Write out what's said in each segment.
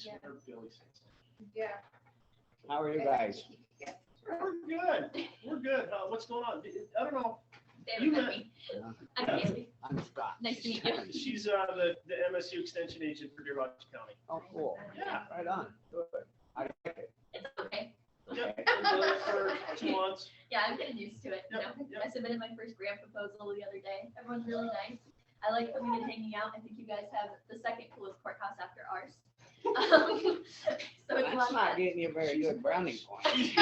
Yeah. Or Billy says. Yeah. How are you guys? We're good. We're good. What's going on? I don't know. They You remember met- me. Yeah. I'm Haley. I'm Scott. Nice to meet you. She's the MSU extension agent for Deer Lodge County. Oh, cool. Yeah. Right on. Good. I like it. It's okay. Yeah. Okay. Been doing it for 2 months. Yeah, I'm getting used to it. You Yep, know, yep. I submitted my first grant proposal the other day. Everyone's really nice. I like coming and hanging out. I think you guys have the second coolest courthouse after ours. So it's a That's lot of not fun. getting you very good brownie points.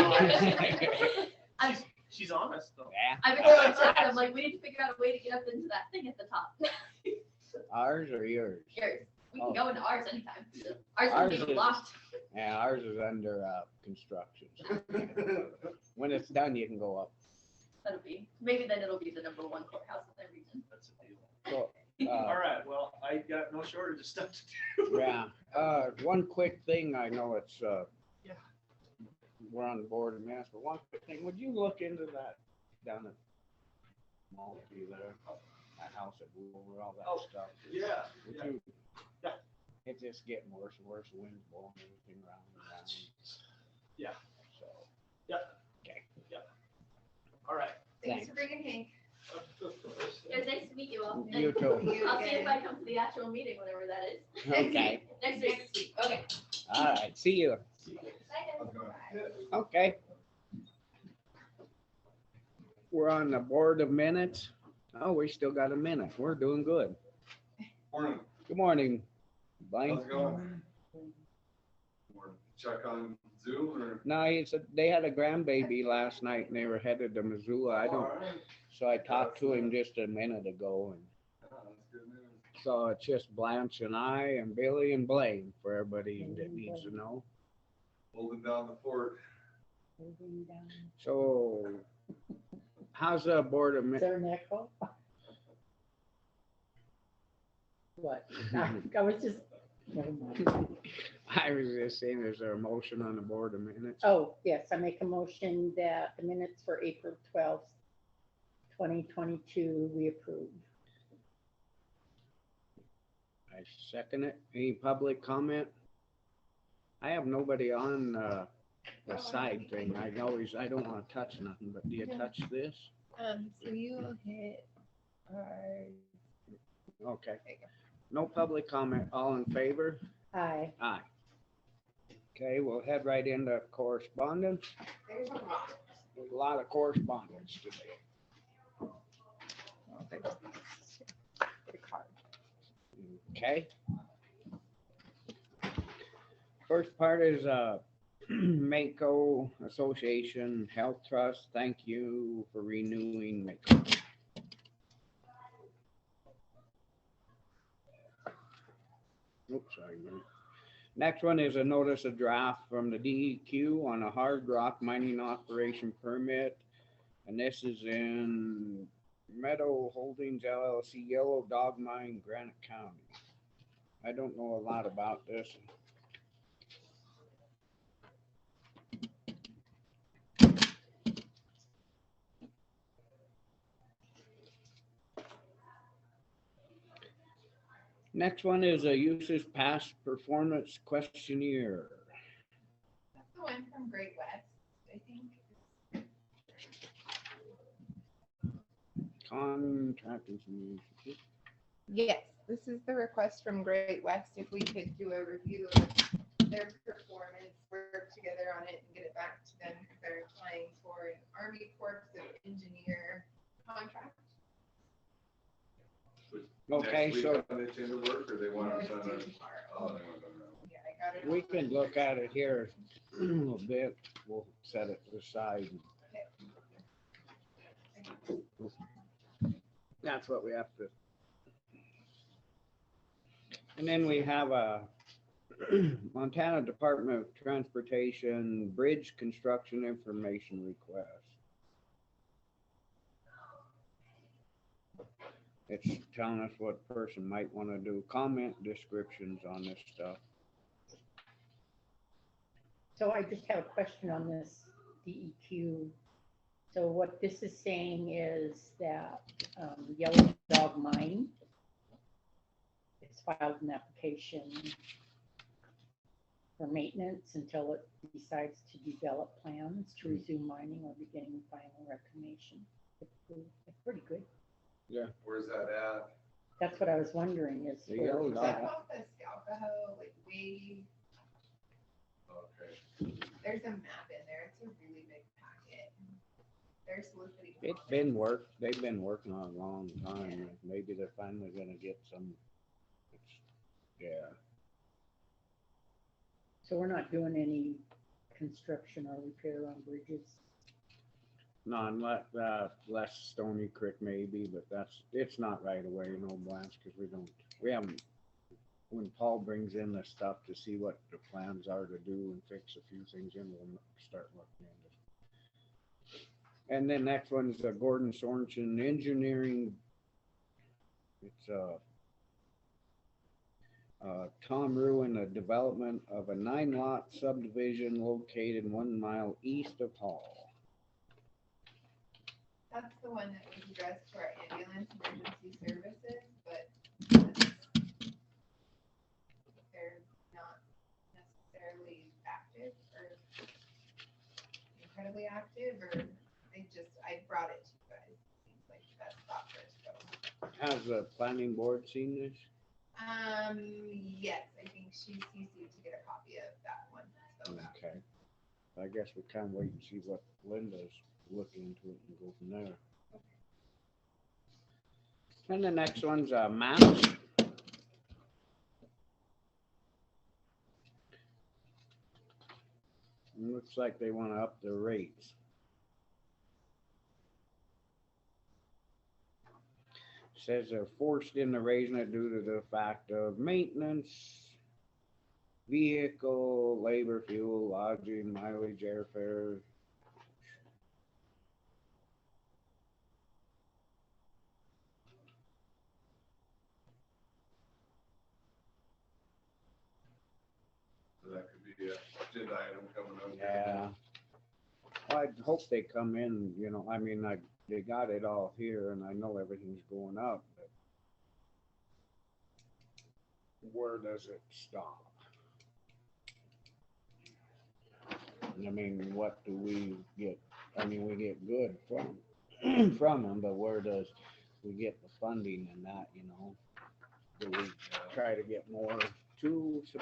I'm- She's honest though. Yeah. I've been telling Chuck, I'm like, we need to figure out a way to get up into that thing at the top. Ours or yours? Yours. We can Oh. go into ours anytime. Ours Ours is being is- locked. Yeah, ours is under construction. When it's done, you can go up. That'll be, maybe then it'll be the #1 courthouse in the region. That's a deal. So, All right. Well, I got no shortage of stuff to do. yeah, one quick thing, I know it's, Yeah. we're on the board of minutes, but one quick thing, would you look into that down at Malty there, that house that blew over, all that Oh, stuff? Yeah. Would Yeah. you- Yeah. It's just getting worse and worse, the wind's blowing everything around and around. Yeah. So, All right. Thanks for bringing Hank. It was nice to meet you all. you too. I'll see if I come to the actual meeting, whenever that is. Okay, Next week. Okay. all right, see you. Bye, guys. Okay. We're on the board of minutes. Oh, we still got a minute. We're doing good. Morning, Good morning, Blaine. how's it going? Morning. Check on Zoom or? No, he said they had a grandbaby last night and they were headed to Missoula. I don't, All right. so I talked to him just a minute ago and Yeah, that's good news. so it's just Blanche and I and Billy and Blaine for everybody that needs to know. Holding down the fort. So how's the board of Is minutes? there an echo? What? I was just, never mind. I was just saying, is there a motion on the board of minutes? Oh, yes, I make a motion that the minutes for April 12th, 2022, we approve. I second it. Any public comment? I have nobody on the side thing. I don't want to touch nothing, but do you touch this? So you hit Okay. No public comment. All in favor? Aye. Aye. Okay, we'll head right into correspondence. There's a lot of correspondence today. Okay. First part is Mako Association Health Trust. Thank you for renewing Mako. Oops, sorry. man. Next one is a notice of draft from the DEQ on a hard rock mining operation permit. And this is in Meadow Holdings LLC, Yellow Dog Mine, Granite County. I don't know a lot about this. Next one is a uses past performance questionnaire. That's the one from Great West, I think. Contract information. Yes, this is the request from Great West. If we could do a review of their performance, work together on it and get it back to them because they're applying for an Army Corps of Engineer contract. Okay, Next week so on the agenda work, or they want No, us it's on due our? tomorrow. Oh, they want it on our- Yeah, I got it. we can look at it here a little bit. We'll set it aside. That's what we have to. And then we have a Montana Department of Transportation Bridge Construction Information Request. It's telling us what person might want to do comment descriptions on this stuff. So I just have a question on this DEQ. So what this is saying is that Yellow Dog Mine has filed an application for maintenance until it decides to develop plans to resume mining or beginning final reclamation. It's pretty good. Where's that at? That's what I was wondering is. The where yellow is dot. that? Off the Scalpaho, like way, Okay. there's a map in there. It's a really big packet. They're soliciting. It's been they've been working on it a long time. Maybe they're finally gonna get some. Yeah, So we're not doing any construction or repair on bridges. not less Stony Creek maybe, but it's not right away, Blanche, because we haven't. When Paul brings in the stuff to see what the plans are to do and fix a few things in, we'll start looking at it. And then next one's Gordon Sorensen Engineering. It's Tom Ruin, a development of a 9-lot subdivision located 1 mile east of Hall. That's the one that was addressed to our ambulance emergency services, but they're not necessarily active or incredibly active, or I brought it to you guys. Seems like the best spot for it to go. Has the planning board seen this? Yes, I think she CC'd to get a copy of that one. So Okay. I guess we kind of wait and see what Linda's looking into it and go from there. And the next one's maps. Looks like they want to up their rates. Says they're forced into raising it due to the fact of maintenance, vehicle, labor, fuel, lodging, mileage, airfare. So that could be a agenda item coming up. Yeah. I hope they come in, I mean, they got it all here and I know everything's going up, but where does it stop? I mean, what do we get? I mean, we get good from them, but where does we get the funding and that, Do we try to get more tools,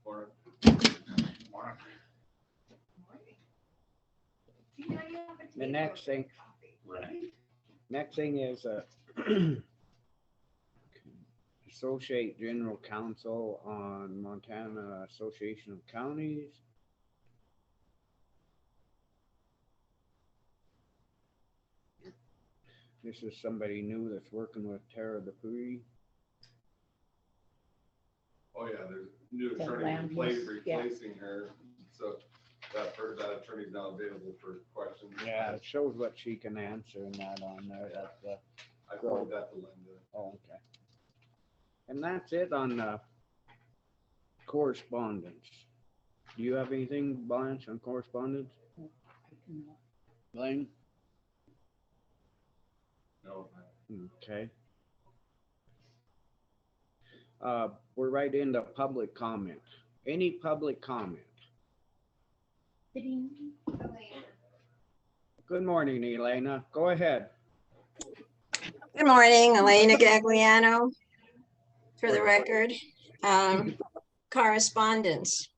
Or see, now you have a The next thing- coffee. Right. Next thing is Associate General Counsel on Montana Association of Counties. This is somebody new that's working with Tara Dupuy. Oh, yeah, there's a new The attorney land use, yeah. replacing her, so that attorney's now available for questions. Yeah, it shows what she can answer and that on there. I forwarded that to Linda. Oh, okay. And that's it on correspondence. Do you have anything, Blanche, on correspondence? I cannot. Blaine? No, Okay. We're right into public comment. Any public comment? Ding. Good morning, Elena. Go ahead. Good morning, Elena Gagliano. For the record, correspondence.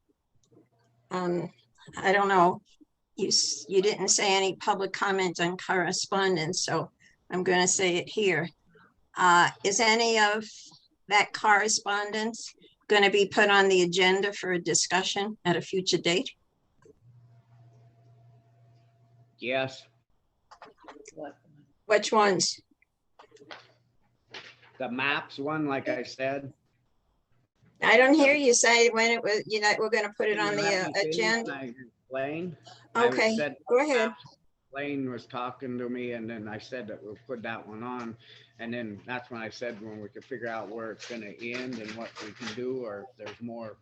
I don't know, you didn't say any public comment on correspondence, so I'm going to say it here. Is any of that correspondence going to be put on the agenda for a discussion at a future date? Yes, What? Which ones? the maps one, like I said. I don't hear you say when it was, we're going to put it on You let the me finish agenda. my Explain. Okay, go ahead. Lane was talking to me and then I said that we'll put that one on. And then that's when I said when we could figure out where it's gonna end and what we can do, or if there's more,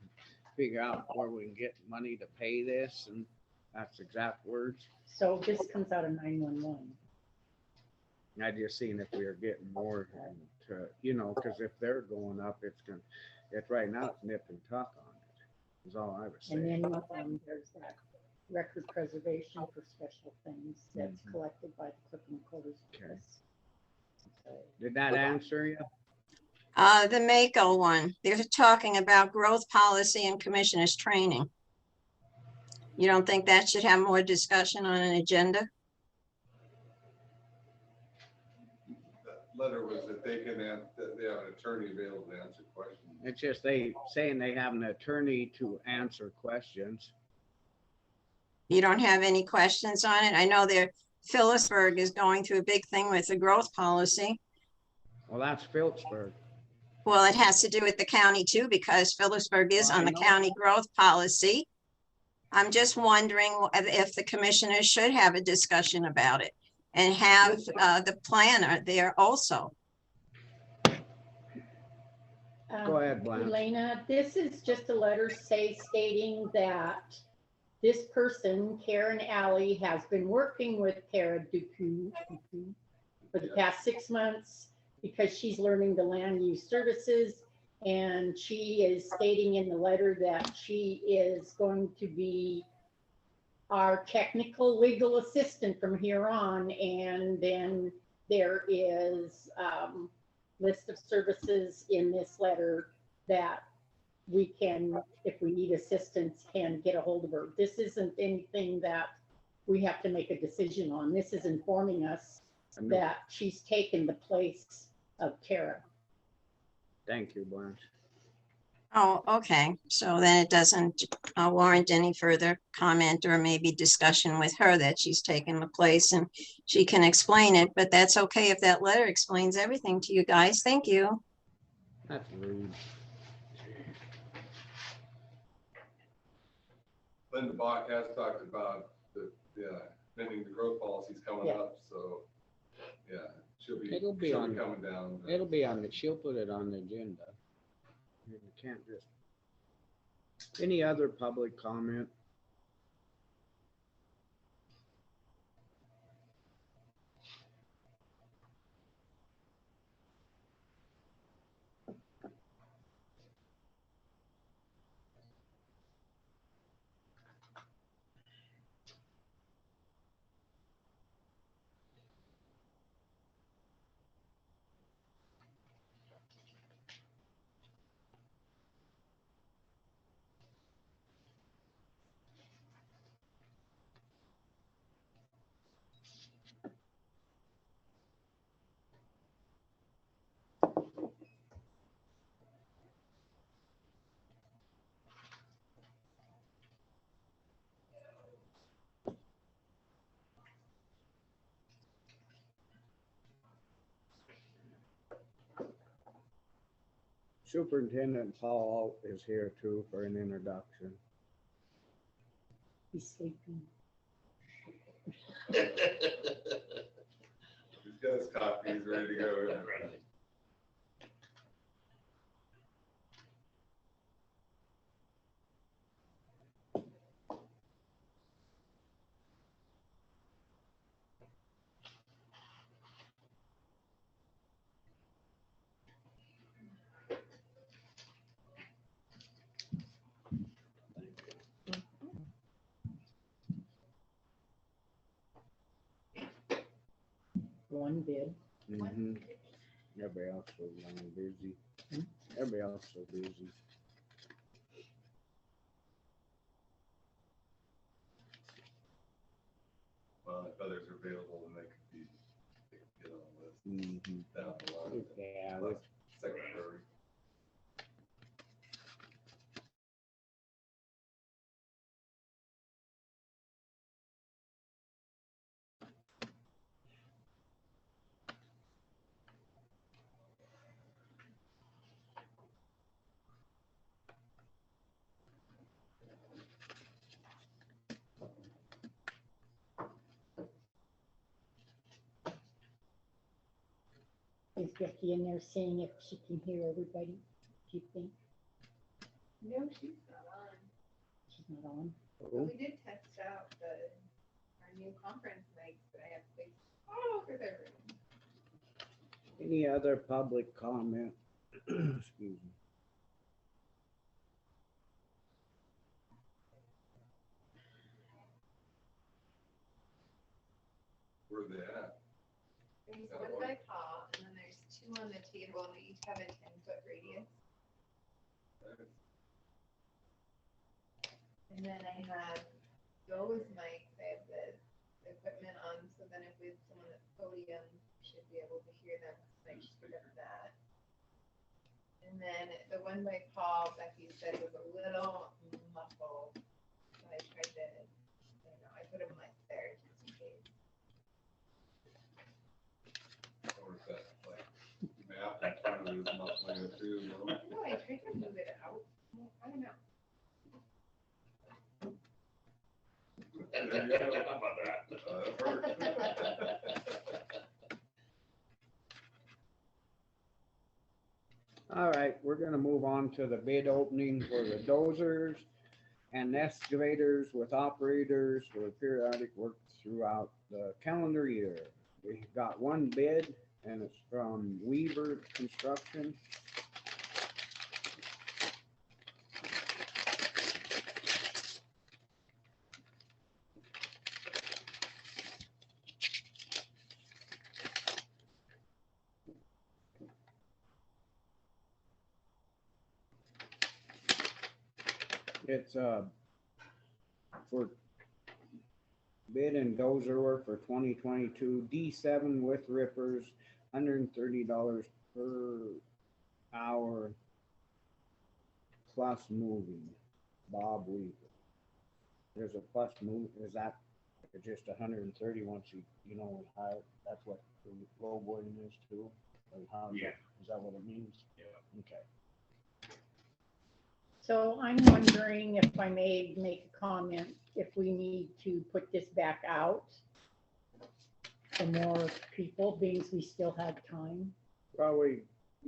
figure out where we can get money to pay this, and that's exact words. So this comes out of 911. I just seen if we are getting more to, you know, cause if they're going up, it's right now it's nip and tuck on it, is all I was And saying. then, there's that record preservation for special things that's Mhm. collected by the clerk and recorder's Okay. office. So, Did that answer you? The Mako one, they're talking about growth policy and commissioners training. You don't think that should have more discussion on an agenda? That letter was that they can, that they have an attorney available to answer questions. It's just they saying they have an attorney to answer questions. You don't have any questions on it? I know there, Phillipsburg is going through a big thing with the growth policy. Well, that's Phillipsburg. Well, it has to do with the county too, because Phillipsburg is Well, I on the know. county growth policy. I'm just wondering if the commissioners should have a discussion about it and have the planner there also. Go ahead, Blanche. Elena, this is just a letter stating that this person, Karen Alley, has been working with Tara Dupuy for the past 6 months because she's learning the land use services. And she is stating in the letter that she is going to be our technical legal assistant from here on. And then there is list of services in this letter that we can, if we need assistance, can get a hold of her. This isn't anything that we have to make a decision on. This is informing us I know. that she's taken the place of Tara. Thank you, Blanche. Oh, okay. So then it doesn't warrant any further comment or maybe discussion with her that she's taken the place and she can explain it, but that's okay if that letter explains everything to you guys. Thank you. That's rude. Linda Bach has talked about the, amending the growth policies coming Yeah. up, so, yeah, It'll she'll be be on- coming down. It'll be on the, she'll put it on the agenda. You can't just. Any other public comment? Superintendent Paul is here too for an introduction. He's sleeping. He's got his coffee, he's ready to go. One bid. Mm-hmm. Everybody else so long busy. Everybody else so busy. Well, if others are available, then they could get on the list Mm-hmm. down the line. Yeah, Less secretary. Is Becky in there seeing if she can hear everybody? Do you think No, she's not on. she's not on? But Oh, we did test out our new conference mics, but I have to fix all over the room. Any other public comment? Excuse me. Where they at? There's one by Paul, and then there's two on the table, and they each have a 10-foot radius. And then I have those mics, I have the equipment on, so then if we have someone at the podium, should be able to hear them, so I just put up that. And then the one by Paul, Becky said was a little muffled, so I tried to, I don't know, I put them like there just in case. Or is that like map in front of it is muffling it too, you know? No, I tried to move it out, I don't know. There you go. That worked. All right, we're gonna move on to the bid opening for the dozers and excavators with operators for periodic work throughout the calendar year. We got one bid and it's from Weaver Construction. It's for bid and dozer work for 2022 D7 with rippers, $130 per hour plus moving. Bob Weaver. There's a plus move, is that just 130 once you know, hire, that's what the low in is too? Or how, Yeah. is that what it means? Yeah. Okay. So I'm wondering if I may make a comment, if we need to put this back out for more people, being we still have time. Well,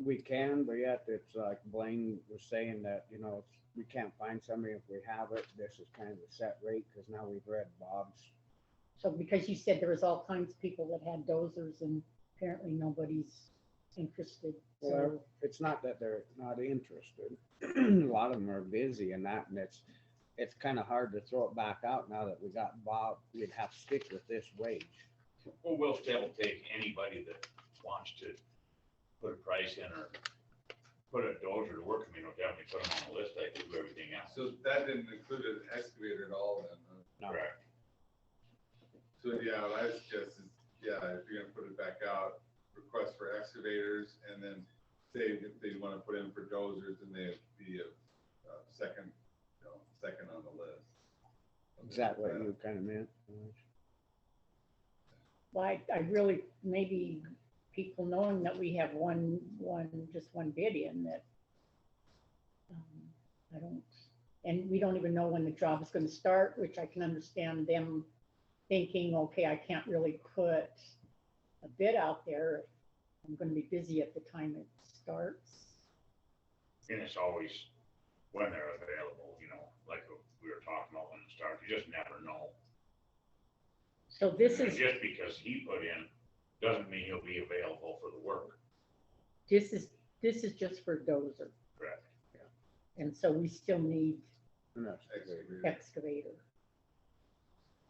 we can, but yet it's like Blaine was saying that, you know, we can't find somebody if we have it. This is kind of a set rate because now we've read Bob's. So because you said there was all kinds of people that had dozers and apparently nobody's interested. So Well, it's not that they're not interested. A lot of them are busy and that, and it's kind of hard to throw it back out now that we got Bob. We'd have to stick with this wage. Well, we'll still take anybody that wants to put a price in or put a dozer to work. I mean, we'll definitely put them on the list like we do everything else. So that didn't include an excavator at all then, huh? No. Correct. So, yeah, what I suggest is, yeah, if you're gonna put it back out, request for excavators, and then say if they wanna put in for dozers, then they be a second, second on the list. Is that what you kind of meant? well, I really, maybe people knowing that we have just one bid in that. I don't, and we don't even know when the job is gonna start, which I can understand them thinking, okay, I can't really put a bid out there. I'm gonna be busy at the time it starts. And it's always when they're available, you know, like we were talking about when it starts, you just never know. So this And is, just because he put in, doesn't mean he'll be available for the work. this is just for dozer. Correct. And so we still need An excavator. excavator.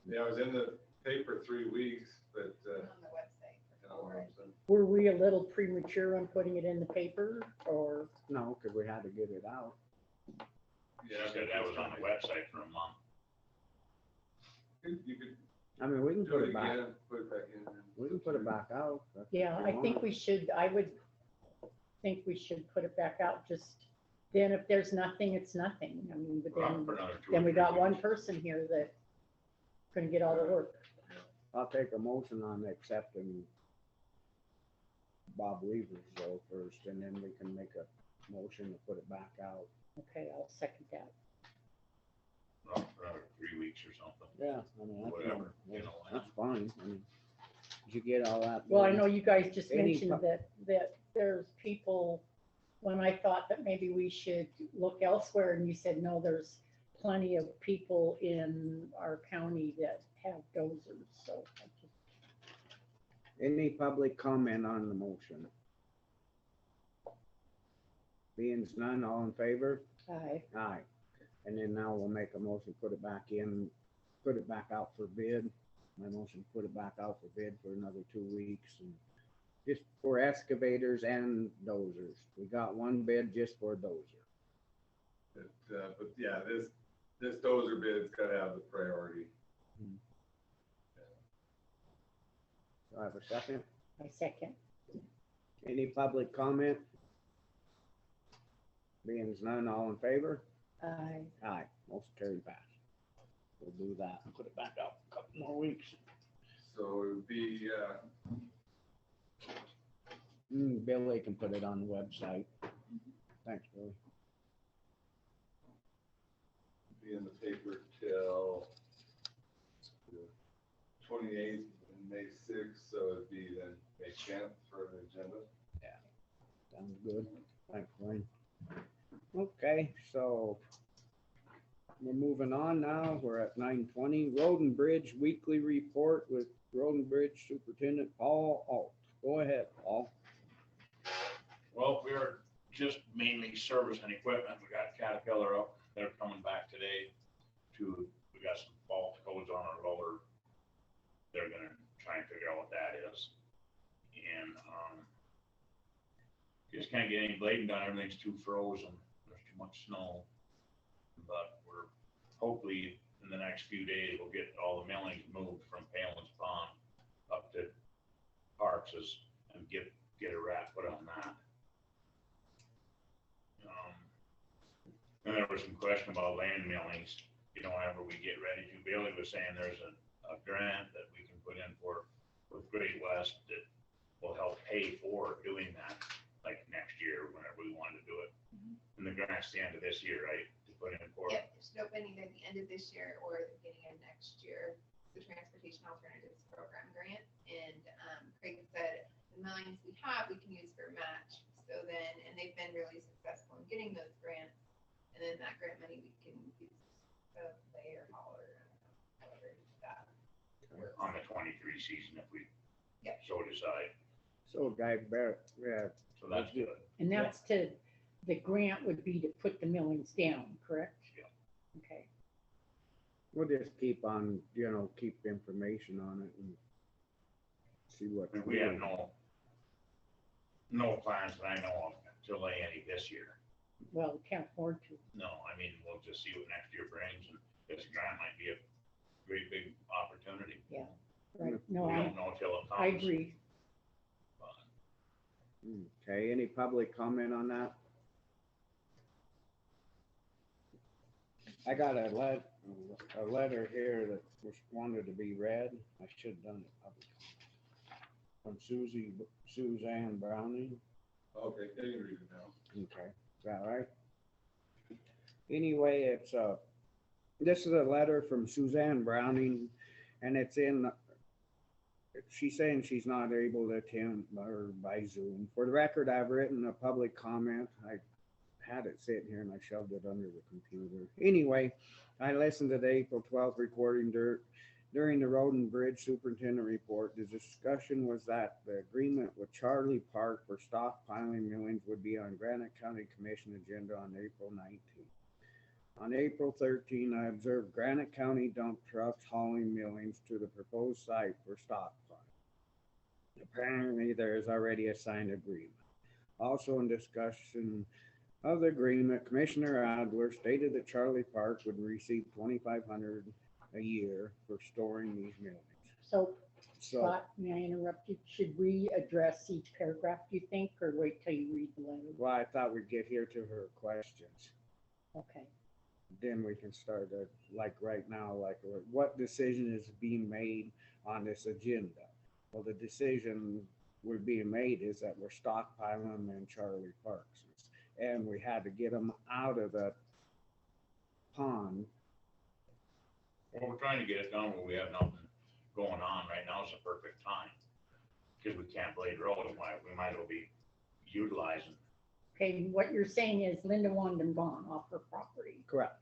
Yeah, I was in the paper 3 weeks, but, On the website. you know what I'm saying? Were we a little premature on putting it in the paper or? No, because we had to get it out. She said that was on the website for a month. You could I mean, we can do put it it back. again, put it back in. We can put it back out. if Yeah, you I think want. we should, I would think we should put it back out, just, then if there's nothing, it's nothing. I mean, but For then, another 2 or then we 3 got one weeks. person here that couldn't get all the work. I'll take a motion on accepting Bob Weaver's though first, and then we can make a motion to put it back out. Okay, I'll second that. Well, for another 3 weeks or something. Yeah, I mean, that's Whatever, fine. you know. That's fine. I mean, did you get all that? Well, I done? know you guys just Any mentioned that there's people, when I thought that maybe we should look elsewhere, and you said, no, there's plenty of people in our county that have dozers, so. I just- Any public comment on the motion? Being none, all in favor? Aye. Aye. And then now we'll make a motion, put it back in, put it back out for bid. My motion, put it back out for bid for another 2 weeks and just for excavators and dozers. We got one bid just for dozer. But yeah, this dozer bid's gotta have the priority. Do I have a second? I second. Any public comment? Being none, all in favor? Aye. Aye, motion carried pass. We'll do that and put it back out a couple more weeks. So it would be, Billy can put it on the website. Thanks, Billy. be in the paper till 28th and May 6th, so it'd be then May 10th for the agenda. Sounds good. Thanks, Wayne. Okay, so we're moving on now. We're at 9:20. Road and Bridge Weekly Report with Road and Bridge Superintendent Paul Alt. Go ahead, Paul. Well, we're just mainly servicing equipment. We got Caterpillar up. They're coming back today we got some fault codes on our roller. They're gonna try and figure out what that is. And, just can't get any blading done. Everything's too frozen. There's too much snow. But we're hopefully in the next few days, we'll get all the millings moved from Palin's Pond up to Parks's and get a wrap put on that. And there was some question about land millings, whenever we get ready to. Bailey was saying there's a grant that we can put in with Great West that will help pay for doing that, like next year, whenever we want to do it. And the grant's the end of this year, right, to put in for? Yep, it should open either the end of this year or the beginning of next year. The Transportation Alternatives Program grant. And Craig said the millings we have, we can use for match. So then, and they've been really successful in getting those grants. And then that grant money we can use to lay or haul or however that works. On the 23 season if we Yep. so decide. So Guy Barrett, yeah, So that's good. And that's the grant would be to put the millings down, correct? Yeah. Okay. we'll just keep on, keep information on it and see what. I mean, we have no plans that I know of to lay any this year. Well, we can't afford to. No, I mean, we'll just see what next year brings, and this grant might be a great big opportunity. Right. No, We I don't know till it comes. I agree. but Okay, any public comment on that? I got a letter here that was wanted to be read. I should have done it public. From Suzanne Browning. Okay, can you read it now? Okay, is that right? Anyway, this is a letter from Suzanne Browning, and she's saying she's not able to attend by Zoom. For the record, I've written a public comment. I had it sitting here and I shoved it under the computer. Anyway, I listened to the April 12th recording during the Road and Bridge Superintendent report. The discussion was that the agreement with Charlie Park for stockpiling millings would be on Granite County Commission agenda on April 19th. On April 13, I observed Granite County dump trucks hauling millings to the proposed site for stockpile. Apparently, there is already a signed agreement. Also in discussion of the agreement, Commissioner Adler stated that Charlie Park would receive $2,500 a year for storing these millings. So, So, Scott, may I interrupt you? Should we address each paragraph, do you think, or wait till you read the letter? well, I thought we'd get here to her questions. Okay. Then we can start like right now, what decision is being made on this agenda? Well, the decision we're being made is that we're stockpiling them in Charlie Parks. And we had to get them out of the pond. well, we're trying to get it done when we have nothing going on. Right now is the perfect time. Because we can't blade road, we might as well be utilizing. Okay, what you're saying is Linda wanted them gone off her property. Correct.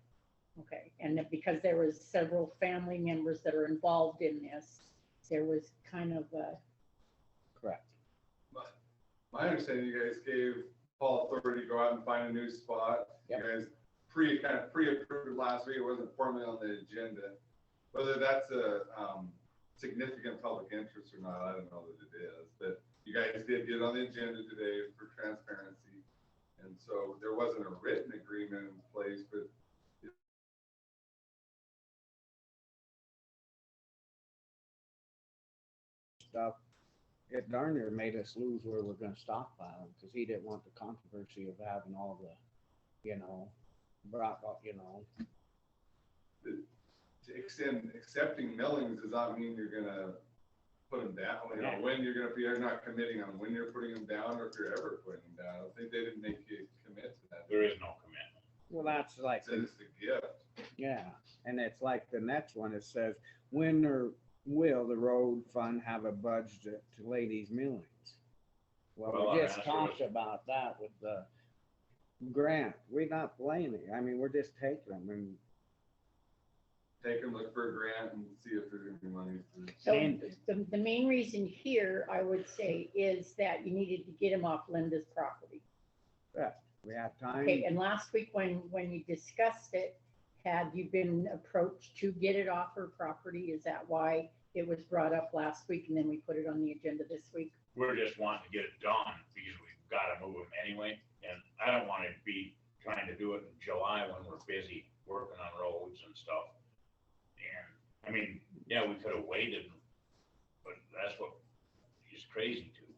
Okay, and that because there was several family members that are involved in this, there was kind of a, Correct. My understanding, you guys gave Paul Authority, go out and find a new spot. Yep. You guys kind of pre-approved last week, it wasn't formally on the agenda. Whether that's a, significant public interest or not, I don't know that it is, but you guys did get on the agenda today for transparency. And so there wasn't a written agreement in place, but stuff, it darn near made us lose where we're gonna stockpile, because he didn't want the controversy of having all the, brought up, accepting millings does not mean you're gonna put them down. Yeah. When you're not committing on when you're putting them down or if you're ever putting them down. I don't think they didn't make you commit to that. There is no commitment. well, that's like, It's just a gift. yeah, and it's like the next one, it says, when or will the road fund have a budget to lay these millings? Well, Well, we our just answer talked was- about that with the grant, we're not blaming, I mean, we're just taking them, and Take them, look for a grant and see if there's gonna be money. So And- the main reason here, I would say, is that you needed to get him off Linda's property. we have time. Okay, and last week when you discussed it, had you been approached to get it off her property? Is that why it was brought up last week and then we put it on the agenda this week? We're just wanting to get it done because we've got to move them anyway. And I don't want to be trying to do it in July when we're busy working on roads and stuff. And I mean, yeah, we could have waited, but that's what is crazy too.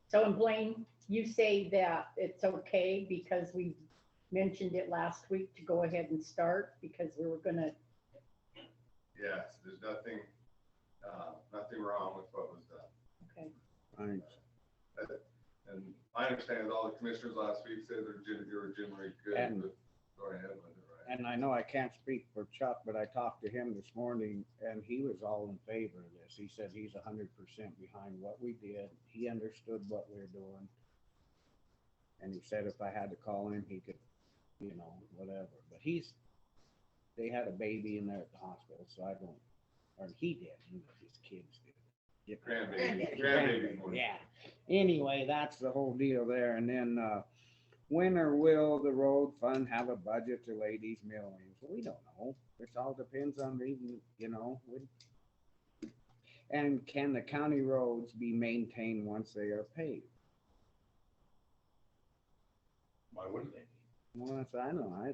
So, and Blaine, you say that it's okay because we mentioned it last week to go ahead and start because we were gonna, Yes, there's nothing, nothing wrong with what was done. okay. Fine. And I understand all the commissioners last week said you were generally good, And- but go ahead with it, right? And I know I can't speak for Chuck, but I talked to him this morning and he was all in favor of this. He said he's 100% behind what we did. He understood what we we're doing. And he said if I had to call him, he could, whatever. But they had a baby in there at the hospital, so I don't, or he did, his kids did. Grandbaby more. Yeah. Anyway, that's the whole deal there. And then, when or will the road fund have a budget to lay these millings? We don't know. This all depends on reading, and can the county roads be maintained once they are paved? Why wouldn't they? Well, that's, I know,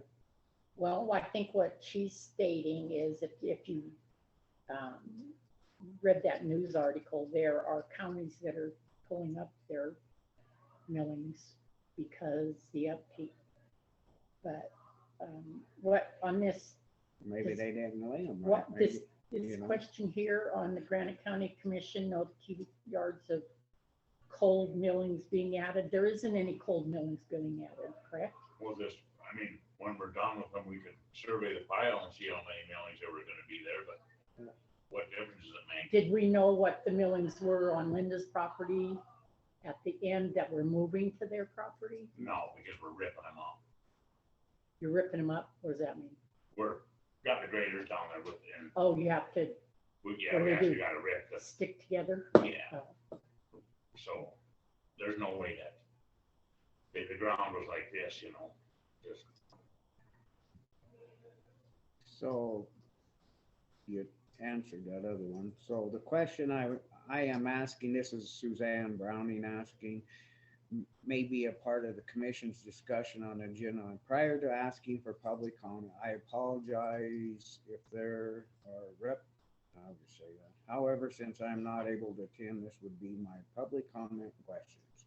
Well, I think what she's stating is if you read that news article, there are counties that are pulling up their millings because the upkeep. But what on this, maybe they didn't lay them right. what this, maybe, this you know. question here on the Granite County Commission, no cubic yards of cold millings being added, there isn't any cold millings being added, correct? We'll just, I mean, when we're done with them, we can survey the pile and see how many millings are gonna be there, but what difference does it make? Did we know what the millings were on Linda's property at the end that we're moving to their property? No, because we're ripping them up. You're ripping them up? What does that mean? Got the graders down there with, and Oh, you have to we What do we they actually do? gotta rip the, stick together? yeah. So there's no way that, if the ground was like this, just, So you answered that other one. So the question I am asking, this is Suzanne Browning asking, may be a part of the commission's discussion on the agenda. Prior to asking for public comment, I apologize if there are I'll just say that. However, since I'm not able to attend, this would be my public comment questions.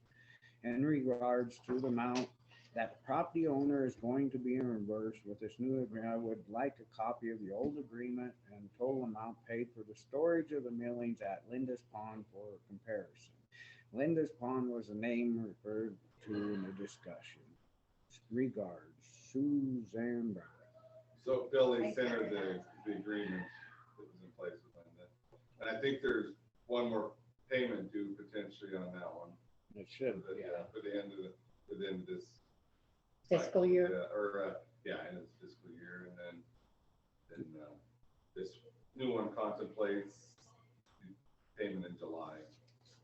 In regards to the amount that the property owner is going to be reimbursed with this new agreement, I would like a copy of the old agreement and total amount paid for the storage of the millings at Linda's Pond for comparison. Linda's Pond was the name referred to in the discussion. Regards, Suzanne Brown. So Billy sent her the agreement that was in place with Linda. And I think there's one more payment due potentially on that one. It should, yeah. For the end of this. Fiscal year? In this fiscal year, and then this new one contemplates payment in July.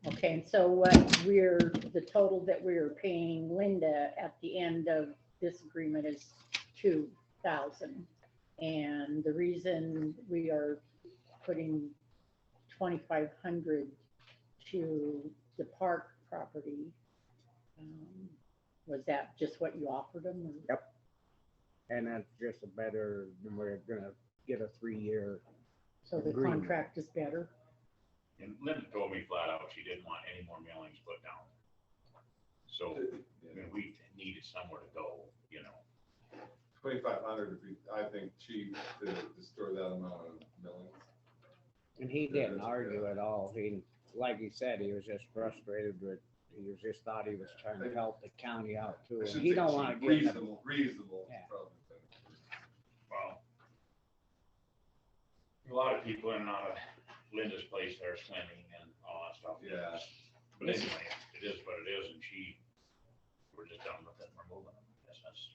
Okay, and so what the total that we're paying Linda at the end of this agreement is 2,000. And the reason we are putting 2,500 to the park property, was that just what you offered them? or- Yep. And that's just a better, we're gonna get a 3-year. So the Agreement. contract is better? And Linda told me flat out, she didn't want any more mailings put down. So, I mean, we needed somewhere to go, you know. 2,500 would be, I think, cheap to store that amount of millings. And he didn't argue at all. He, like he said, he was just frustrated with, he was just thought he was trying to help the county out too. I And shouldn't he say don't cheap, wanna get. reasonable. Yeah. probably. Well, a lot of people in and out of Linda's place there swimming and all that stuff. Yeah. But anyway, it is what it is, and we're just done with it, and we're moving them. Yes, that's.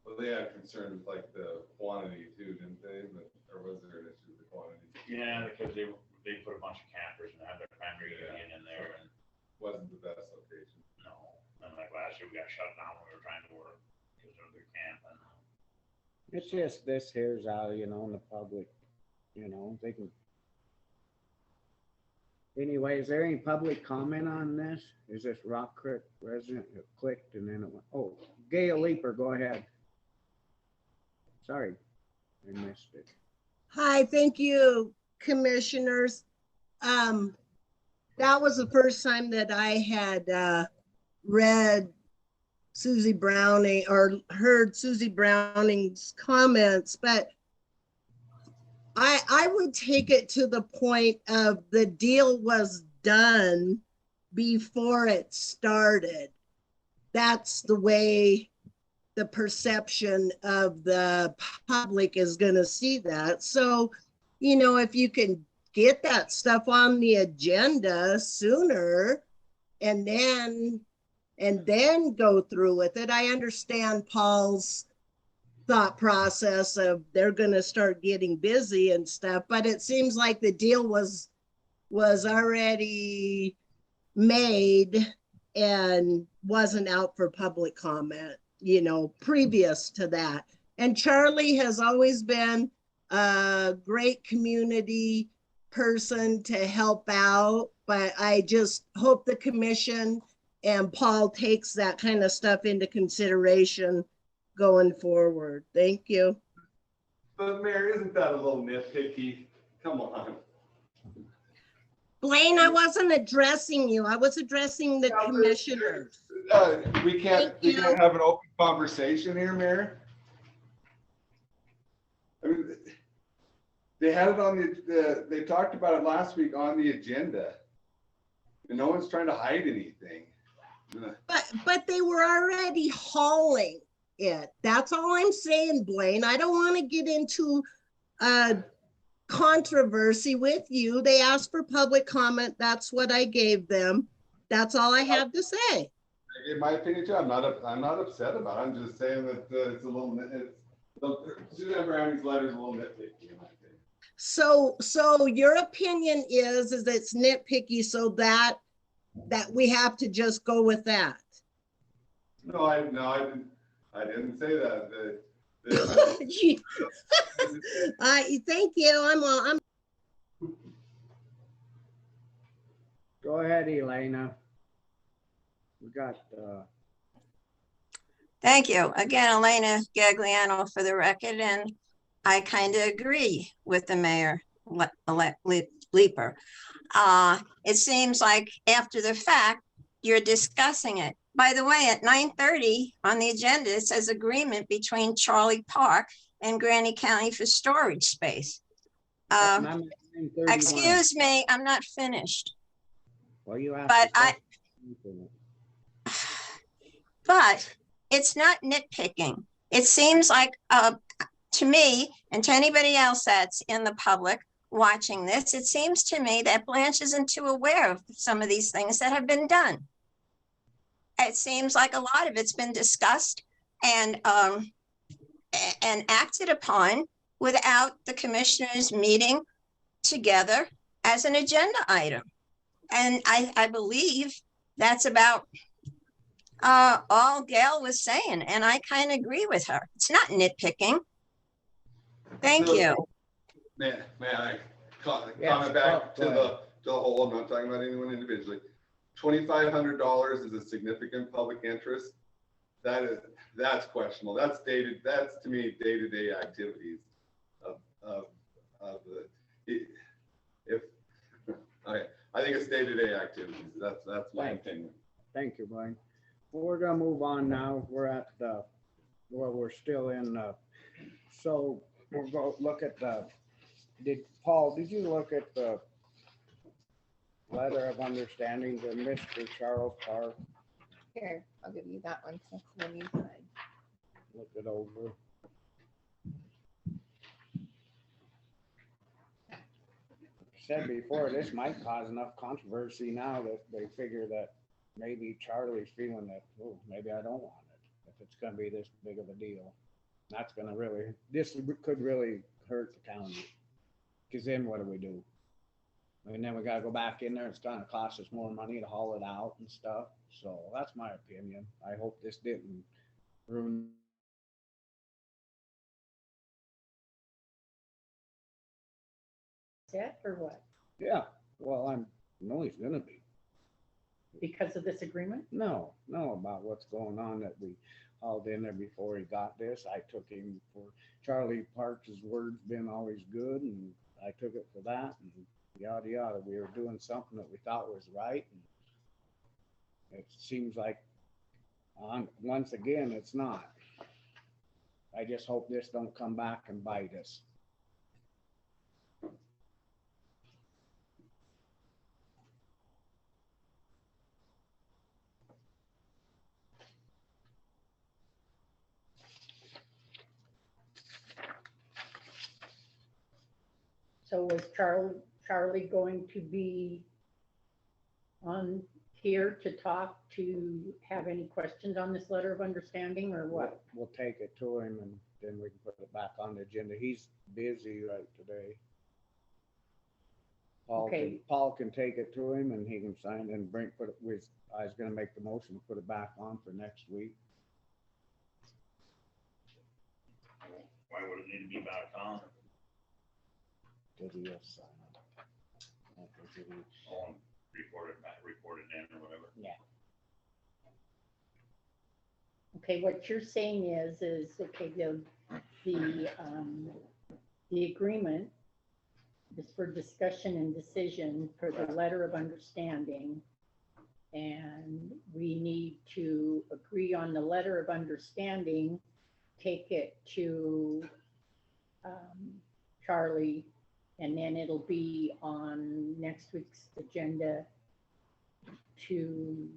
Well, they had concern with like the quantity too, didn't they? Or was there an issue with the quantity? Yeah, because they put a bunch of campers and had their family reunion in there, and Wasn't the best location. no, and like last year, we got shut down when we were trying to work, because of their camping. It's just this here's how, you know, in the public, you know, they can. Anyway, is there any public comment on this? Is this Rock Creek resident that clicked and then it went, oh, Gail Leeper, go ahead. Sorry, I missed it. Hi, thank you, commissioners. That was the first time that I had read Susie Browning or heard Susie Browning's comments, but I would take it to the point of the deal was done before it started. That's the way the perception of the public is going to see that. So, you know, if you can get that stuff on the agenda sooner and then go through with it. I understand Paul's thought process of they're going to start getting busy and stuff, but it seems like the deal was already made and wasn't out for public comment, you know, previous to that. And Charlie has always been a great community person to help out, but I just hope the commission and Paul takes that kind of stuff into consideration going forward. Thank you. But Mayor, isn't that a little nitpicky? Come on. Blaine, I wasn't addressing you. I was addressing the commissioners. We can't have an open conversation here, Mayor. I mean, they had it on they talked about it last week on the agenda. And no one's trying to hide anything. But they were already hauling it. That's all I'm saying, Blaine. I don't want to get into a controversy with you. They asked for public comment. That's what I gave them. That's all I have to say. In my opinion, too, I'm not upset about it. I'm just saying that it's a little, Susan Browning's letter is a little nitpicky in my opinion. So your opinion is it's nitpicky, so that we have to just go with that. No, I didn't say that. Thank you. I'm Go ahead, Elena. We got, Thank you. Again, Elena Gagliano for the record, and I kind of agree with the mayor, Leeper. It seems like after the fact, you're discussing it. By the way, at 9:30 on the agenda, it says agreement between Charlie Park and Granny County for storage space. Excuse me, I'm not finished. Well, you have but it's not nitpicking. It seems like, to me and to anybody else that's in the public watching this, it seems to me that Blanche isn't too aware of some of these things that have been done. It seems like a lot of it's been discussed and acted upon without the commissioners meeting together as an agenda item. And I believe that's about all Gail was saying, and I kind of agree with her. It's not nitpicking. Thank So- you. Man, I Yes, comment back go to ahead. the whole, I'm not talking about anyone individually. $2,500 is a significant public interest. That's questionable. That's to me, day-to-day activities of if, I think it's day-to-day activities. That's my Thank you. opinion. Thank you, Blaine. We're gonna move on now. We're at the, well, we're still in, so we'll go look at Paul, did you look at the letter of understanding to Mr. Charles Park? Here, I'll give you that one. So that's the one you signed. Look it over. Said before, this might cause enough controversy now that they figure that maybe Charlie's feeling that, oh, maybe I don't want it, if it's gonna be this big of a deal. That's gonna really, this could really hurt the county. Cause then what do? And then we gotta go back in there, it's gonna cost us more money to haul it out and stuff, so that's my opinion. I hope this didn't ruin. Set or what? Yeah, well, no, he's gonna be. Because of this agreement? No, about what's going on that we hauled in there before he got this. I took him for Charlie Parks' word's been always good and I took it for that and yada, yada. We were doing something that we thought was right. And it seems like, once again, it's not. I just hope this don't come back and bite us. So was Charlie going to be on here to talk, to have any questions on this letter of understanding or what? We'll take it to him and then we can put it back on the agenda. He's busy right today. Okay. Paul can take it to him and he can sign and I was gonna make the motion to put it back on for next week. Why would it need to be back on? Did he sign it? I don't think he did. Oh, report it in or whatever. Okay, what you're saying is, okay, the agreement is for discussion and decision for the letter of understanding. And we need to agree on the letter of understanding, take it to Charlie, and then it'll be on next week's agenda to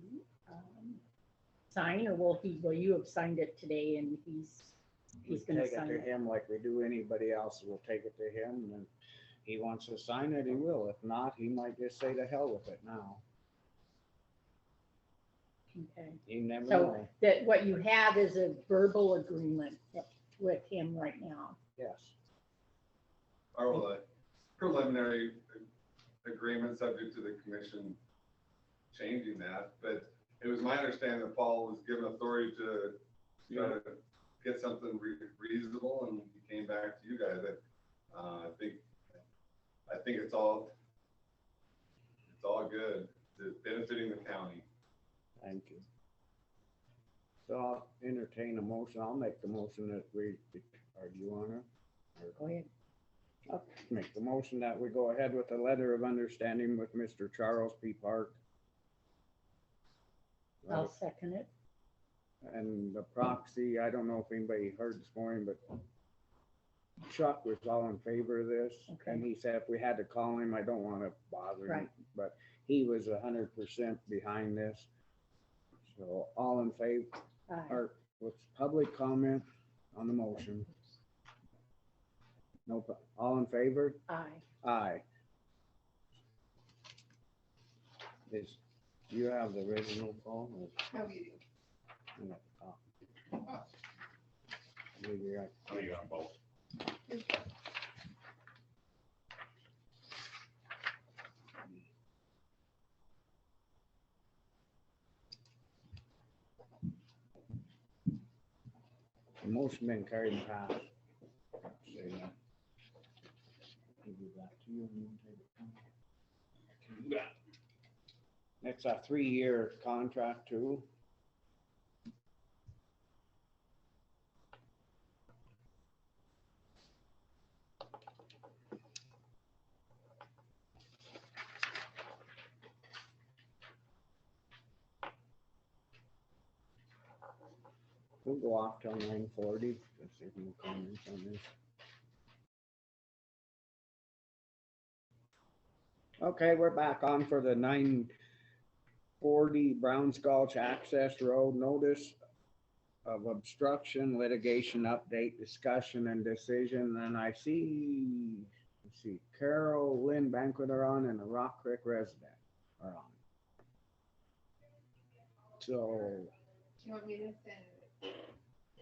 sign, or will you have signed it today and he's gonna Take it sign to it? him like we do anybody else. We'll take it to him and if he wants to sign it, he will. If not, he might just say to hell with it now. Okay, You never so know. that what you have is a verbal agreement with him right now. Yes. Our preliminary agreement subject to the commission changing that, but it was my understanding that Paul was given authority to try to get something reasonable and he came back to you guys. I think it's all good. It's benefiting the county. Thank you. So I'll entertain a motion. I'll make the motion that or do you wanna? Go ahead. I'll make the motion that we go ahead with the letter of understanding with Mr. Charles P. Park. I'll second it. And the proxy, I don't know if anybody heard this morning, but Chuck was all in favor of this. Okay. And he said if we had to call him, I don't want to bother him, Right. but he was 100% behind this. So all in favor, Aye. or with public comment on the motion? No, all in favor? Aye. Aye. You have the original, Paul? Oh, you do. Maybe I Oh, you're on both. motion been carried and passed. Say that. I'll give that to you and you can take it. It's a 3-year contract too. We'll go off till 9:40. Let's see if we can comment on this. Okay, we're back on for the 940 Browns Gulch Access Road Notice of Obstruction Litigation Update Discussion and Decision. And I see, let's see, Carol Lynn Banquet are on and a Rock Creek resident are on. So, Do you want me to send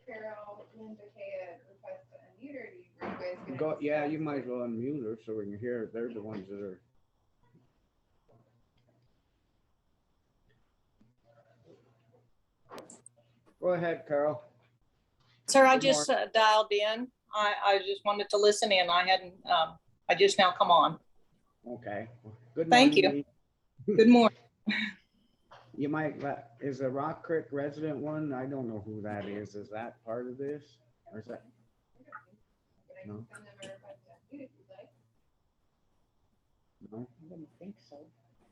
Carol, Linda, Kaya request to unmute, or are you guys gonna? go, yeah, you might as well unmute her so we can hear. They're the ones that are. Go ahead, Carol. Sir, I Good just dialed in. I just wanted to listen in. I hadn't, I just now come on. Okay. Good Thank morning. Good morning. You might, is a Rock Creek resident one? I don't know who that is. Is that part of this? Or is that? But I can No. send them a request to unmute if you'd like. No? I didn't think so.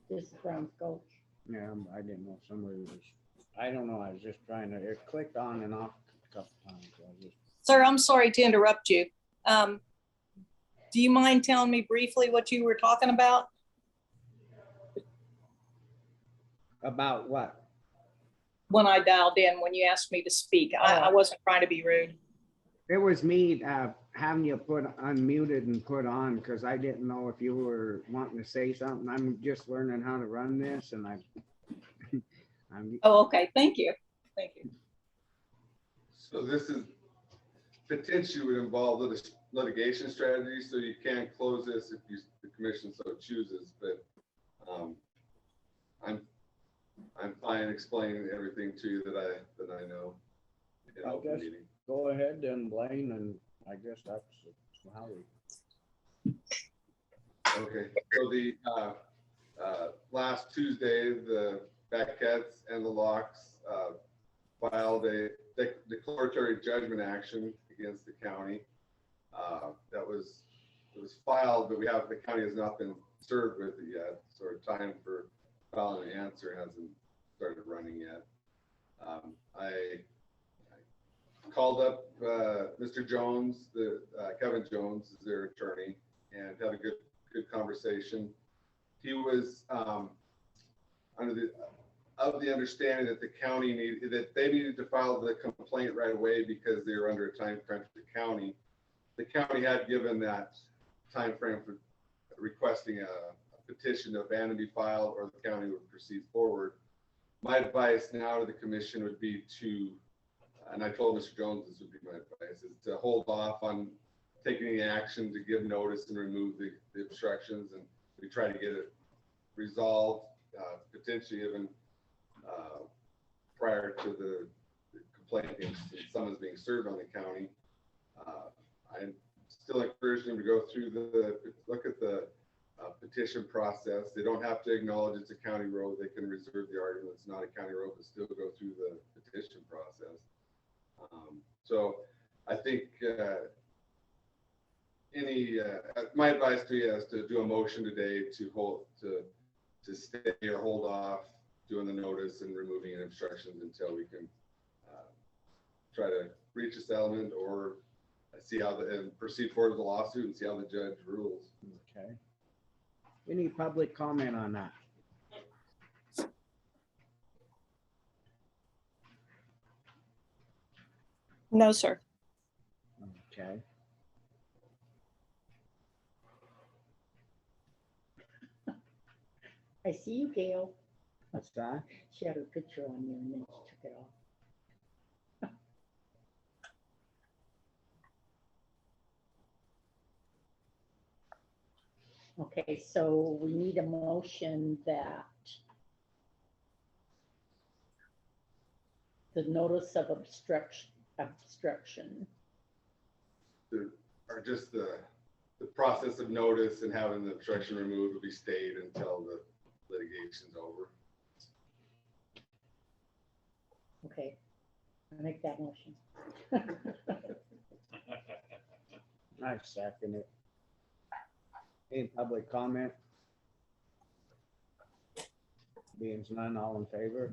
This is Browns Gulch. Yeah, I didn't know somebody was, I don't know. I was just trying to, it clicked on and off a couple times. So I just, Sir, I'm sorry to interrupt you. Do you mind telling me briefly what you were talking about? about what? When I dialed in, when you asked me to speak, I wasn't trying to be rude. It was me having you put unmuted and put on because I didn't know if you were wanting to say something. I'm just learning how to run this and I'm Oh, okay. Thank you. Thank you. So this is potentially would involve litigation strategy, so you can't close this if the commission so chooses, but I'm fine explaining everything to you that I know in I open guess- meeting. go ahead and Blaine, and I guess that's how we. Okay, so the last Tuesday, the Beckett's and the Locks filed a declaratory judgment action against the county. It was filed, but the county has not been served with it yet, so our time for filing an answer hasn't started running yet. I called up Mr. Jones, Kevin Jones is their attorney, and had a good conversation. He was under the understanding that the county they needed to file the complaint right away because they were under a time crunch for the county. The county had given that time frame for requesting a petition to abandon be filed, or the county would proceed forward. My advice now to the commission would be to, and I told Mr. Jones this would be my advice, is to hold off on taking any action to give notice and remove the obstructions, and we try to get it resolved, potentially even prior to the complaint being, someone's being served on the county. I still encourage them to go through look at the petition process. They don't have to acknowledge it's a county road. They can reserve the argument it's not a county road, but still go through the petition process. So I think my advice to you is to do a motion today to stay or hold off doing the notice and removing any obstructions until we can try to reach a settlement or see how and proceed forward with the lawsuit and see how the judge rules. Okay. Any public comment on that? No, sir. Okay. I see you, Gail. What's that? She had her picture on there and then she took it off. Okay, so we need a motion that the notice of obstruction obstruction. Or just the process of notice and having the obstruction removed will be stayed until the litigation's over. Okay, I make that motion. I second it. Any public comment? Being none, all in favor?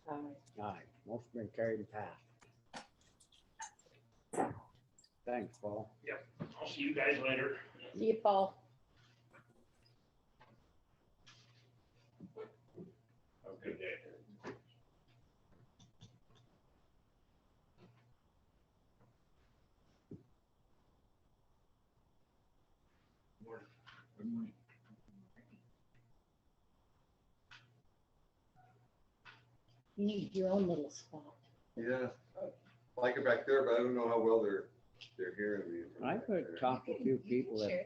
Aye. Motion been carried and passed. Thanks, Paul. Yep, I'll see you guys later. See you, Paul. Have a good day. You need your own little spot. Yeah, I like it back there, but I don't know how well they're hearing me. from I back could there. talk to a few people that, Share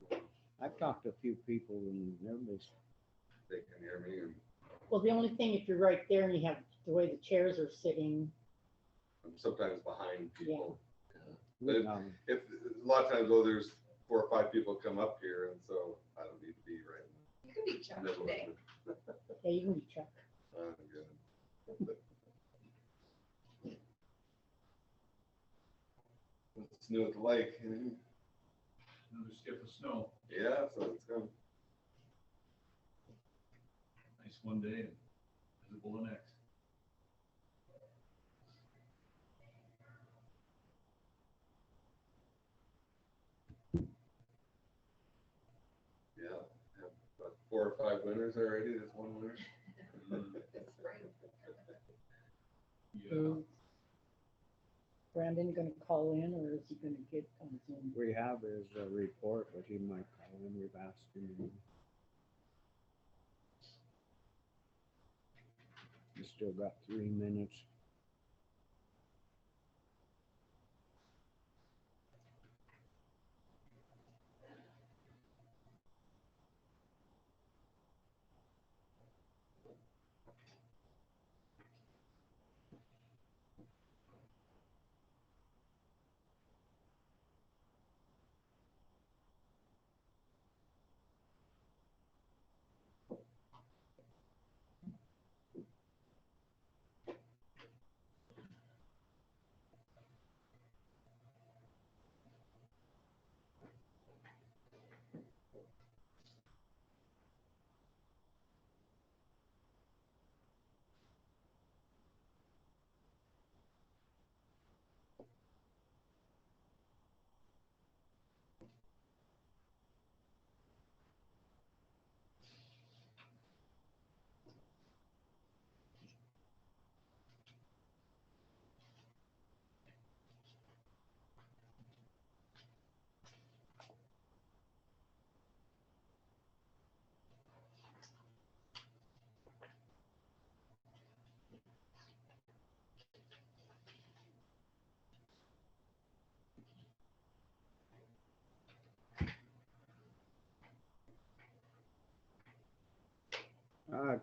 this. I've talked to a few people and nobody's, They can hear me, and Well, the only thing, if you're right there and you have the way the chairs are sitting, I'm sometimes behind people. um, If, a lot of times though, there's 4 or 5 people come up here, and so I don't need to be right You can be in Chuck the middle of today. it. yeah, you can be Chuck. Good. It's new at the lake. Another skip of snow. Yeah, so it's coming. Nice one day and visible the next. Yeah, have about 4 or 5 winners already. This one winner. It's spring. Yeah. Is Brandon gonna call in or is he gonna get on Zoom? we have his report, but he might call in. We've asked him. We still got 3 minutes.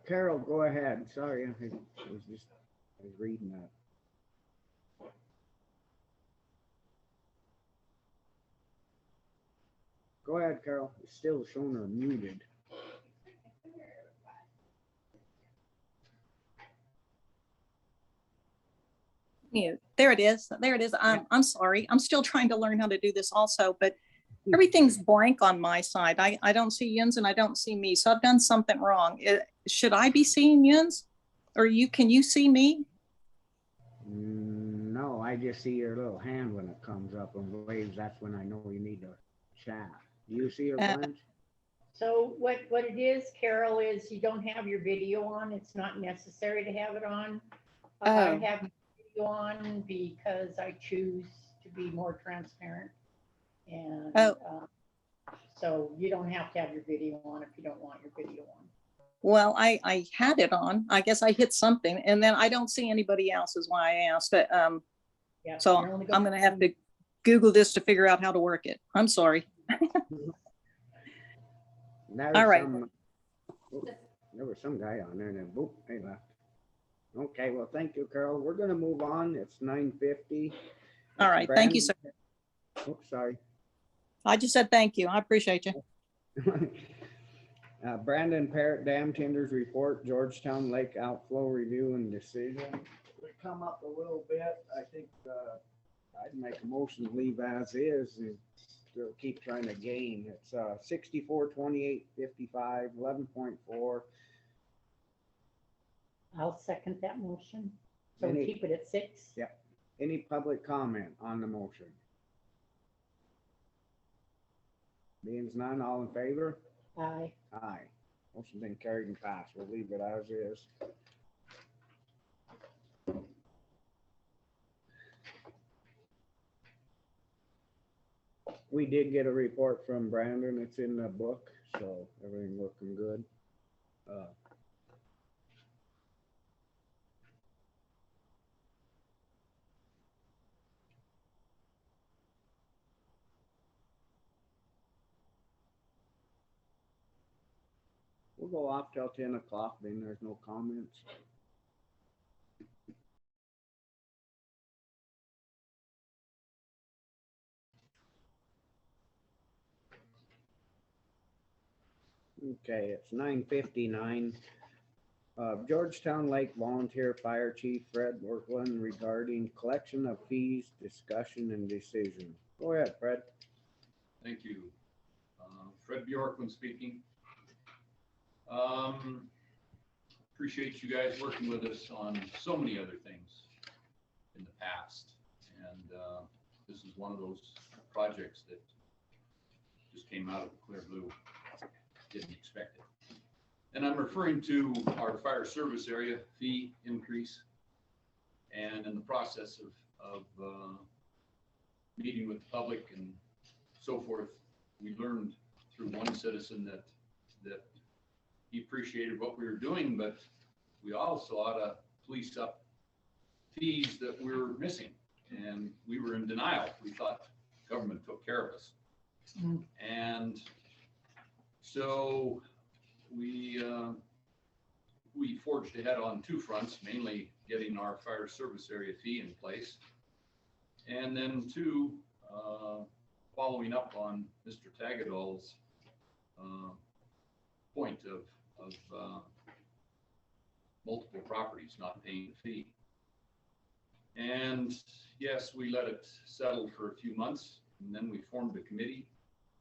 Carol, go ahead. Sorry, I was reading that. Go ahead, Carol. It's still showing her muted. Mute. There it is. There it is. I'm sorry. I'm still trying to learn how to do this also, but everything's blank on my side. I don't see Jens and I don't see me. So I've done something wrong. Should I be seeing Jens? Or can you see me? No, I just see your little hand when it comes up and waves. That's when I know you need to chat. Do you see her, Blanche? So what it is, Carol, is you don't have your video on. It's not necessary to have it on. I Oh. have my video on because I choose to be more transparent. And so you don't have to have your video on if you don't want your video on. Well, I had it on. I guess I hit something and then I don't see anybody else is why I asked. But Yeah, so you're only I'm going to have to Google this to figure out how to work it. I'm sorry. There's All right. there was some guy on there and then boop, they left. Okay, well, thank you, Carol. We're gonna move on. It's 9:50. All right, thank you, sir. Oops, sorry. I just said thank you. I appreciate you. Brandon Parrott Dam Tenders Report, Georgetown Lake Outflow Review and Decision. We come up a little bit. I think I'd make a motion to leave as is and still keep trying to gain. It's 64, 28, 55, 11.4. I'll second that motion. So we Any- keep it at 6. Yeah. Any public comment on the motion? Being none, all in favor? Aye. Aye. Motion been carried and passed. We'll leave it as is. We did get a report from Brandon. It's in the book, so everything looking good. We'll go off till 10 o'clock, then there's no comments. Okay, it's 9:59. Georgetown Lake Volunteer Fire Chief Fred Workland regarding collection of fees, discussion and decision. Go ahead, Fred. Thank you. Fred Bjorkman speaking. Appreciate you guys working with us on so many other things in the past. And this is one of those projects that just came out of the clear blue. Didn't expect it. And I'm referring to our fire service area fee increase. And in the process of meeting with the public and so forth, we learned through one citizen that he appreciated what we were doing, but we also ought to police up fees that we were missing. And we were in denial. We thought government took care of us. And so we forged ahead on two fronts, mainly getting our fire service area fee in place. And then two, following up on Mr. Tagadol's point of multiple properties not paying the fee. And yes, we let it settle for a few months, and then we formed a committee.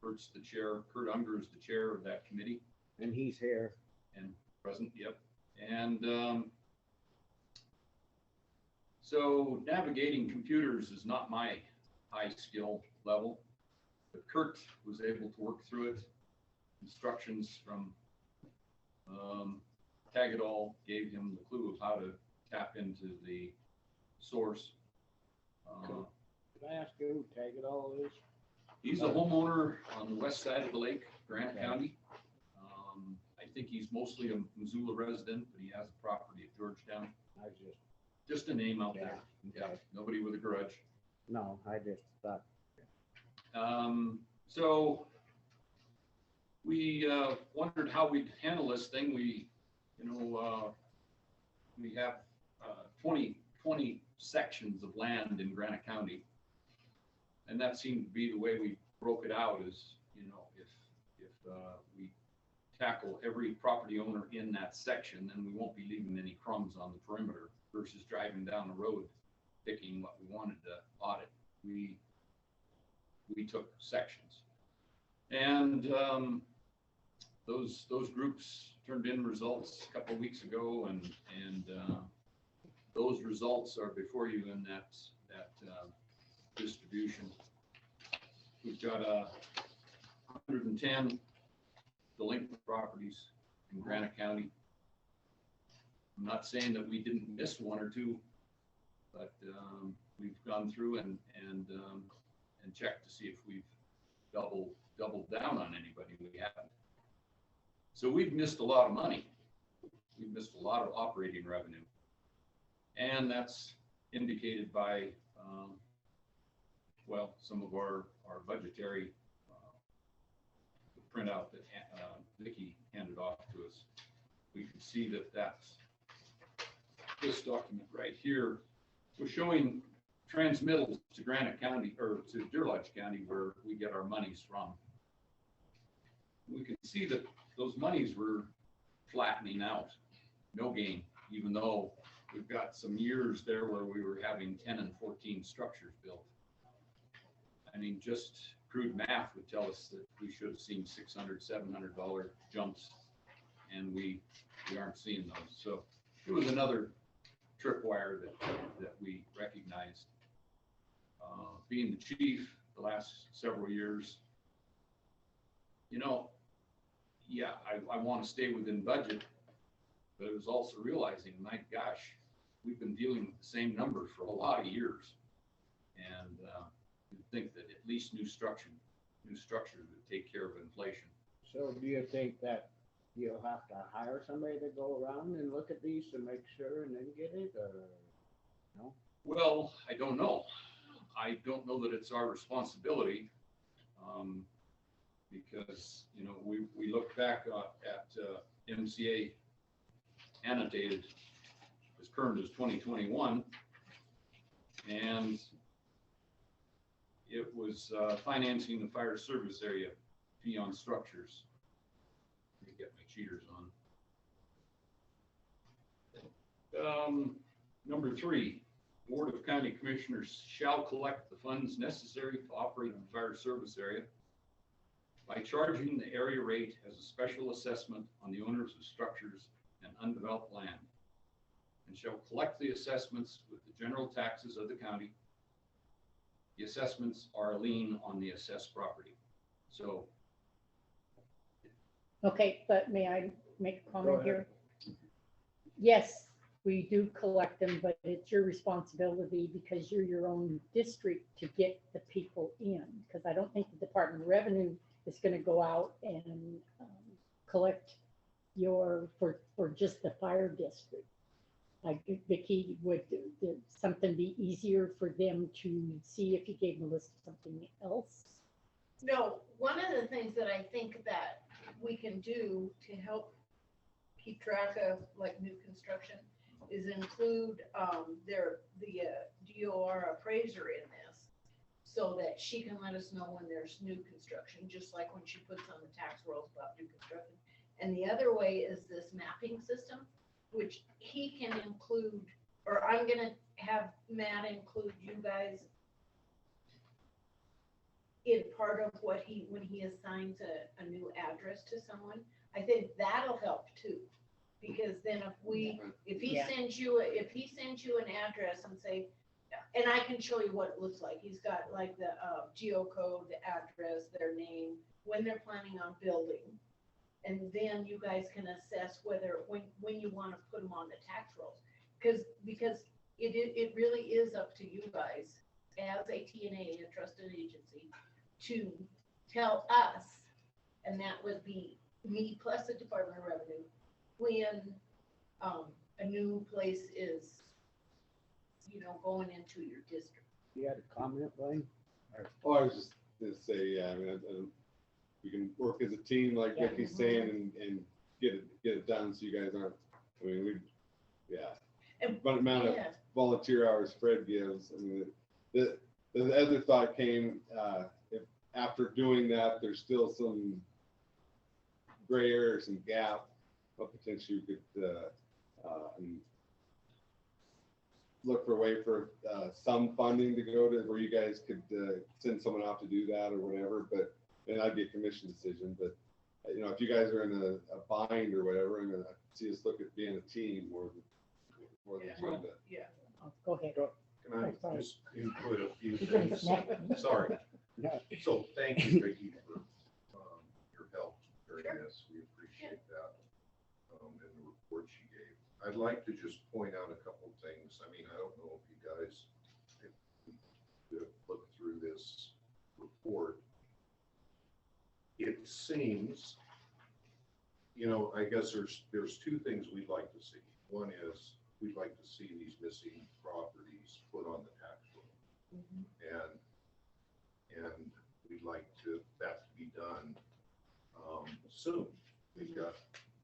Kurt's the chair, Kurt Unger is the chair of that committee. And he's here. And present, yep. And so navigating computers is not my high skill level, but Kurt was able to work through it. Instructions from Tagadol gave him the clue of how to tap into the source. Can I ask you who Tagadol is? He's a homeowner on the west side of the lake, Grant County. I think he's mostly a Missoula resident, but he has a property at Georgetown. I Just a name out there. Yeah, Yeah, okay. nobody with a grudge. No, I just thought. So we wondered how we'd handle this thing. We have 20 sections of land in Granite County. And that seemed to be the way we broke it out is, if we tackle every property owner in that section, then we won't be leaving any crumbs on the perimeter versus driving down the road, picking what we wanted to audit. We took sections. And those groups turned in results a couple of weeks ago, and those results are before you in that distribution. We've got 110 delinquent properties in Granite County. I'm not saying that we didn't miss one or two, but we've gone through and checked to see if we've doubled down on anybody. We haven't. So we've missed a lot of money. We've missed a lot of operating revenue. And that's indicated by, some of our budgetary printout that Vicki handed off to us. We can see that that's this document right here was showing transmittals to Granite County, or to Deer Lodge County, where we get our monies from. We can see that those monies were flattening out, no gain, even though we've got some years there where we were having 10 and 14 structures built. I mean, just crude math would tell us that we should have seen $600, $700 jumps, and we aren't seeing those. So it was another tripwire that we recognized. Being the chief the last several years, you know, yeah, I want to stay within budget, but it was also realizing, my gosh, we've been dealing with the same numbers for a lot of years. And you'd think that at least new structures would take care of inflation. So do you think that you'll have to hire somebody to go around and look at these to make sure and then get it, or no? Well, I don't know. I don't know that it's our responsibility, because, you know, we look back at MCA annotated as current as 2021, and it was financing the fire service area fee on structures. Let me get my cheaters on. Number 3, Board of County Commissioners shall collect the funds necessary to operate the fire service area by charging the area rate as a special assessment on the owners of structures and undeveloped land, and shall collect the assessments with the general taxes of the county. The assessments are a lien on the assessed property. So, Okay, but may I make a Go comment ahead. here? Yes, we do collect them, but it's your responsibility because you're your own district to get the people in. Because I don't think the Department of Revenue is going to go out and collect for just the fire district. Like Vicki, would something be easier for them to see if you gave them a list of something else? No, one of the things that I think that we can do to help keep track of like new construction is include the DOR appraiser in this, so that she can let us know when there's new construction, just like when she puts on the tax rolls about new construction. And the other way is this mapping system, which he can include, or I'm gonna have Matt include you guys in part of what when he assigns a new address to someone. I think that'll help too. Because then if he Yeah. sends you an address and say, and I can show you what it looks like. He's got like the geocode, the address, their name, when they're planning on building. And then you guys can assess whether, when you want to put them on the tax rolls. Because it really is up to you guys as a TNA, a trusted agency, to tell us, and that would be me plus the Department of Revenue, when a new place is, going into your district. You had a comment, Blaine? Oh, I was just gonna say, yeah, I mean, we can work as a team, like Yeah. Vicky's saying, and get it done, so you guys aren't, I mean, And- but amount of Yeah. volunteer hours Fred gives, I mean, the other thought came, if after doing that, there's still some gray areas and gap, but potentially you could, look for a way for some funding to go to where you guys could send someone out to do that or whatever, but then that'd be a commission decision. But if you guys are in a bind or whatever, and I see us look at being a team more than Yeah. trying to. Yeah. Oh, go ahead. Can I Sorry. just input a few You're gonna things? snack. Sorry. No. So thank you, Vicki, for your help during this. We appreciate that. And the report she gave. I'd like to just point out a couple of things. I mean, I don't know if you guys could look through this report. It seems, I guess there's two things we'd like to see. One is we'd like to see these missing properties put on the tax roll. And we'd like that to be done soon. We've got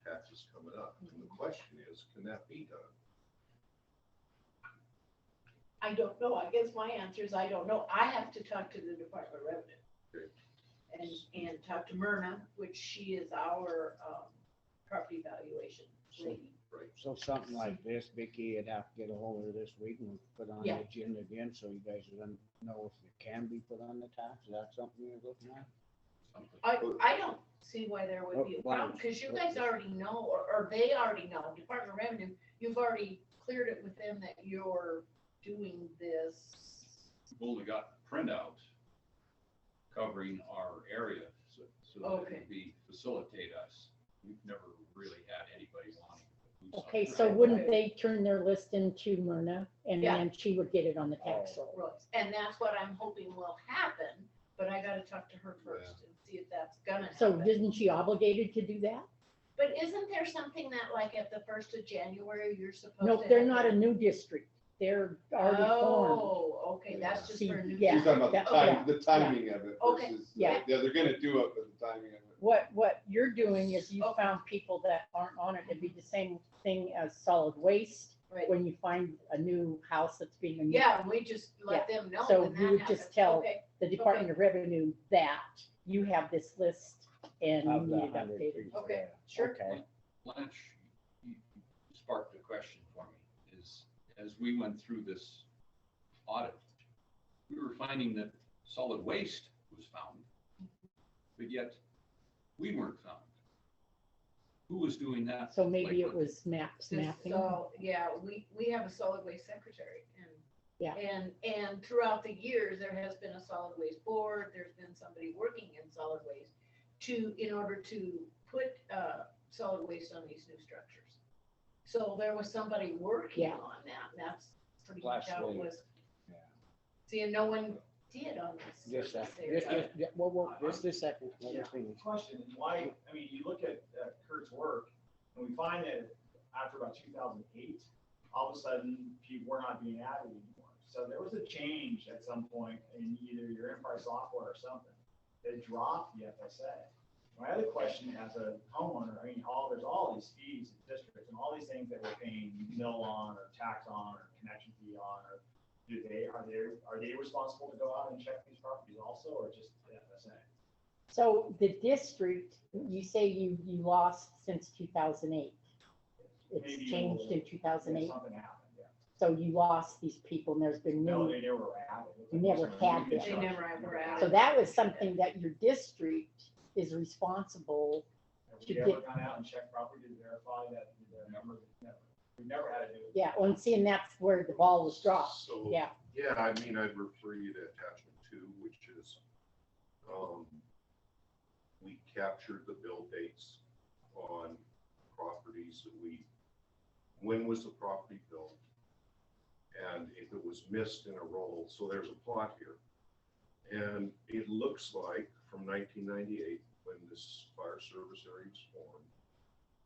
taxes coming up. And the question is, can that be done? I don't know. I guess my answer is I don't know. I have to talk to the Department of Revenue. And talk to Myrna, which she is our, property valuation lady. So something like this, Vicky, you'd have to get a hold of her this week and put on the Yeah. agenda again, so you guys will know if it can be put on the tax. Is that something you're looking at? I don't see why there would be a Why- problem, because you guys already know, or they already know, Department of Revenue, you've already cleared it with them that you're doing this. We've only got printouts covering our area, so that it Okay. would be, facilitate us. We've never really had anybody wanting to do Okay, something. so wouldn't they turn their list into Myrna and Yeah. then she would get it on the tax roll? Right, and that's what I'm hoping will happen, but I gotta talk to her first and see if that's gonna So happen. isn't she obligated to do that? But isn't there something that like at the 1st of January, you're supposed to? No, they're have not a that? new district. They're already formed. Oh, okay, that's just for a new. Yeah. You're talking about that- the time, yeah, the timing of it Okay. versus, Yeah. yeah, they're gonna do it, but the timing of it. What you're doing is you found people that aren't on it. It'd be the same thing as solid waste. Right. When you find a new house that's being. a new- Yeah, we just let them know So when you that would happens. just tell Okay, the Department of Revenue that you have this list and you Of the need it 100 updated. people, Okay, yeah. sure. Okay. Blanche, you sparked a question for me, is, as we went through this audit, we were finding that solid waste was found, but yet we weren't found. Who was doing that? So maybe Like, it was maps mapping. So, yeah, we have a solid waste secretary and. Yeah. And throughout the years, there has been a solid waste board, there's been somebody working in solid waste in order to put, solid waste on these new structures. So there was somebody working Yeah. on that, and that's pretty much Last how it week. was. Yeah. See, and no one did on this. Just surface that, area. just a second, let me Yeah, finish. question, why, I mean, you look at Kurt's work, and we find that after about 2008, all of a sudden, people were not being added anymore. So there was a change at some point in either your Empire software or something that dropped the FSA. My other question as a homeowner, I mean, there's all these fees and districts and all these things that we're paying mill on or tax on or connection fee on, or are they responsible to go out and check these properties also, or just the FSA? So the district, you say you lost since 2008. Maybe It's a changed little- in 2008. Something happened, yeah. So you lost these people and there's been No, new, they never were added. you never had They them. never were added. So that was something that your district is responsible. Have to we ever get- gone out and checked property to verify that their numbers, never, we've never had to do it. Yeah, well, and see, and that's where the ball was dropped. So, Yeah. yeah, I mean, I'd refer you to attachment 2, which is, we captured the bill dates on properties that when was the property built? And if it was missed in a roll, so there's a plot here. And it looks like from 1998, when this fire service area was formed,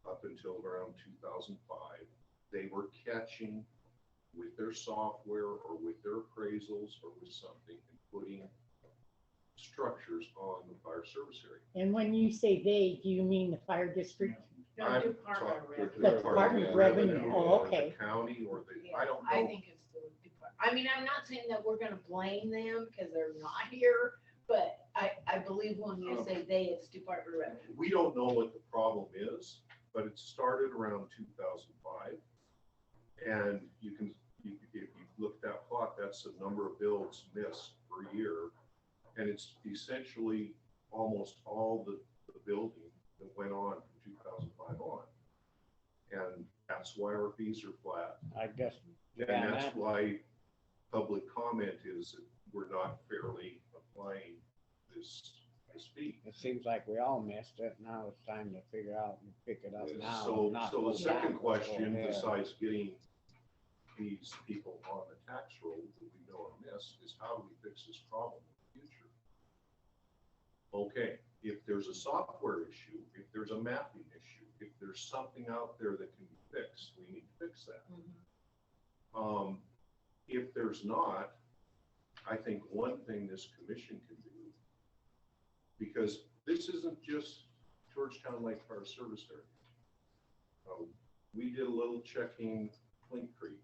up until around 2005, they were catching with their software or with their appraisals or with something and putting structures on the fire service area. And when you say they, do you mean the fire district? No, I'm Department of talking Revenue. The Department of Revenue, oh, or okay. The county or the, Yeah, I don't I know. think it's the department. I mean, I'm not saying that we're gonna blame them because they're not here, but I believe when you say they, it's Department of Revenue. We don't know what the problem is, but it started around 2005. And if you look at that plot, that's the number of builds missed per year. And it's essentially almost all the building that went on from 2005 on. And that's why our fees are flat. I guess, And yeah, that's that- why public comment is that we're not fairly applying this fee. it seems like we all missed it. Now it's time to figure out and pick it up now. So, not so go the second back. question, Yeah. besides getting these people on the tax roll that we know are missed, is how do we fix this problem in the future? Okay, if there's a software issue, if there's a mapping issue, if there's something out there that can be fixed, we need to fix that. If there's not, I think one thing this commission can do, because this isn't just Georgetown Lake Fire Service area. We did a little checking Flint Creek,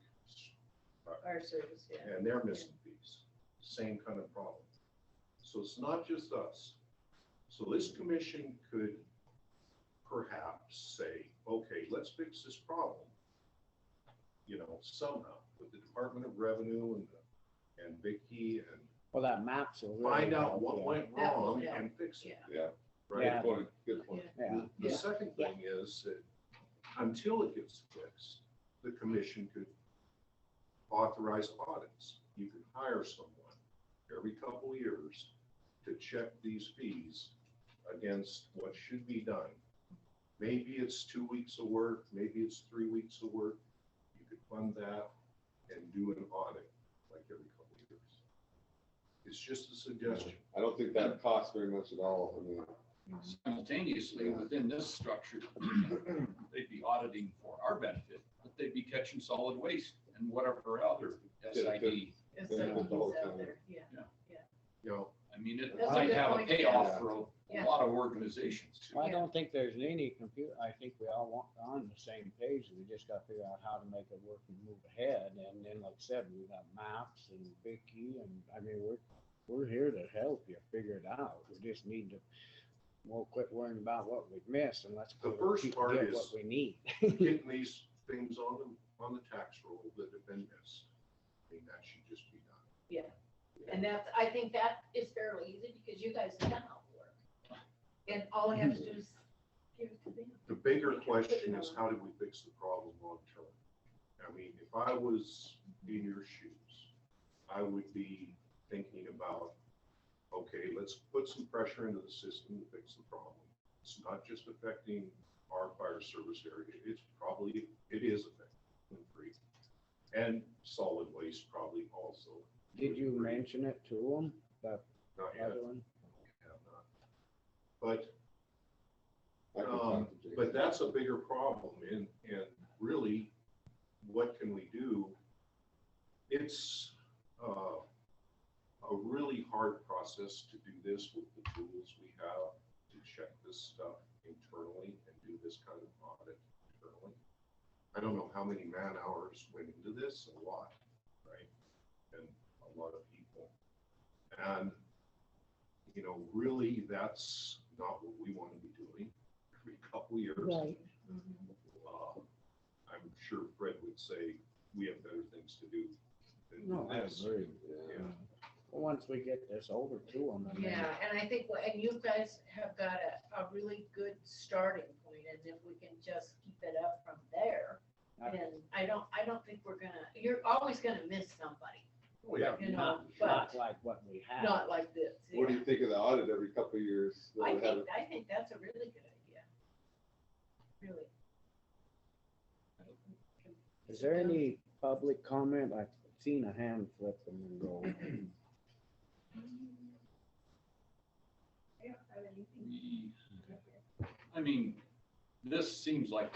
Our service, yeah. and they're missing fees. Same kind of problem. So it's not just us. So this commission could perhaps say, okay, let's fix this problem. You know, somehow with the Department of Revenue and Vicky and Well, that maps will really find out help, what yeah. went That will wrong help. and fix it. Yeah, Right? Yeah. good point, good point. Yeah. The Yeah. second thing is that until it gets fixed, the commission could authorize audits. You could hire someone every couple of years to check these fees against what should be done. Maybe it's 2 weeks of work, maybe it's 3 weeks of work. You could fund that and do an audit like every couple of years. It's just a suggestion. I don't think that costs very much at all. I mean, Simultaneously, within this structure, they'd be auditing for our benefit, but they'd be catching solid waste and whatever other SID. It's Yeah, like the whole he's out time. there, yeah. You know, I mean, it That's a might good have a point. payoff for a Yeah. lot of organizations. I don't think there's any computer, I think we all want on the same page, we just gotta figure out how to make it work and move ahead, and then, like I said, we got maps and Vicky, and, I mean, we're here to help you figure it out, we just need to, we'll quit worrying about what we've missed, and let's The go first keep- part get is- what we need. getting these things on the tax roll that have been missed. I mean, that should just be done. Yeah. And that's, I think that is fairly easy because you guys know how it works. And all I have to do is give it to them. The bigger question is how do we fix the problem long term? I mean, if I was in your shoes, I would be thinking about, okay, let's put some pressure into the system to fix the problem. It's not just affecting our fire service area, it is affecting Free. And solid waste probably also. Did you mention it to them, that Not yet, other one? have not. But I can talk to Jake. But that's a bigger problem, and really, what can we do? It's a really hard process to do this with the tools we have to check this stuff internally and do this kind of audit internally. I don't know how many man hours went into this, a lot, right? And a lot of people. And, you know, really, that's not what we want to be doing every couple years. Right. I'm sure Fred would say we have better things to do than No, I this. agree. Yeah. Well, once we get this over to them, and then. Yeah, and I think, and you guys have got a really good starting point, and if we can just keep it up from there, then I don't think we're gonna, you're always gonna miss somebody, Oh, yeah. you know, Not but like what we have. not like this. What do yeah. you think of the audit every couple of years? I think that's a really good idea. Really. Is there any public comment? I've seen a hand flip and then go. I don't have anything. I mean, this seems like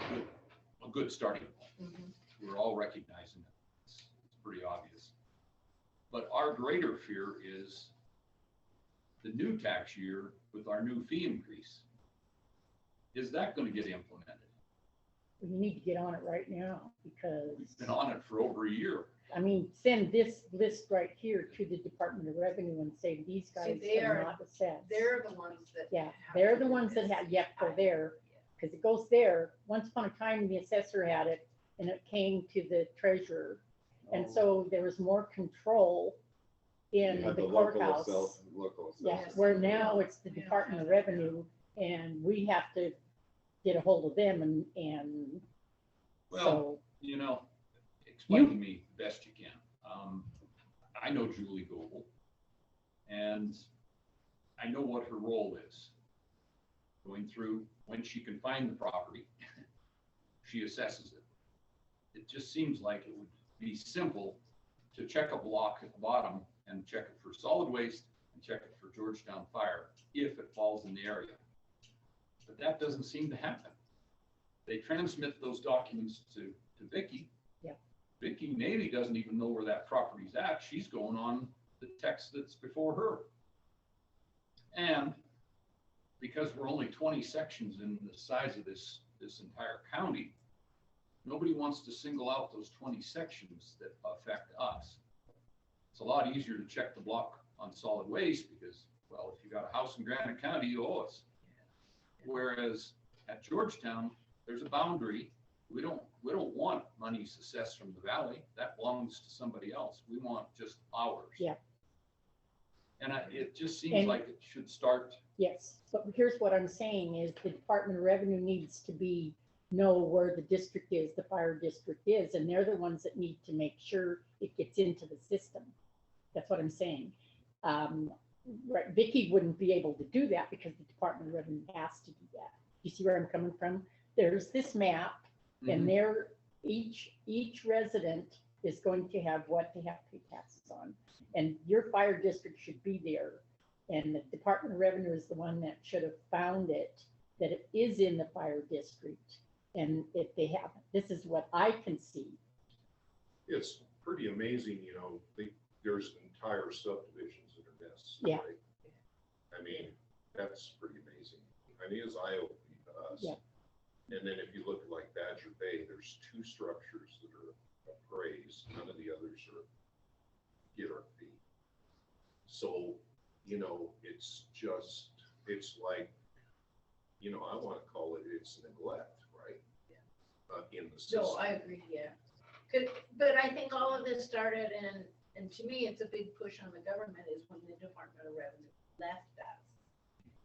a good starting point. Mhm. We're all recognizing it. It's pretty obvious. But our greater fear is the new tax year with our new fee increase. Is that going to get implemented? We need to get on it right now because, We've been on it for over a year. I mean, send this list right here to the Department of Revenue and say, these guys they are are- not assessed. They're the ones that. Yeah, have they're to the do ones that this. have, you have to go there, because it goes there. Once upon a time, the assessor had it, and it came to the treasurer. And Oh. so there was more control in You had the local courthouse. local Yeah, assessors. where now it's the Department of Revenue, and we have to get a hold of them and Well, so, you know, explain to me best you can. I know Julie Goble, and I know what her role is. Going through, when she can find the property, she assesses it. It just seems like it would be simple to check a block at the bottom and check it for solid waste and check it for Georgetown Fire if it falls in the area. But that doesn't seem to happen. They transmit those documents to Vicky. Yeah. Vicky Navy doesn't even know where that property's at. She's going on the text that's before her. And because we're only 20 sections in the size of this entire county, Nobody wants to single out those 20 sections that affect us. It's a lot easier to check the block on solid waste because, well, if you got a house in Granite County, you owe us. Whereas at Georgetown, there's a boundary. We don't want monies assessed from the valley. That belongs to somebody else. We want just ours. Yeah. And it just seems And- like it should start. Yes, but here's what I'm saying is the Department of Revenue needs to know where the district is, the fire district is, and they're the ones that need to make sure it gets into the system. That's what I'm saying. Right, Vicky wouldn't be able to do that because the Department of Revenue has to do that. You see where I'm coming from? There's this map, and there, each resident is going to have what they have to pay taxes on. And your fire district should be there. And the Department of Revenue is the one that should have found it, that it is in the fire district. And if they haven't, this is what I can see. It's pretty amazing, you know, there's entire subdivisions that are missed. Yeah. Right? I mean, that's pretty amazing. I mean, it's eye-opening to us. Yeah. And then if you look at like Badger Bay, there's 2 structures that are appraised, none of the others are get our fee. So, you know, it's like, you know, I want to call it's neglect, right? In the system. So I agree, yeah. But I think all of this started and to me, it's a big push on the government is when the Department of Revenue left us.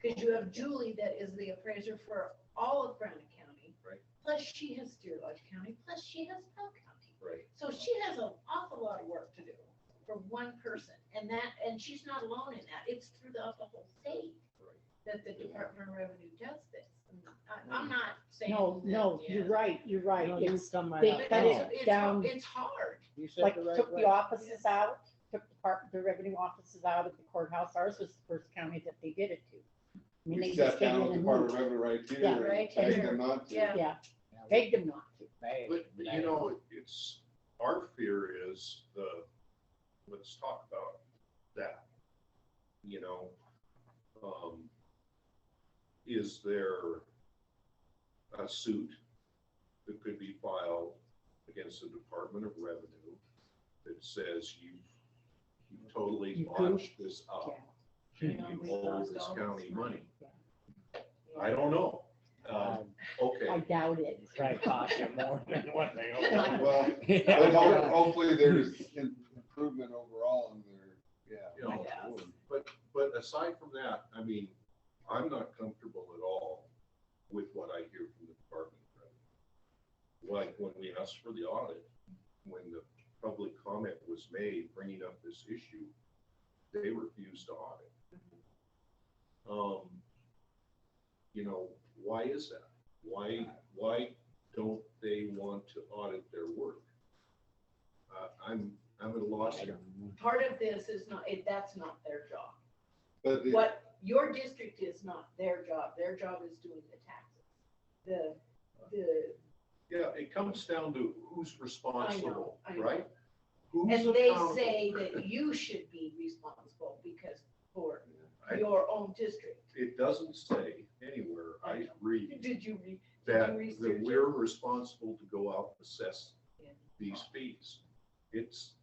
Because you have Julie that is the appraiser for all of Granite County. Right. Plus she has Deer Lodge County, plus she has Bell County. Right. So she has an awful lot of work to do for one person. And she's not alone in that. It's through the whole state that the Department of Revenue does this. I'm not saying. No, that, you're right. No, you It's, come right they out. cut it It's down, it's hard. You said like the right took way. the offices out, took the revenue offices out of the courthouse. Ours was the first county that they did it to. I mean, We they sat just came down in with and Department moved. of Revenue right here. Yeah, and right begged here. them not to. Yeah. Yeah, begged them not to. But you know, it's, our fear is let's talk about that. You know, is there a suit that could be filed against the Department of Revenue that says you totally botched this up and you owe this county money? I don't know. Okay. I doubt it. Try to cost you more than what they owe. Well, Yeah. but hopefully there's improvement overall in their, You know, but aside from that, I mean, I'm not comfortable at all with what I hear from the Department of Revenue. Like when we asked for the audit, when the public comment was made bringing up this issue, they refused to audit. You know, why is that? Why don't they want to audit their work? I'm at a loss here. Part of this is not, that's not their job. but the, What your district is not their job. Their job is doing the taxes. Yeah, it comes down to who's responsible, I know. right? Who's And they accountable? say that you should be responsible because for I- your own district. It doesn't say anywhere, I read, Did you read? that research it? we're responsible to go out and assess Yeah. these fees. It's,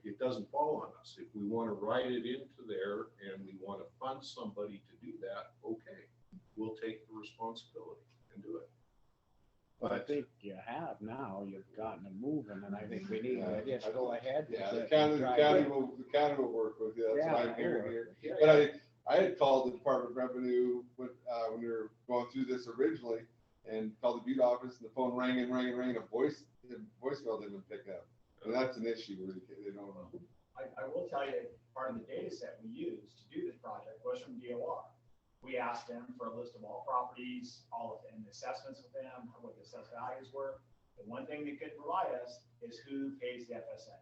it doesn't fall on us. If we want to write it into there and we want to fund somebody to do that, okay, we'll take the responsibility and do it. But I think you have now, you've gotten it moving, and I think we need to Yeah, just go ahead. with yeah, the it county, and the try county to- will, the county will work with you. That's what Yeah, I'm hearing here. Yeah. But I had called the Department of Revenue when we were going through this originally and called the Butte office and the phone rang and rang and rang, and the voicemail didn't pick up. And that's an issue where they don't know. I will tell you, part of the data set we used to do this project was from DOR. We asked them for a list of all properties, all of and assessments of them, what the assessed values were. The one thing they couldn't provide us is who pays the FSA.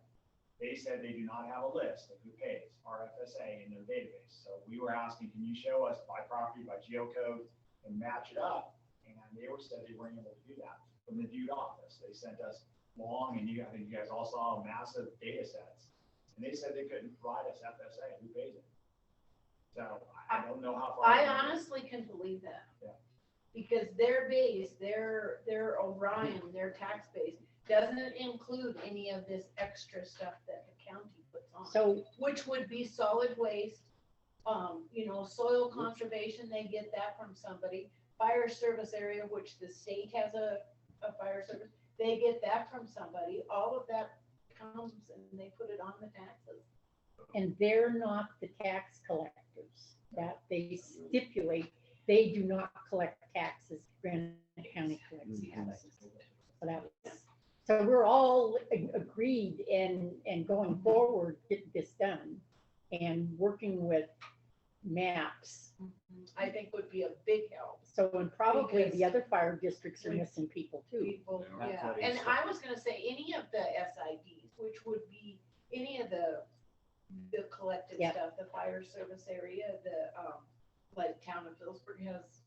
They said they do not have a list of who pays our FSA in their database. So we were asking, can you show us by property, by geocode, and match it up? And they said they weren't able to do that from the Butte office. They sent us long, and I think you guys all saw massive data sets. And they said they couldn't provide us FSA, who pays it? So I don't know how far. I honestly can believe that. Yeah. Because their base, their Orion, their tax base, doesn't include any of this extra stuff that the county puts on. So, Which would be solid waste, soil conservation, they get that from somebody. Fire service area, which the state has a fire service, they get that from somebody. All of that comes and they put it on the taxes. and they're not the tax collectors, that they stipulate, they do not collect taxes, Granite County collects taxes. So that's, so we're all agreed and going forward, get this done, and working with maps. I think would be a big help. So, and probably Because the other fire districts are missing people too. People, That's yeah, what he and said. I was gonna say, any of the SIDs, which would be any of the collected Yep. stuff, the fire service area, like town of Phillipsburg has,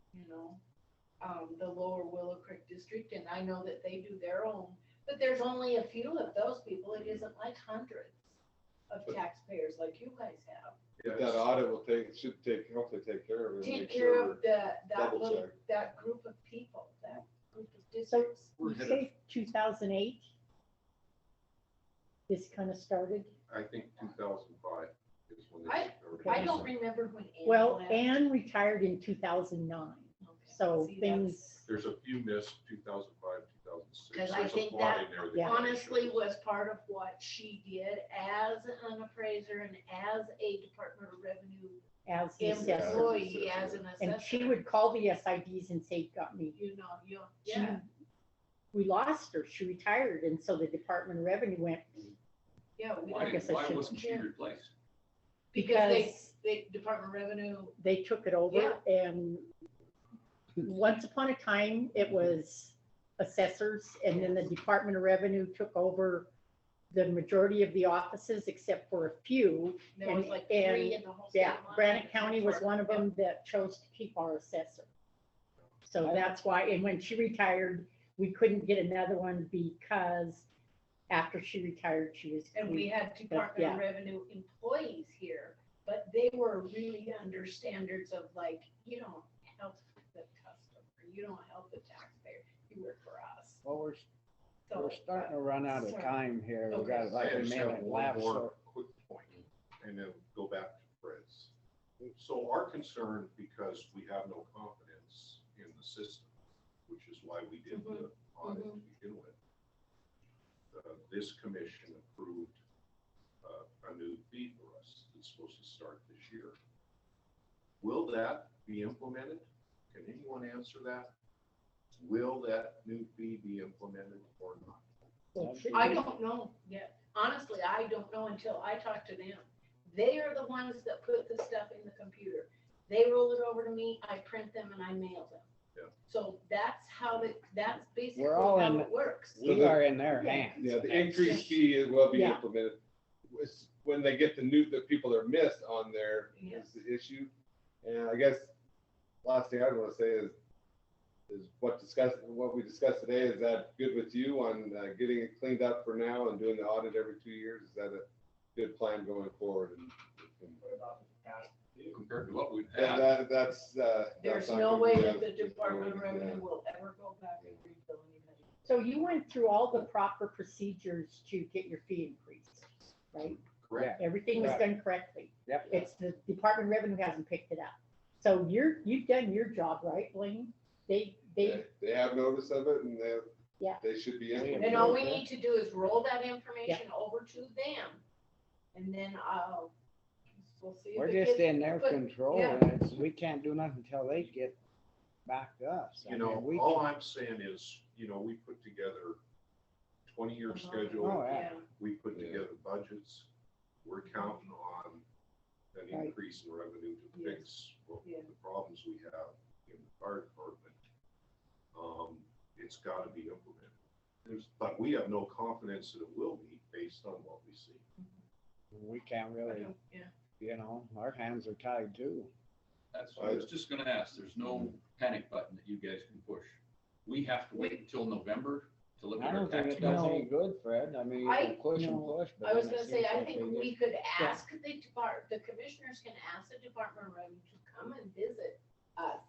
the lower Willow Creek district, and I know that they do their own, but there's only a few of those people, it isn't like hundreds of taxpayers like you guys have. If that audit hopefully take care of it. Take make care sure of that double little, check. that group of people, that group of So districts. you say 2008? This kind of started? I think 2005 is when they. I started. don't remember when Ann Well, left. Anne retired in 2009, Okay, so see, things, There's a few missed, 2005, 2006. Because I There's a think lot that in there Yeah. honestly was part of what she did as an appraiser and as a Department of Revenue as the assessor. employee, as an assessor. And she would call the SIDs and say, got me. She- We lost her, she retired, and so the Department of Revenue went, Yeah, I guess I Why should- wasn't she replaced? because they, Department of Revenue, they took it over, and once upon a time, it was assessors, and then the Department of Revenue took over the majority of the offices, except for a few. there was And- like and, three in the whole state. Yeah, of Granite Montana. County was one of them that chose to keep our assessor. So that's why, and when she retired, we couldn't get another one because after she retired, she was. And we had Department of Revenue employees here, but they were really under standards of like, you don't help the customer, you don't help the taxpayer, you work for us. Well, we're So, starting to run out of sorry. time here. We Okay. got like I a just have minute one left. more So quick point, and then go back to Fred's. So our concern, because we have no confidence in the system, which is why we did the audit to begin with. This commission approved a new fee for us that's supposed to start this year. Will that be implemented? Can anyone answer that? Will that new fee be implemented or not? I don't know yet. Honestly, I don't know until I talk to them. They are the ones that put the stuff in the computer. They roll it over to me, I print them and I mail them. Yeah. So that's that's basically We're all how in- it works. we are in their hands. Yeah, the increased fee will be Yeah. implemented. When they get the people that are missed on there Yes. is the issue. And I guess last thing I want to say is what we discussed today, is that good with you on getting it cleaned up for now and doing the audit every 2 years? Is that a good plan going forward? What about the past due? Compared to what we've And had. that's There's not no gonna way be that a- the Department of yeah. Revenue will ever go back and refill anybody. So you went through all the proper procedures to get your fee increased, right? Correct. Everything was done correctly. Yep. It's the Department of Revenue hasn't picked it up. So you've done your job, right, Blaine? They, They have notice of it and Yeah. they should be And implementing. all we need to do is roll that information over to them. And then we'll see. if We're it just gets- in their but, control, yeah. and we can't do nothing until they get back to us. I You know, mean, we all can- I'm saying is, we put together 20-year Uh-huh. schedule. Oh, yeah. Yeah, We put together budgets. We're counting on an Right. increase in revenue to Yes. fix Yeah. the problems we have in the fire department. It's gotta be implemented. But we have no confidence that it will be based on what we see. we can't really, yeah. our hands are tied too. That's what I was just gonna ask. There's no panic button that you guys can push. We have to wait until November to look I at our don't think tax it does bills. any good, Fred. I mean, you I- can push and No. push. but I was then it gonna say, seems I like think they we could ask the commissioners can ask the Department of Revenue to come and visit us.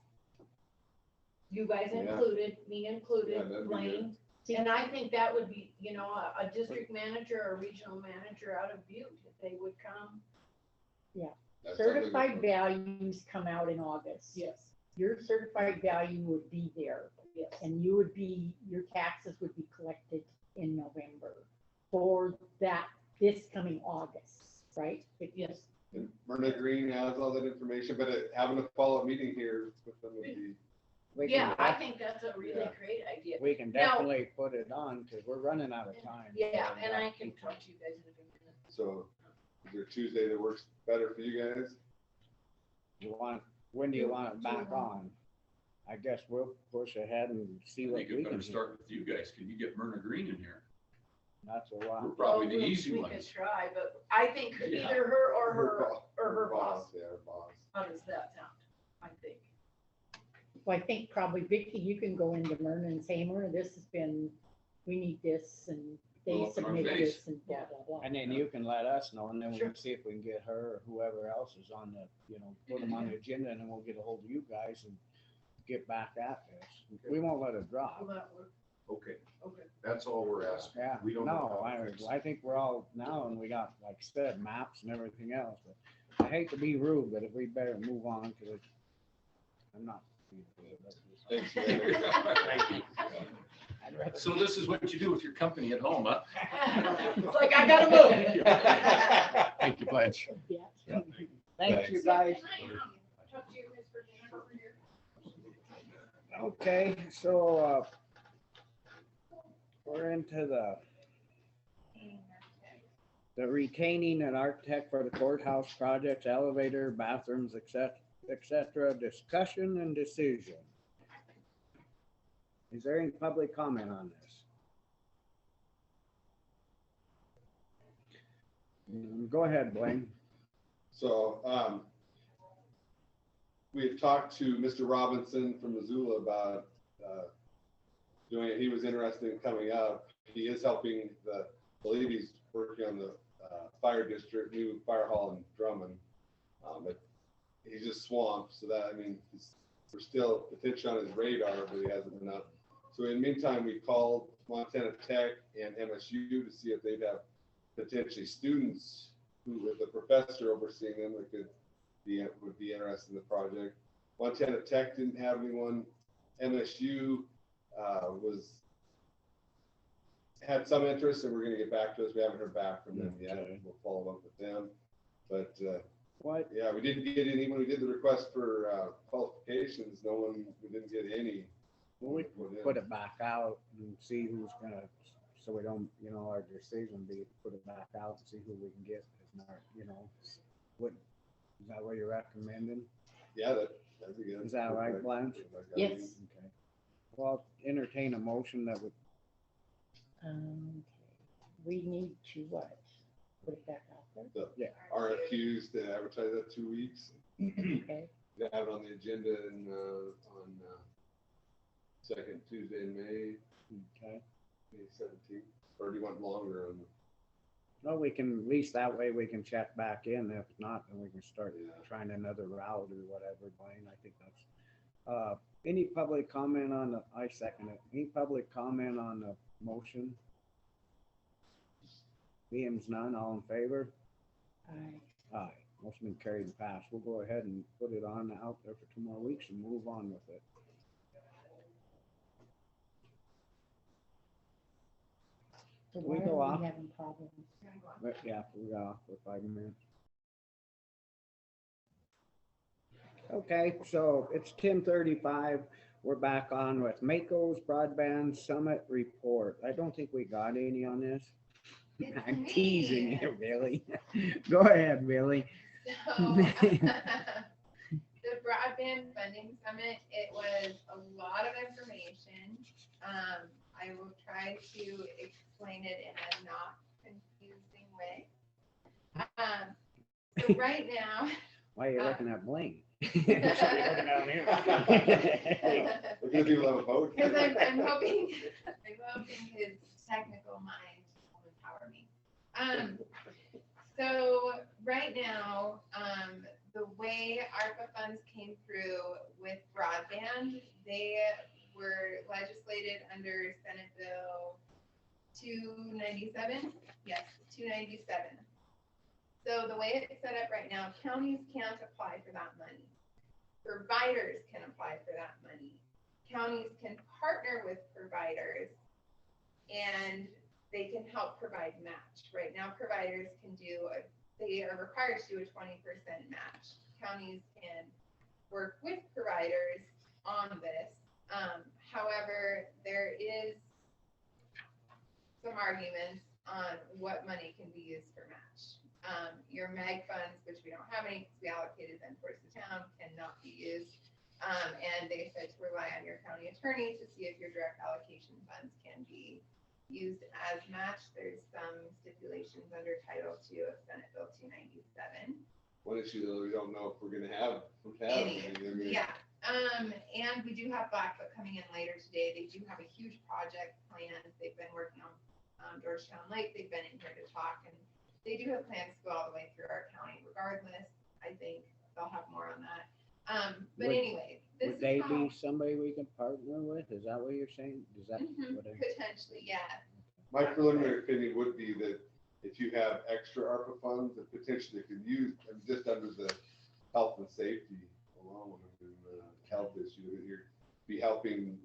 You guys Yeah. included, me Yeah, included, that'd be Blaine. And I think that would be, you know, a district manager or regional manager out of Butte, if they would come. That's something Certified that- values come out in August. Yes. Your certified value would be there, Yes. and you would be, your taxes would be collected in November for this coming August, right? Yes. And Myrna Green has all that information, but having a follow-up meeting here with them would be, We Yeah, can I think that's a really Yeah. great idea. We can Now- definitely put it on, because we're running out of time. Yeah, and I can talk to you guys in a few minutes. so is there Tuesday that works better for you guys? When do you want it back on? I guess we'll push ahead and see I what think we it can better do. start with you guys. Can you get Myrna Green in here? That's a We're lot. probably Well, the easy We could ones. try, but I think Yeah. either her or her boss. Yeah, her boss. How does that sound? I think. Well, I think probably Vicky, you can go into Myrna and say, Myrna, this has been, we need this, and they Blow up in our submitted face. this, and blah, blah, blah. And then you can let us know, and then we Sure. can see if we can get her or whoever else is on the, put them on the agenda, and then we'll get a hold of you guys and get back at this. We won't let it drop. Will that work? Okay, Okay. that's all we're asking. Yeah, We don't know no, how to fix it. I think we're all now, and we got, like I said, maps and everything else, but I hate to be rude, but if we better move on, because I'm not. Thanks, Larry. Thank you. I'd rather- So this is what you do with your company at home, huh? It's like, I gotta move. Thank you, Blanche. Yeah. Thanks, you guys. Talk to you guys for dinner over here. Okay, so, we're into the retaining an architect for the courthouse projects, elevator, bathrooms, et cetera, discussion and decision. Is there any public comment on this? Go ahead, Blaine. So, we had talked to Mr. Robinson from Missoula about, doing it. He was interested in coming up. He is helping I believe he's working on the, fire district, new fire hall in Drummond. But he's just swamped, so that, I mean, we're still potentially on his radar, but he hasn't been up. So in the meantime, we called Montana Tech and MSU to see if they'd have potentially students who, with the professor overseeing them, that would be interested in the project. Montana Tech didn't have anyone. MSU had some interest, and we're gonna get back to us. We haven't heard back from them yet. Okay. We'll follow up with them. But What? yeah, we didn't get any, when we did the request for qualifications, we didn't get any. Well, we put it back out and see who's gonna, so we don't, our decision be to put it back out and see who we can get. What, is that what you're recommending? Yeah, that'd be good. Is that right, Blanche? Yes. Okay. Well, entertain a motion that would, We need to what? Put it back out there? The RFQs to advertise that 2 weeks. Okay. To have it on the agenda on second Tuesday in May, okay. May 17th, or do you want longer on? No, we can, at least that way we can check back in. If not, then we can start trying another route or whatever, Blaine. I think that's, any public comment on the, I second it. Any public comment on the motion? Being's none, all in favor? Aye. Aye. Motion been carried and passed. We'll go ahead and put it on out there for 2 more weeks and move on with it. So We why go are off. we having problems? But yeah, we got off for 5 minutes. Okay, so it's 10:35. We're back on with Mako's Broadband Summit Report. I don't think we got any on this. I'm teasing you, Billy. Go ahead, Billy. So, the Broadband Funding Summit, it was a lot of information. I will try to explain it in a not confusing way. So right now. Why are you looking at Blaine? We're gonna do a vote. Because I'm hoping his technical mind will empower me. So right now, the way ARPA funds came through with broadband, they were legislated under Senate Bill 297. Yes, 297. So the way it's set up right now, counties can't apply for that money. Providers can apply for that money. Counties can partner with providers and they can help provide match. Right now, providers can they are required to do a 20% match. Counties can work with providers on this. However, there is some arguments on what money can be used for match. Your MAG funds, which we don't have any because we allocated them towards the town, cannot be used. And they said to rely on your county attorney to see if your direct allocation funds can be used as match. There's some stipulations under Title II of Senate Bill 297. One issue though, we don't know if we're gonna have Any, any. I mean, yeah. And we do have Blackfoot coming in later today. They do have a huge project planned. They've been working on Georgetown Lake. They've been in here to talk, and they do have plans to go all the way through our county. Regardless, I think they'll have more on that. But Would- anyway, this Would is they how, be somebody we can partner with? Is that what you're saying? Is that what I? potentially, yeah. my preliminary opinion would be that if you have extra ARPA funds that potentially could use, and just under the health and safety alone, and health issue, that you'd be helping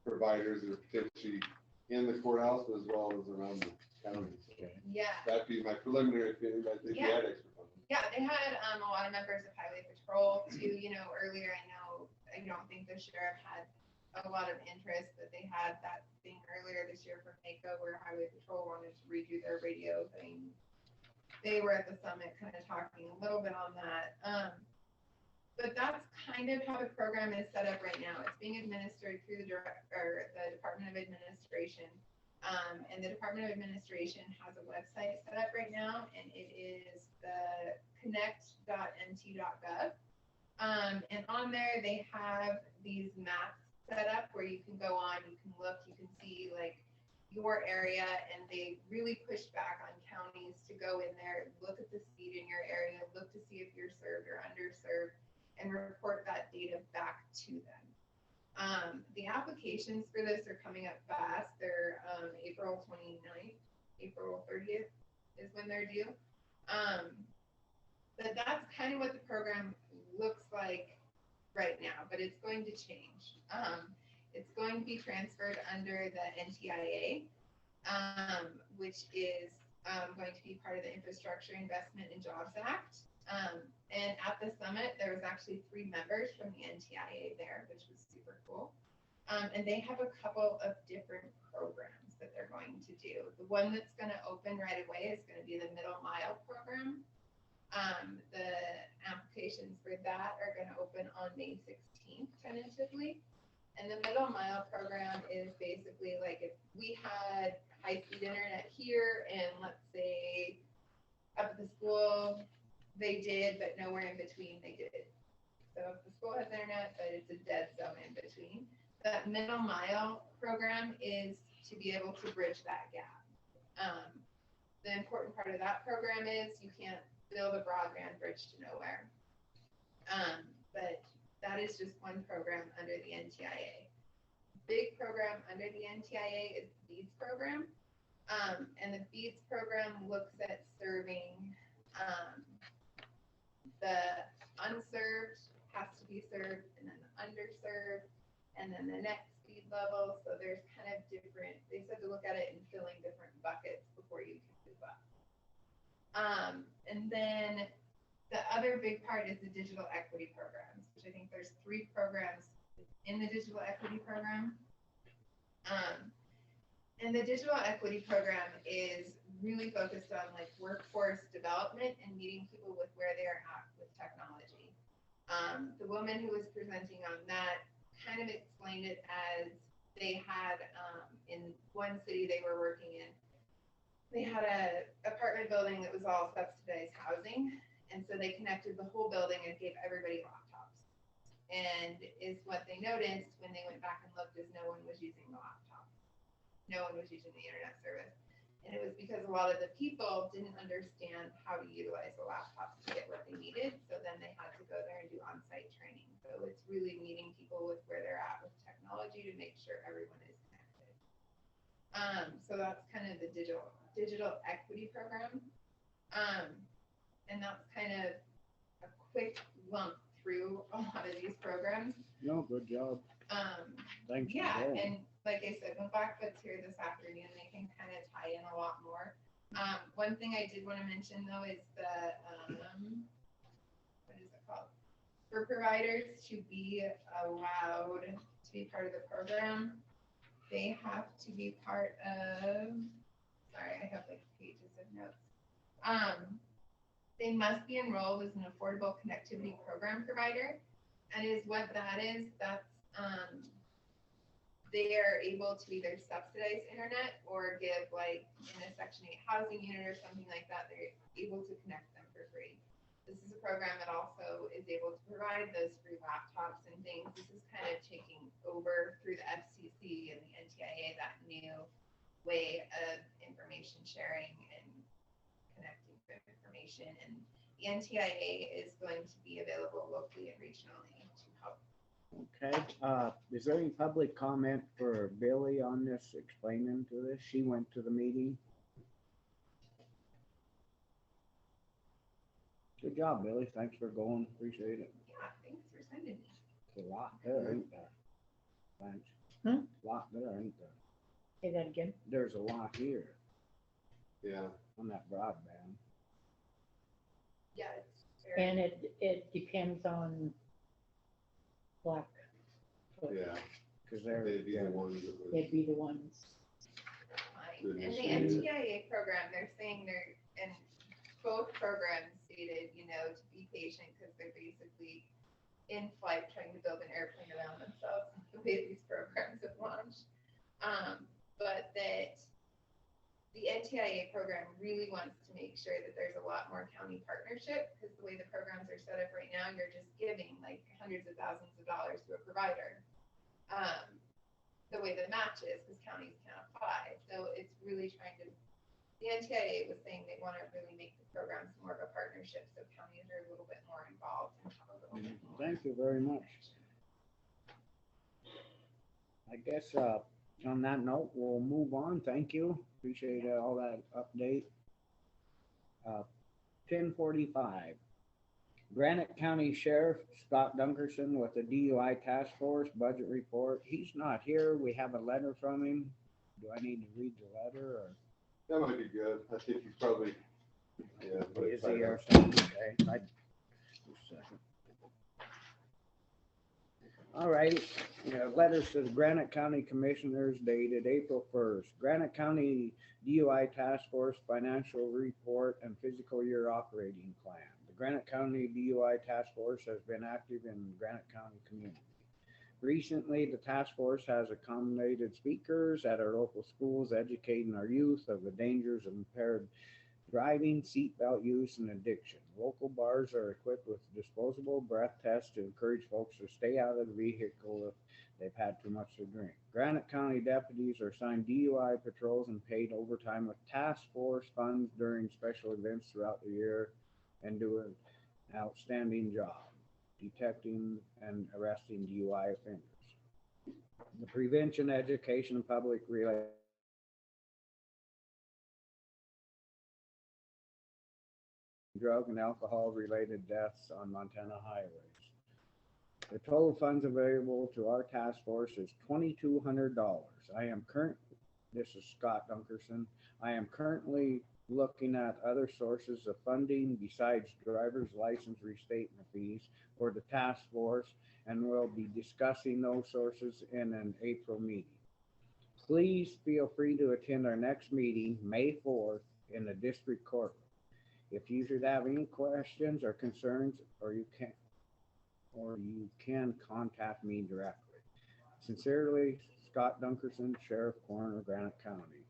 providers that are potentially in the courthouse as well as around the county. So Yeah. that'd be my preliminary opinion. I think you had extra funds. Yeah, they had a lot of members of Highway Patrol too, earlier. I don't think the sheriff had a lot of interest, but they had that thing earlier this year for NACO where Highway Patrol wanted to redo their radio thing. They were at the summit kind of talking a little bit on that. But that's kind of how the program is set up right now. It's being administered through the Department of Administration. And the Department of Administration has a website set up right now, and it is the connect.mt.gov. And on there, they have these maps set up where you can go on, you can look, you can see like your area, and they really push back on counties to go in there, look at the speed in your area, look to see if you're served or underserved, and report that data back to them. The applications for this are coming up fast. They're April 29th, April 30th is when they're due. But that's kind of what the program looks like right now, but it's going to change. It's going to be transferred under the NTIA, which is going to be part of the Infrastructure Investment and Jobs Act. And at the summit, there was actually 3 members from the NTIA there, which was super cool. And they have a couple of different programs that they're going to do. The one that's going to open right away is going to be the Middle Mile program. The applications for that are going to open on May 16th, tentatively. And the Middle Mile program is basically like if we had high-speed internet here, and let's say up at the school, they did, but nowhere in between they did. So if the school has internet, but it's a dead zone in between. That Middle Mile program is to be able to bridge that gap. The important part of that program is you can't build a broadband bridge to nowhere. But that is just one program under the NTIA. Big program under the NTIA is the BEADS program. And the BEADS program looks at serving the unserved has to be served, and then the underserved, and then the next speed level. So there's kind of different, they said to look at it and filling different buckets before you can move up. And then the other big part is the digital equity programs, which I think there's 3 programs in the digital equity program. And the digital equity program is really focused on like workforce development and meeting people with where they're at with technology. The woman who was presenting on that kind of explained it as they had in one city they were working in, they had a apartment building that was all subsidized housing. And so they connected the whole building and gave everybody laptops. And is what they noticed when they went back and looked is no one was using the laptops. No one was using the internet service. And it was because a lot of the people didn't understand how to utilize the laptops to get what they needed. So then they had to go there and do on-site training. So it's really meeting people with where they're at with technology to make sure everyone is connected. So that's kind of the digital equity program. And that's kind of a quick lump through a lot of these programs. No, good job. Thanks for Yeah, going. and like I said, when Blackfoot's here this afternoon, they can kind of tie in a lot more. One thing I did want to mention though is the, what is it called? For providers to be allowed to be part of the program, they have to be part of, sorry, I have like pages of notes. They must be enrolled as an affordable connectivity program provider. And is what that is, that's, they are able to either subsidize internet or give like in a Section 8 housing unit or something like that, they're able to connect them for free. This is a program that also is able to provide those free laptops and things. This is kind of taking over through the FCC and the NTIA, that new way of information sharing and connecting information. And the NTIA is going to be available locally and regionally to help. Okay, is there any public comment for Billy on this, explaining to this? She went to the meeting. Good job, Billy. Thanks for going. Appreciate it. Yeah, thanks for sending me. There's a lot there, ain't there? Thanks. Lot there, ain't there? Say that again. There's a lot here Yeah. on that broadband. Yeah, it's very. And it depends on Blackfoot. Yeah. Cause they're, They'd be the ones that would. They'd be the ones. In the NTIA program, they're saying they're, and both programs stated, you know, to be patient because they're basically in flight trying to build an airplane around themselves, the way these programs have launched. But that the NTIA program really wants to make sure that there's a lot more county partnership, because the way the programs are set up right now, you're just giving like hundreds of thousands of dollars to a provider. The way the match is, because counties can't apply. So it's really trying to, the NTIA was saying they want to really make the programs more of a partnership, so counties are a little bit more involved and have a little bit more. thank you very much. I guess, on that note, we'll move on. Thank you. Appreciate all that update. 10:45. Granite County Sheriff Scott Dunkerson with the DUI Task Force Budget Report. He's not here. We have a letter from him. Do I need to read the letter or? That might be good. I think you probably, yeah. but Is I- he or something? Okay. Just a second. All right, letters to the Granite County Commissioners dated April 1st. Granite County DUI Task Force Financial Report and Fiscal Year Operating Plan. The Granite County DUI Task Force has been active in Granite County community. Recently, the task force has accommodated speakers at our local schools, educating our youth of the dangers of impaired driving, seatbelt use, and addiction. Local bars are equipped with disposable breath tests to encourage folks to stay out of the vehicle if they've had too much to drink. Granite County deputies are assigned DUI patrols and paid overtime with task force funds during special events throughout the year and do an outstanding job detecting and arresting DUI offenders. The prevention, education, and public relations drug and alcohol related deaths on Montana highways. The total funds available to our task force is $2,200. This is Scott Dunkerson. I am currently looking at other sources of funding besides driver's license restatement fees for the task force, and we'll be discussing those sources in an April meeting. Please feel free to attend our next meeting, May 4th, in the district court. If you should have any questions or concerns, or you can contact me directly. Sincerely, Scott Dunkerson, Sheriff, Coroner, Granite County.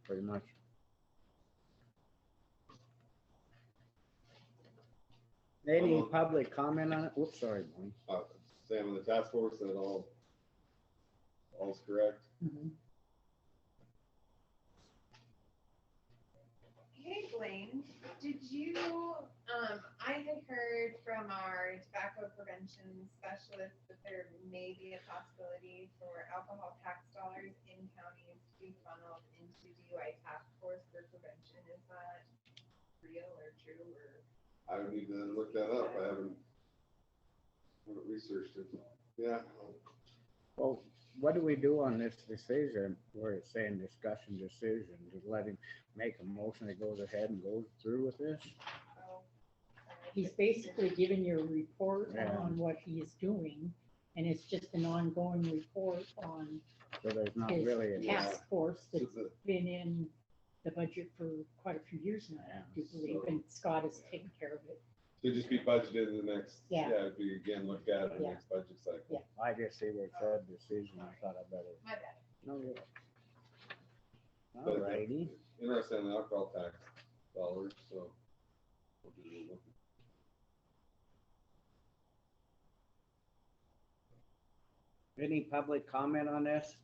Pretty much. Any public comment on it? Whoops, sorry, Bonnie. Sam, the task force, that all's correct? Hey Blaine, did you, I had heard from our tobacco prevention specialist that there may be a possibility for alcohol tax dollars in counties to be funneled into DUI task force for prevention. Is that real or true or? I would need to look that up. I haven't researched it. Yeah. Well, what do we do on this decision where it's saying discussion decision? Just let him make a motion that goes ahead and goes through with this? He's basically giving you a report Yeah. on what he is doing, and it's just an ongoing report on So there's not his really a. task force that's Is it- been in the budget for quite a few years now, I do believe, and Scott has taken care of it. So just be budgeted in the next, Yeah. it'd be again, look at it in the Yeah. next budget cycle. Yeah. I just see where it said decision, I thought I better. My bad. No, you're. But- Alrighty, Interested in alcohol tax dollars, so. we'll do a little- any public comment on this?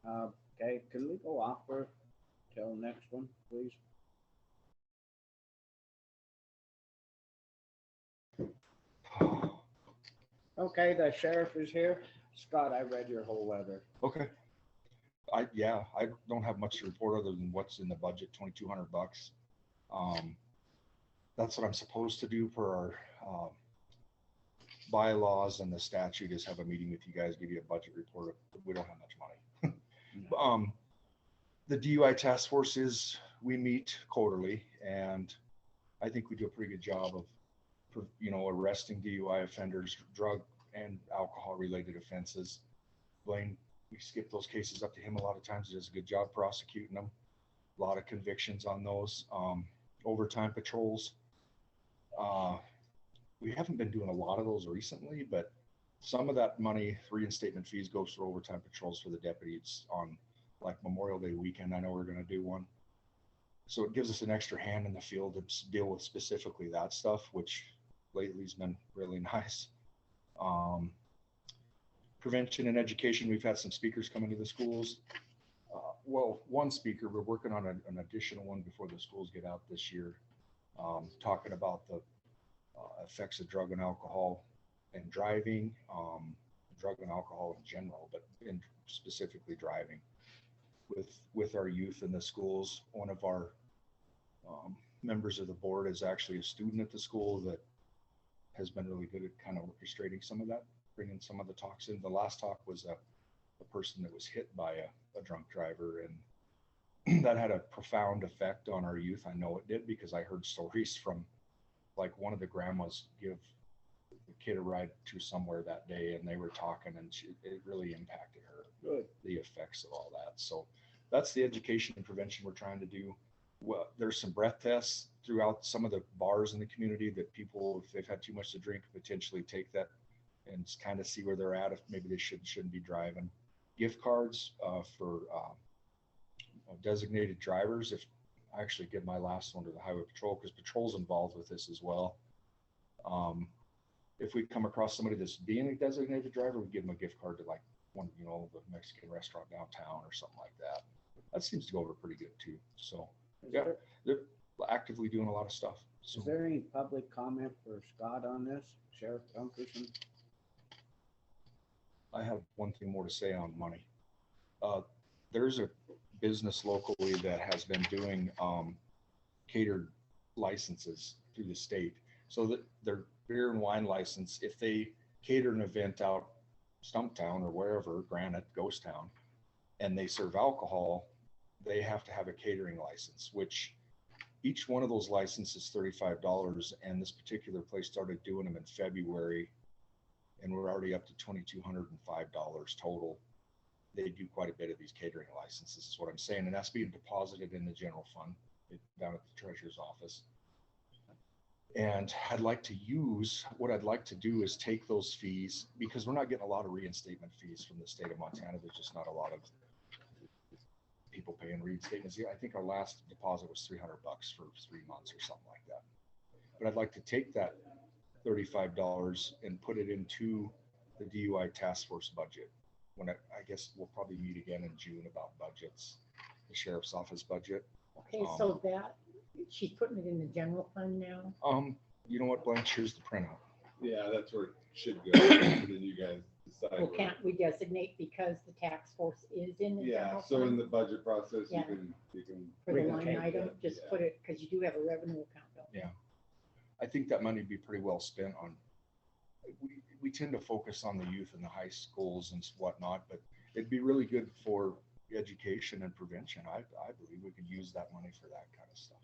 Okay, can we go off for till next one, please? Okay, the sheriff is here. Scott, I read your whole letter. Okay. Yeah, I don't have much to report other than what's in the budget, $2,200. That's what I'm supposed to do per our bylaws, and the statute is have a meeting with you guys, give you a budget report. We don't have much money. The DUI task force is, we meet quarterly, and I think we do a pretty good job of, arresting DUI offenders, drug and alcohol related offenses. Blaine, we skip those cases up to him a lot of times. He does a good job prosecuting them. A lot of convictions on those. Overtime patrols. We haven't been doing a lot of those recently, but some of that money, reinstatement fees, goes for overtime patrols for the deputies on like Memorial Day weekend. I know we're going to do one. So it gives us an extra hand in the field to deal with specifically that stuff, which lately has been really nice. Prevention and education, we've had some speakers come into the schools. Well, one speaker, we're working on an additional one before the schools get out this year, talking about the effects of drug and alcohol and driving, drug and alcohol in general, but in specifically driving with our youth in the schools. One of our members of the board is actually a student at the school that has been really good at kind of orchestrating some of that, bringing some of the talks in. The last talk was a person that was hit by a drunk driver, and that had a profound effect on our youth. I know it did, because I heard stories from like one of the grandmas give the kid a ride to somewhere that day, and they were talking, and it really impacted her. Good. The effects of all that. So that's the education and prevention we're trying to do. Well, there's some breath tests throughout some of the bars in the community that people, if they've had too much to drink, potentially take that and kind of see where they're at, if maybe they shouldn't be driving. Gift cards for designated drivers. If I actually give my last one to the highway patrol, because patrol's involved with this as well. If we come across somebody that's being a designated driver, we give them a gift card to like one, the Mexican restaurant downtown or something like that. That seems to go over pretty good too. So yeah, they're actively doing a lot of stuff. So Is there any public comment for Scott on this, Sheriff Dunkerson? I have one thing more to say on money. There's a business locally that has been doing catered licenses through the state. So that their beer and wine license, if they cater an event out Stumptown or wherever, Granite, Ghost Town, and they serve alcohol, they have to have a catering license, which each one of those licenses is $35. And this particular place started doing them in February, and we're already up to $2,205 total. They do quite a bit of these catering licenses, is what I'm saying. And that's being deposited in the general fund down at the treasurer's office. And what I'd like to do is take those fees, because we're not getting a lot of reinstatement fees from the state of Montana. There's just not a lot of people paying reinstatements. I think our last deposit was $300 for 3 months or something like that. But I'd like to take that $35 and put it into the DUI task force budget. I guess we'll probably meet again in June about budgets, the sheriff's office budget. Okay, so that, she's putting it in the general fund now? You know what, Blanche, here's the printout. Yeah, that's where it should go, and then you guys decide. Well, where- can't we designate because the tax force is in the Yeah, general so in fund? the budget process, Yeah. you can. For We the can line take item, that, just yeah. put it, because you do have a revenue account, don't you? Yeah. I think that money would be pretty well spent on, we tend to focus on the youth and the high schools and whatnot, but it'd be really good for education and prevention. I believe we could use that money for that kind of stuff.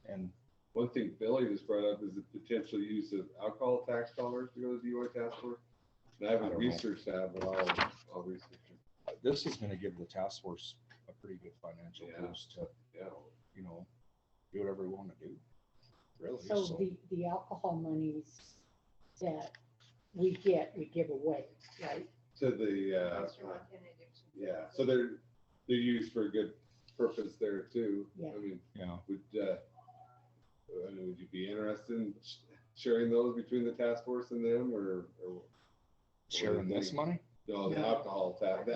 And One thing Billy just brought up is the potential use of alcohol tax dollars to go to the DUI task force. And I I haven't don't know. researched that, but I'll research it. this is gonna give the task force a pretty good financial Yeah. boost to, Yeah. do whatever we want to do. Really, So so, the alcohol monies that we get, we give away, right? To the, yeah, so they're used for a good purpose there too. Yeah. I mean, yeah, would you be interested in sharing those between the task force and them, or? sharing this money? No, the No. alcohol tax,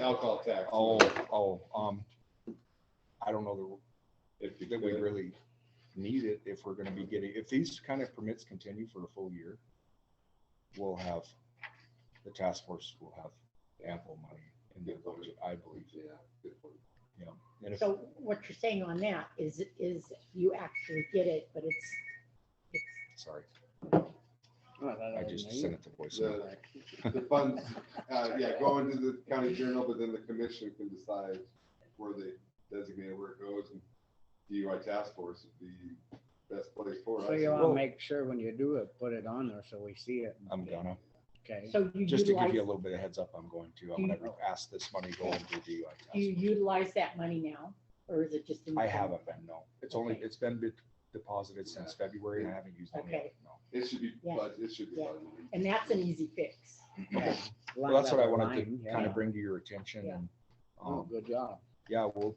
I don't know If you that we could. really need it if we're gonna be getting, if these kind of permits continue for a full year, we'll have, the task force will have ample money in their budget, I believe. Yeah, good point. Yeah. And if, So what you're saying on that is you actually get it, but it's, sorry, Oh, that I was just me. sent it to voicemail. The funds, go into the county journal, but then the commission can decide where they designate where it goes, and DUI task force would be best place for us. So you wanna make sure when you do it, put it on there so we see it. I'm gonna, Okay. so you just to give you a utilize, little bit of heads up, I'm going to, I'm Do you- gonna ask this money go into the DUI task do you force. utilize that money now, or is it just in? the I general haven't been, no. It's only, Okay. it's been deposited since February and I haven't used any of Okay. it, no. It should be, Yeah. it should be Yeah. budgeted. And that's an easy fix. Yeah. Well, that's what I wanted Line, to yeah. kind of bring to your attention Yeah. and, Oh, good job. yeah, well,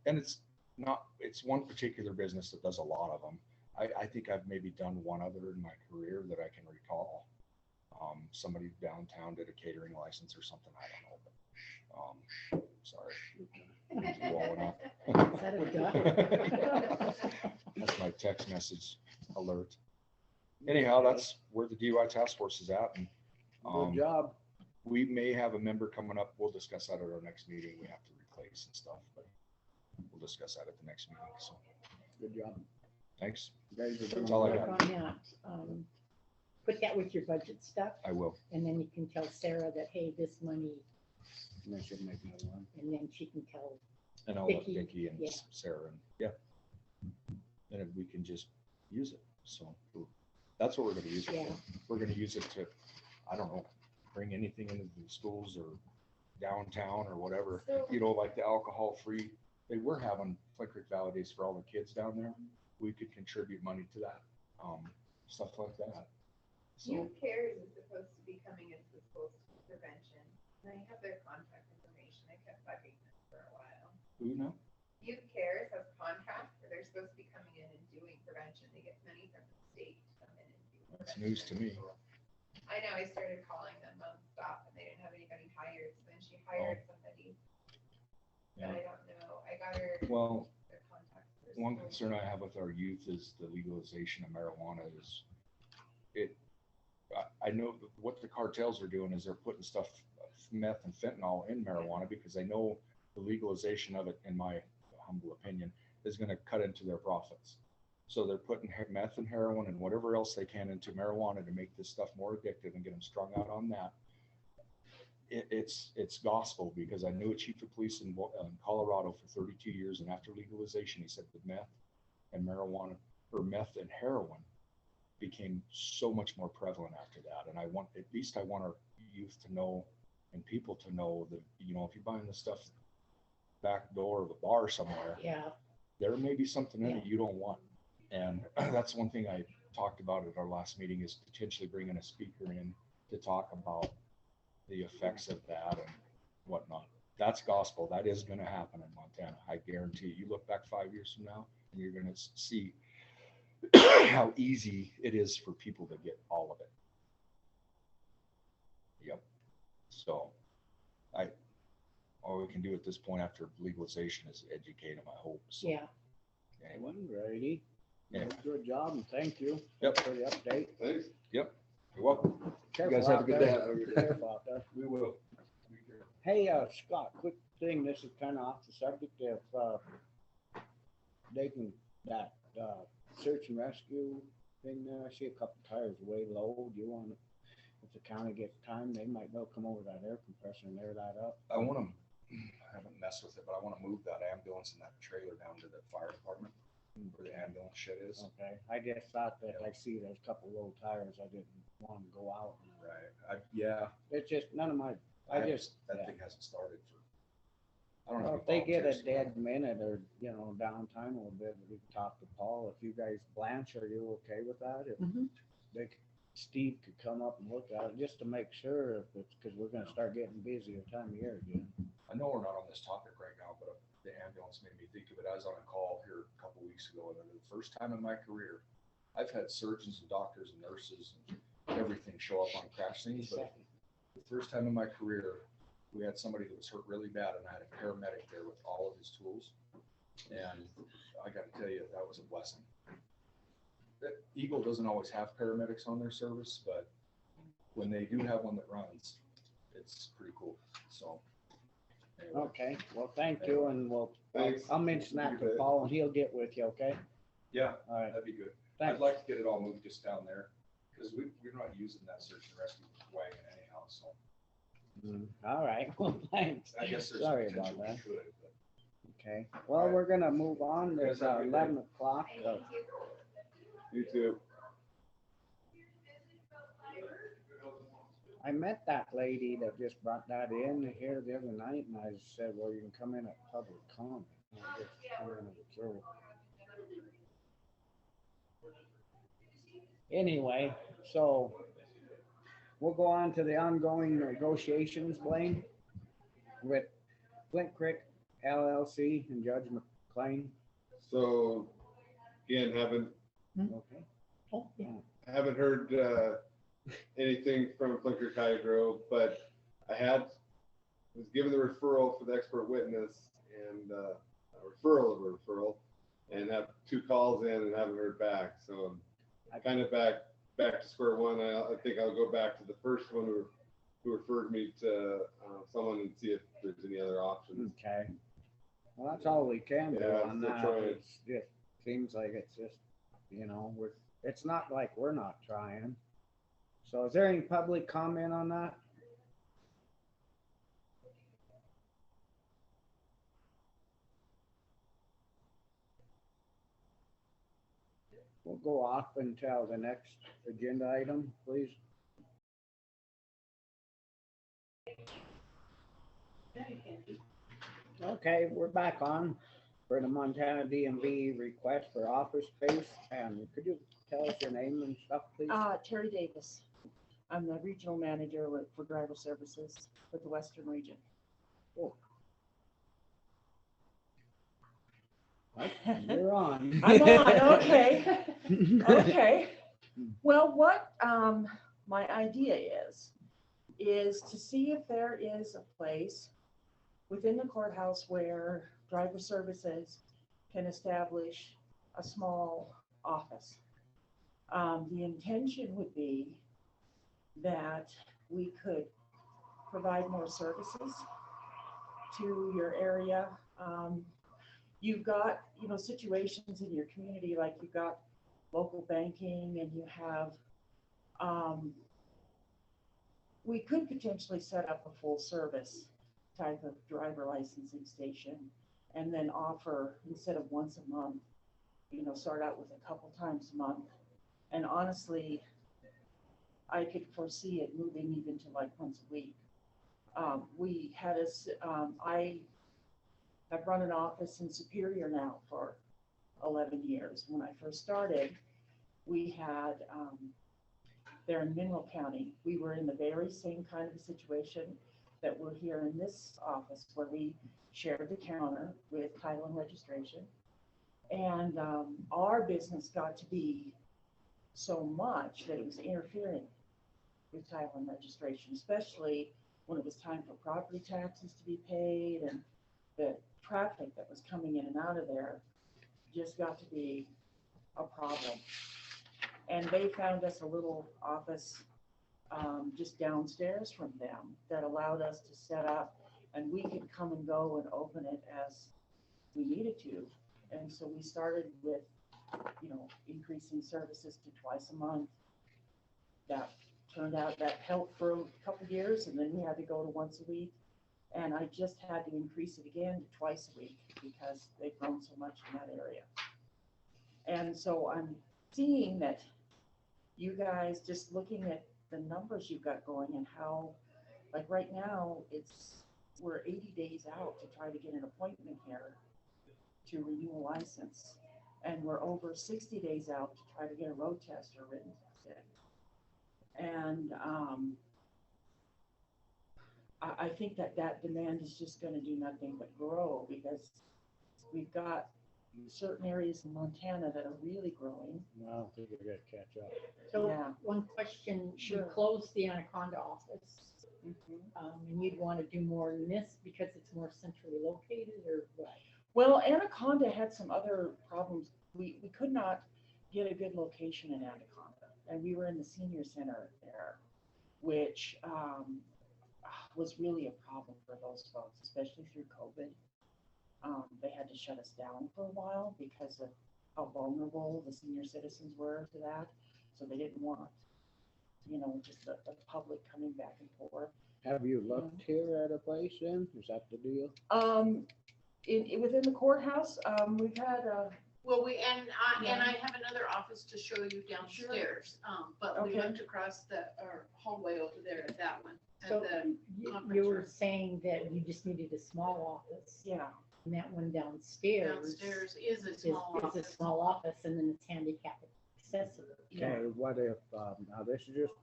and it's not, it's one particular business that does a lot of them. I think I've maybe done one other in my career that I can recall. Somebody downtown did a catering license or something, I don't know, but, sorry. I'm blowing up. Is that a duck? That's my text message alert. Anyhow, that's where the DUI task force is at, and, Good job. we may have a member coming up. We'll discuss that at our next meeting. We have to replace and stuff, but we'll discuss that at the next meeting. So, Good job. thanks. You guys are So That's all I work got. on that. Put that with your budget stuff, I will. and then you can tell Sarah that, hey, this money, And I should make another one. and then she can tell, And I'll let Vicky, Vicky and yeah. Sarah and, yeah. And if we can just use it. So that's what we're gonna use it Yeah. for. We're gonna use it to, I don't know, bring anything into the schools or downtown or whatever. You know, like the alcohol free, they were having Flint Creek Valley Days for all the kids down there. We could contribute money to that, stuff like that. So, Youth Cares is supposed to be coming into the schools for prevention. And I have their contact information. I kept bugging them for a while. who now? Youth Cares has contracts where they're supposed to be coming in and doing prevention. They get money from the state to come in and do That's prevention. news to me. I know, I started calling them nonstop and they didn't have anybody hired. So then she hired somebody. But Yeah. I don't know. I got her Well, their contacts. for one schools. concern I have with our youth is the legalization of marijuana is it, I know that what the cartels are doing is they're putting stuff, meth and fentanyl in marijuana because they know the legalization of it, in my humble opinion, is gonna cut into their profits. So they're putting meth and heroin and whatever else they can into marijuana to make this stuff more addictive and get them strung out on that. It's gospel because I knew a chief of police in Colorado for 32 years, and after legalization, he said that meth and marijuana, or meth and heroin, became so much more prevalent after that. And I want our youth to know and people to know that, you know, if you're buying this stuff back door of a bar somewhere, yeah, there may be something in it you don't want. And that's one thing I talked about at our last meeting, is potentially bringing a speaker in to talk about the effects of that and whatnot. That's gospel. That is going to happen in Montana. I guarantee you. You look back 5 years from now and you're going to see how easy it is for people to get all of it. Yep. So all we can do at this point after legalization is educate them, I hope. So, Yeah. anyway, Alrighty. Yeah. Good job and thank you. Yep. For the update. Thanks. yep, you're welcome. Careful guys have a out good there. day. Be careful out there. We will. Hey, Scott, quick thing, this is kind of off the subject, if, they can, that, search and rescue thing there, I see a couple tires way low, do you want, if the county gets time, they might well come over that air compressor and air that up. I want to, I haven't messed with it, but I want to move that ambulance and that trailer down to the fire department where the ambulance shed is. Okay, I just thought that I see there's a couple low tires, I didn't want to go out. Right, yeah. It's just none of my, That thing hasn't started for, I don't know. Well, if they get a dead minute or, downtime a little bit, we can talk to Paul. If you guys, Blanche, are you okay with that? If they, Steve could come up and look at it just to make sure if it's, cause we're gonna start getting busier time of year again. I know we're not on this topic right now, but the ambulance made me think of it. I was on a call here a couple weeks ago, and the first time in my career, I've had surgeons and doctors and nurses and everything show up on crash scenes, but the first time in my career, we had somebody that was hurt really bad, and I had a paramedic there with all of his tools. And I got to tell you, that was a blessing. Eagle doesn't always have paramedics on their service, but when they do have one that runs, it's pretty cool. So. Anyway. Okay, well, thank you, and Thanks. I'll mention that to Paul, and he'll get with you, okay? Yeah, All right. that'd be good. Thanks. I'd like to get it all moved just down there, because we're not using that search and rescue wagon anyhow, so. All right, well, thanks. I guess there's Sorry potential about that. we could, but. Okay, well, we're gonna move on. Guys It's have a good day. 11 o'clock. You too. I met that lady that just brought that in here the other night, and I said, well, you can come in at public comment. I'll just come in and observe. Anyway, so we'll go on to the ongoing negotiations, Blaine, with Flint Creek LLC and Judge McLean. So, again, Okay. haven't heard anything from Flint Creek Hydro, but I was given the referral for the expert witness and a referral of a referral, and have 2 calls in and haven't heard back. So I'm kind of back to square one. I think I'll go back to the first one who referred me to someone and see if there's any other options. Okay. Well, that's all we can do Yeah, on still that. trying. It's just, seems like it's just, it's not like we're not trying. So is there any public comment on that? We'll go off until the next agenda item, please. Okay, we're back on for the Montana DMV request for office space. And could you tell us your name and stuff, please? Terry Davis. I'm the regional manager for driver services for the Western region. Oh. You're on. I'm on, okay. Okay. Well, what my idea is to see if there is a place within the courthouse where driver services can establish a small office. The intention would be that we could provide more services to your area. You've got, situations in your community, like you've got local banking and you have, we could potentially set up a full service type of driver licensing station and then offer, instead of once a month, start out with a couple times a month. And honestly, I could foresee it moving even to like once a week. We had I have run an office in Superior now for 11 years. When I first started, we had, there in Mineral County, we were in the very same kind of a situation that we're here in this office, where we shared the counter with title and registration. And our business got to be so much that it was interfering with title and registration, especially when it was time for property taxes to be paid, and the traffic that was coming in and out of there just got to be a problem. And they found us a little office just downstairs from them that allowed us to set up, and we could come and go and open it as we needed to. And so we started with, increasing services to twice a month. That turned out, that helped for a couple years, and then we had to go to once a week. And I just had to increase it again to twice a week because they've grown so much in that area. And so I'm seeing that you guys, just looking at the numbers you've got going and how, like right now, we're 80 days out to try to get an appointment here to renew a license. And we're over 60 days out to try to get a road test or written test in. And I think that demand is just going to do nothing but grow, because we've got certain areas in Montana that are really growing. I don't think you're gonna catch up. So Yeah. one question, Sure. you closed the Anaconda office, Mhm. and you'd want to do more in this because it's more centrally located, or what? Well, Anaconda had some other problems. We could not get a good location in Anaconda, and we were in the senior center there, which was really a problem for those folks, especially through COVID. They had to shut us down for a while because of how vulnerable the senior citizens were to that. So they didn't want, just the public coming back and forth. Have you looked here at a place then? Is that the deal? Within the courthouse, we've had Well, I Yeah. have another office to show you downstairs, but we Okay. looked across our hallway over there at that one. At So the you conference were room. saying that you just needed a small office. Yeah. And that one downstairs. Downstairs is a is small a office. small office, and then it's handicap accessible. Okay, what if, now this is just,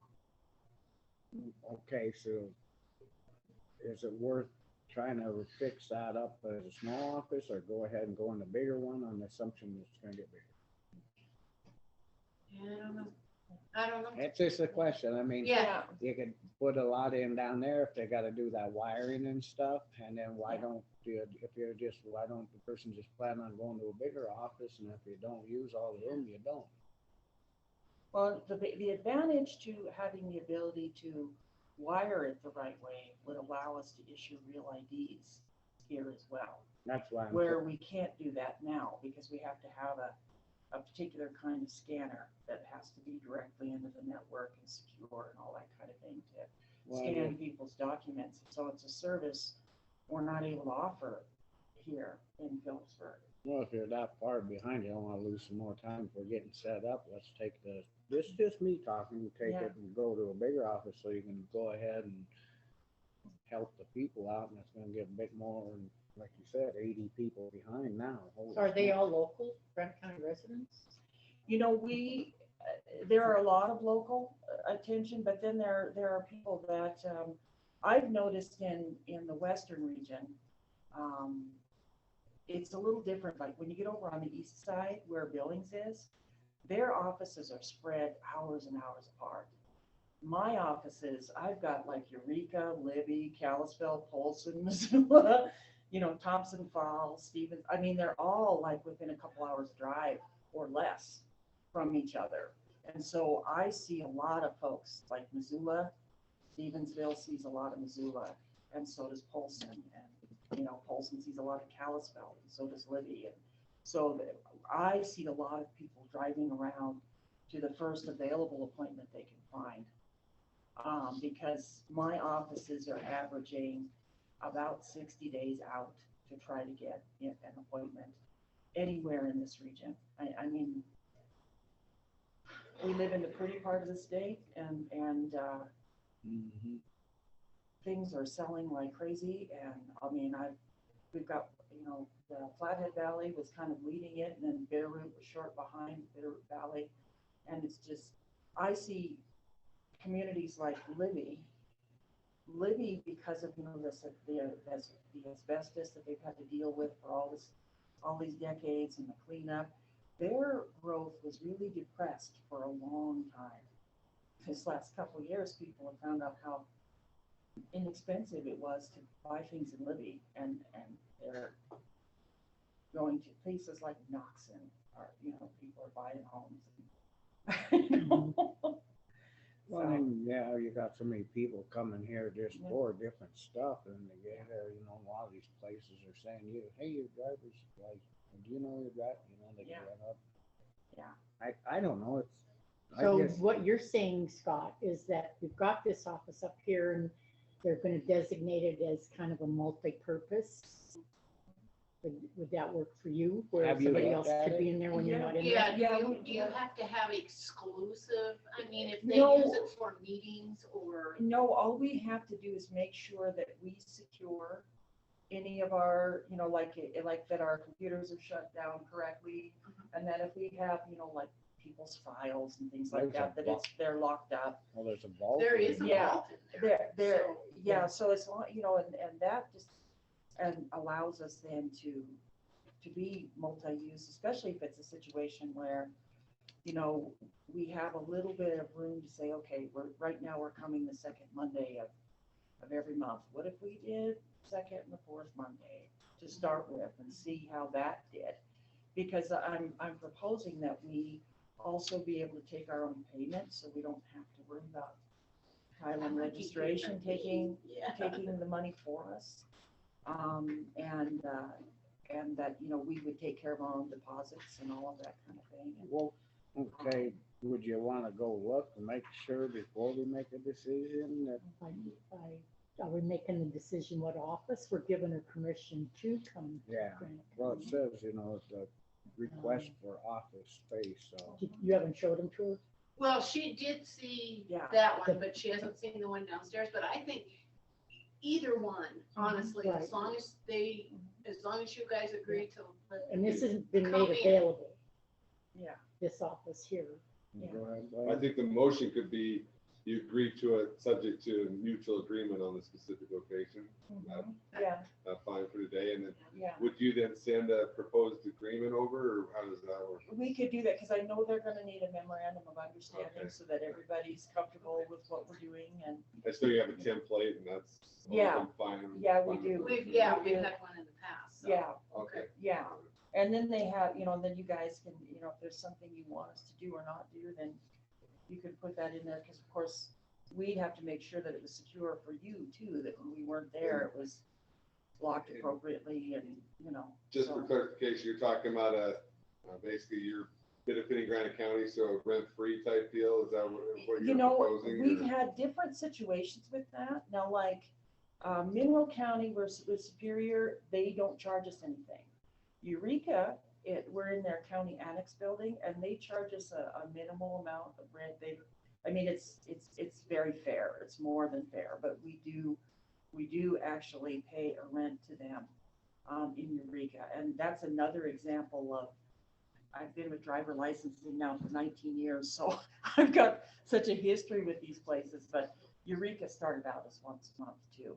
okay, so is it worth trying to fix that up as a small office, or go ahead and go in the bigger one on the assumption it's gonna get bigger? Yeah, I don't know. It's just a question. I mean, Yeah. you could put a lot in down there if they gotta do that wiring and stuff, and then why don't the person just plan on going to a bigger office, and if you don't use all the room, you don't. Well, the advantage to having the ability to wire it the right way would allow us to issue real IDs here as well. That's why. Where we can't do that now, because we have to have a particular kind of scanner that has to be directly into the network and secure and all that kind of thing to Well, scan yeah. people's documents. So it's a service we're not able to offer here in Phillipsburg. Well, if you're that far behind, you don't wanna lose some more time for getting set up. Let's take this is just me talking, take Yeah. it and go to a bigger office so you can go ahead and help the people out, and it's gonna get a bit more, and like you said, 80 people behind now. Holy So are they smokes. all local, Grant County residents? There are a lot of local attention, but then there are people that I've noticed in the western region. It's a little different. Like when you get over on the east side where Billings is, their offices are spread hours and hours apart. My offices, I've got like Eureka, Libby, Kalispell, Polson, Missoula, Thompson Falls, Stevens. I mean, they're all like within a couple hours drive or less from each other. And so I see a lot of folks like Missoula, Stevensville sees a lot of Missoula, and so does Polson. And, Polson sees a lot of Kalispell, and so does Libby. And so I see a lot of people driving around to the first available appointment they can find. Because my offices are averaging about 60 days out to try to get an appointment anywhere in this region. I mean, we live in the pretty part of the state, and things are selling like crazy. And I mean, we've got, the Flathead Valley was kind of leading it, and then Bitterroot was short behind Bitterroot Valley. And it's just, I see communities like Libby, because of, the asbestos that they've had to deal with for all these decades and the cleanup, their growth was really depressed for a long time. This last couple of years, people have found out how inexpensive it was to buy things in Libby, and they're going to places like Knoxon, or, you know, people are buying homes. You know? Well, So, and, yeah, you got so many people coming here just Yeah. for different stuff, and they get there, you know, a lot of these places are saying, hey, your driver's license, do you know your driver, you know, they Yeah. get up. Yeah. I don't know, it's, I So guess, what you're saying, Scott, is that we've got this office up here and they're gonna designate it as kind of a multi-purpose. Would that work for you, where Have you somebody looked else at could be it? in there when you're not in there? Yeah, Yeah, do you have to have exclusive, I mean, if they No. use it for meetings or? no, all we have to do is make sure that we secure any of our, you know, like that our computers are shut down correctly. And that if we have, you know, like people's files and things like There's a that, they're locked up. well, there's a vault. There is a Yeah. vault in there. There, So- yeah, so it's, you know, and that just, and allows us then to be multi-use, especially if it's a situation where, you know, we have a little bit of room to say, okay, right now we're coming the second Monday of every month. What if we did second and the fourth Monday to start with and see how that did? Because I'm proposing that we also be able to take our own payments, so we don't have to worry about Highland Registration taking the money for us. And that, you know, we would take care of our own deposits and all of that kind of thing. Well, okay, would you wanna go look and make sure before we make a decision that, Are we making the decision what office we're giving her permission to come? to yeah, Granite well, it County? says, you know, it's a request for office space, so. You haven't showed them to her? Well, she did see Yeah. that one, but she hasn't seen the one downstairs, but I think either one, honestly, Right. as long as you guys agree to. let And this them hasn't been come made in. available, Yeah. this office here. Yeah. Go ahead, I Blaine. think the motion could be, you agree to it, subject to a mutual agreement on the specific location. Yeah, That's fine for today, and then yeah. would you then send a proposed agreement over, or how does that work? We could do that, because I know they're gonna need a memorandum of understanding Okay. so that everybody's comfortable with what we're doing, and I still you have a template, and that's. Yeah. Fine. Yeah, we fine do. with it. We've had one in the past. So. yeah, Okay. yeah. And then they have, you know, then you guys can, you know, if there's something you want us to do or not do, then you can put that in there, because of course, we'd have to make sure that it was secure for you too, that when we weren't there, it was locked appropriately and, you know. Just so- for clarification, you're talking about basically you're benefiting Granite County, so a rent-free type deal, is that what You you're know, proposing? we've or- had different situations with that. Now, like, Mineral County versus with Superior, they don't charge us anything. Eureka, we're in their county annex building, and they charge us a minimal amount of rent. I mean, it's very fair. It's more than fair, but we do actually pay a rent to them in Eureka. And that's another example of, I've been with driver licensing now for 19 years, so I've got such a history with these places, but Eureka started out as once a month too.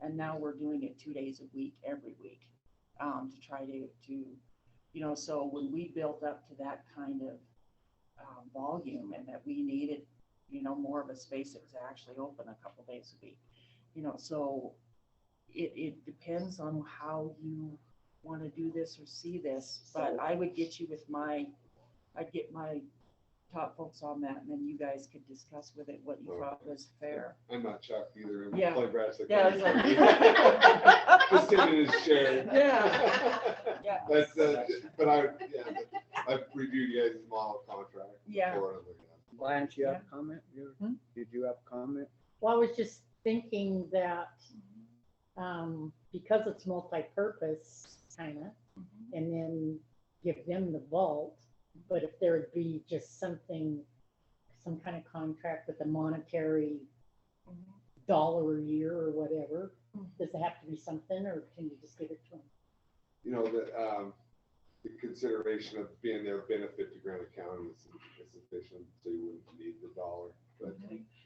And now we're doing it 2 days a week, every week, to try to, you know, so when we built up to that kind of volume and that we needed, you know, more of a space that was actually open a couple days a week, you know, so it depends on how you want to do this or see this, but I would get you with I'd get my top folks on that, and then you guys could discuss with it what you thought was fair. I'm not Chuck either. I'm Yeah. Clay Bradford. Yeah, it's like- Just sitting in his chair. Yeah. Yeah. But I've reviewed you guys' model contract. Yeah. before and everything. Lance, you have a comment? Did you have a comment? Well, I was just thinking that, because it's multi-purpose, kinda, and then give them the vault, but if there would be just something, some kind of contract with a monetary dollar a year or whatever, does it have to be something, or can you just give it to them? You know, the consideration of being their benefit to Granite County is sufficient, so you wouldn't need the dollar. But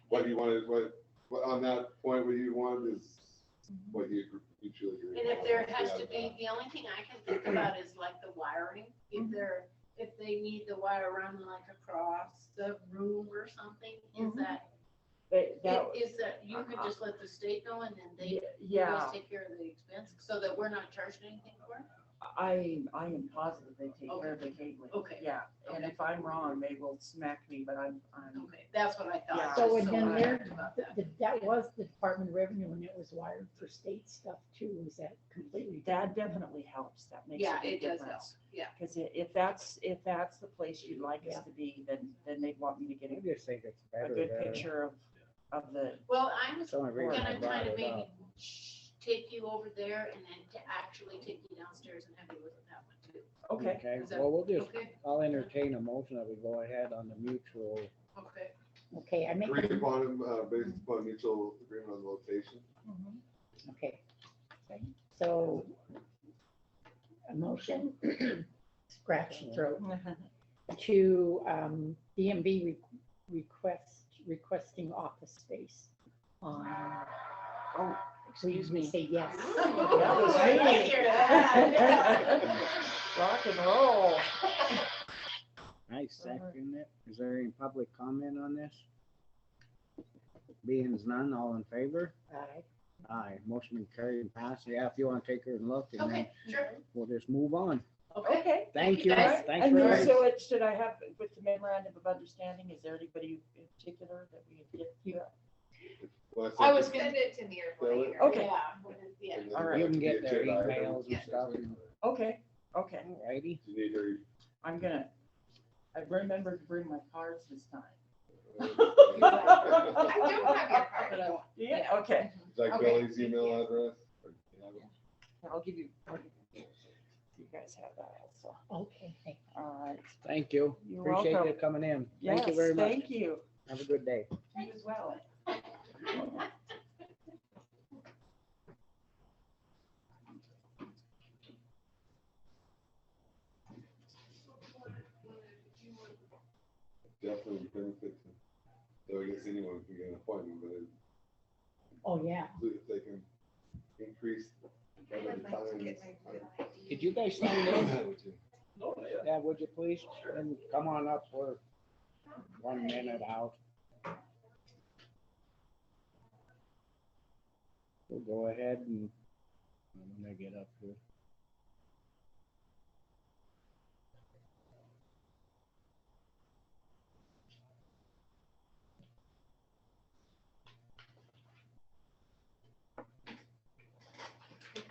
what you wanted, what on that point, what you want is what you mutually agree. And if on. there has Yeah. to be, the only thing I can think about is like the wiring. If they need the wire run like across the room or something, is that Is that, you could just let the state know and then they, you Yeah, guys take care of the expense, so that we're not charged anything for it? I am positive they take care of the gateway. Okay. Yeah, and if I'm wrong, they will smack me, but I'm, Okay, that's what I thought. Yeah. So, just and then I- there, that was the Department of Revenue and it was wired for state stuff too. Is that completely? that definitely helps. That makes Yeah, a big it does help, difference. yeah. Because if that's the place you'd like us to be, then they'd want me to get I just think it's a better good there. picture of the, Well, I was That's the only reason I gonna brought kind of it maybe up. take you over there and then to actually take you downstairs and have you look at that one too. okay. Okay, Is that well, we'll just, okay? I'll entertain a motion that we go ahead on the mutual. Okay. Okay, I make, Agreed upon, based upon mutual agreement on location. okay. So a motion, scratch your throat, to DMV requesting office space on, Oh, excuse me. say yes. That was I like me. hear that. Rock and roll. I second it. Is there any public comment on this? Being none, all in favor? Aye. Aye, motion been carried and passed. Yeah, if you want to take her and look, and then Okay, sure. we'll just move on. Okay. Okay. Thank you. guys. Thanks And for then, that. so should I have, with the memorandum of understanding, is there anybody in particular that we could get to? Well, I said was that- send it to me or Really? Okay. Yeah. and then All you right. You have can to get their agenda emails items and next stuff. week. Okay, okay. Alrighty. You need her. I'm gonna, I remembered to bring my cards this time. I don't have your card. But yeah, okay. Like Okay. Billy's email address? Or do you have it? I'll give you, you guys have that also. Okay, thank All right. Thank you. You're Appreciate welcome. you coming in. Yes, Thank you very much. thank you. Have a good day. You as well. Definitely benefit. So I guess anyone can get an appointment, but Oh, yeah. if they can increase the I would like to times. get my good ID. Did you guys sign in? Oh, yeah. Yeah, would you please? And come on up for 1 minute out. We'll go ahead and I'm gonna get up here.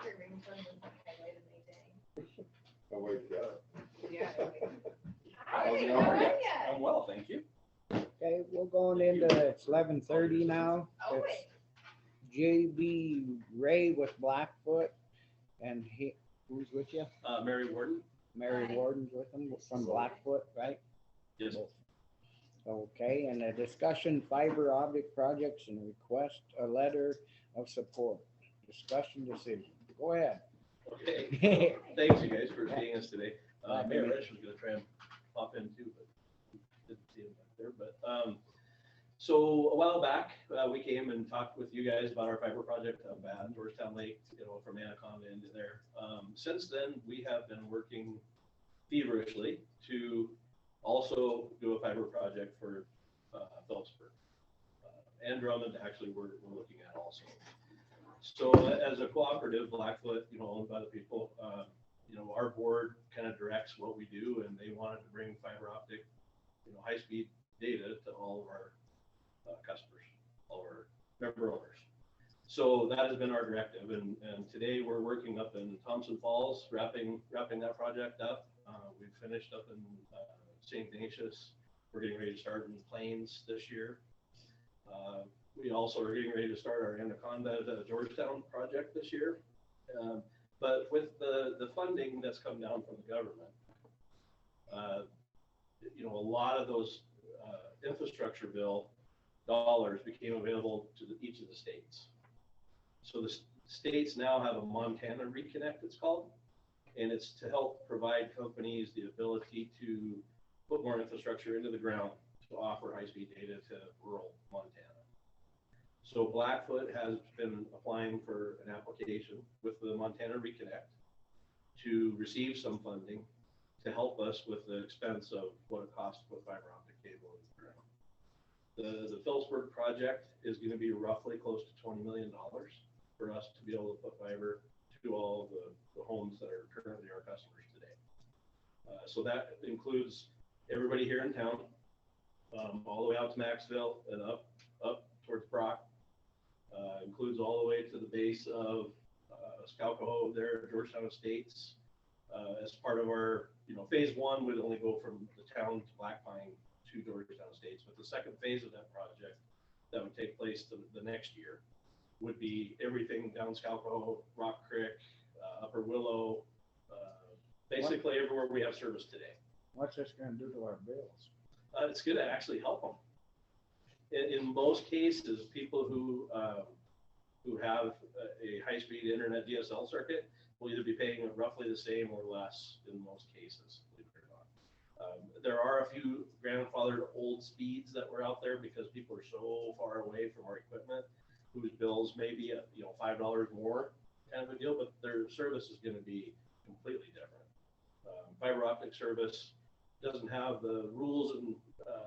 Your ring phone was the highlight of my day. Oh, wait, yeah. Yeah. How's it Hi, going? how are ya? I'm well, thank you. Okay, we're going into, it's 11:30 now. Oh, It's JB Ray with Blackfoot and he, who's with you? Mary Warden? Mary Hi. Warden's with him from Blackfoot, right? Yes. Okay, and a discussion fiber optic projects and request a letter of support. Discussion decision. Go ahead. Okay, thanks you guys for seeing us today. Mayor Rich was gonna try and pop in too, but didn't see him back there, but, so a while back, we came and talked with you guys about our fiber project up at Georgetown Lake, you know, from Anaconda into there. Since then, we have been working feverishly to also do a fiber project for, Phillipsburg. And Drummond, actually, we're looking at also. So as a cooperative, Blackfoot, you know, owned by the people, you know, our board kind of directs what we do, and they wanted to bring fiber optic, you know, high-speed data to all of our customers, all of our member owners. So that has been our directive, and today we're working up in Thompson Falls, wrapping that project up. We've finished up in St. Ignatius. We're getting ready to start in Plains this year. We also are getting ready to start our Anaconda Georgetown project this year. But with the funding that's come down from the government, you know, a lot of those infrastructure bill dollars became available to each of the states. So the states now have a Montana Reconnect, it's called, and it's to help provide companies the ability to put more infrastructure into the ground to offer high-speed data to rural Montana. So Blackfoot has been applying for an application with the Montana Reconnect to receive some funding to help us with the expense of what it costs to put fiber optic cable in the ground. The Phillipsburg project is gonna be roughly close to $20 million for us to be able to put fiber to all the homes that are currently our customers today. So that includes everybody here in town, all the way out to Maxville and up towards Brock. Includes all the way to the base of Scalco there at Georgetown Estates. As part of our, phase one would only go from the town to Black Pine to Georgetown Estates, but the second phase of that project that would take place the next year would be everything down Scalco, Rock Creek, Upper Willow, basically everywhere we have service today. What's this gonna do to our bills? It's gonna actually help them. In most cases, people who have a high-speed internet DSL circuit will either be paying roughly the same or less in most cases, believe it or not. There are a few grandfathered old speeds that were out there because people are so far away from our equipment, whose bills may be $5 more kind of a deal, but their service is gonna be completely different. Fiber optic service doesn't have the rules and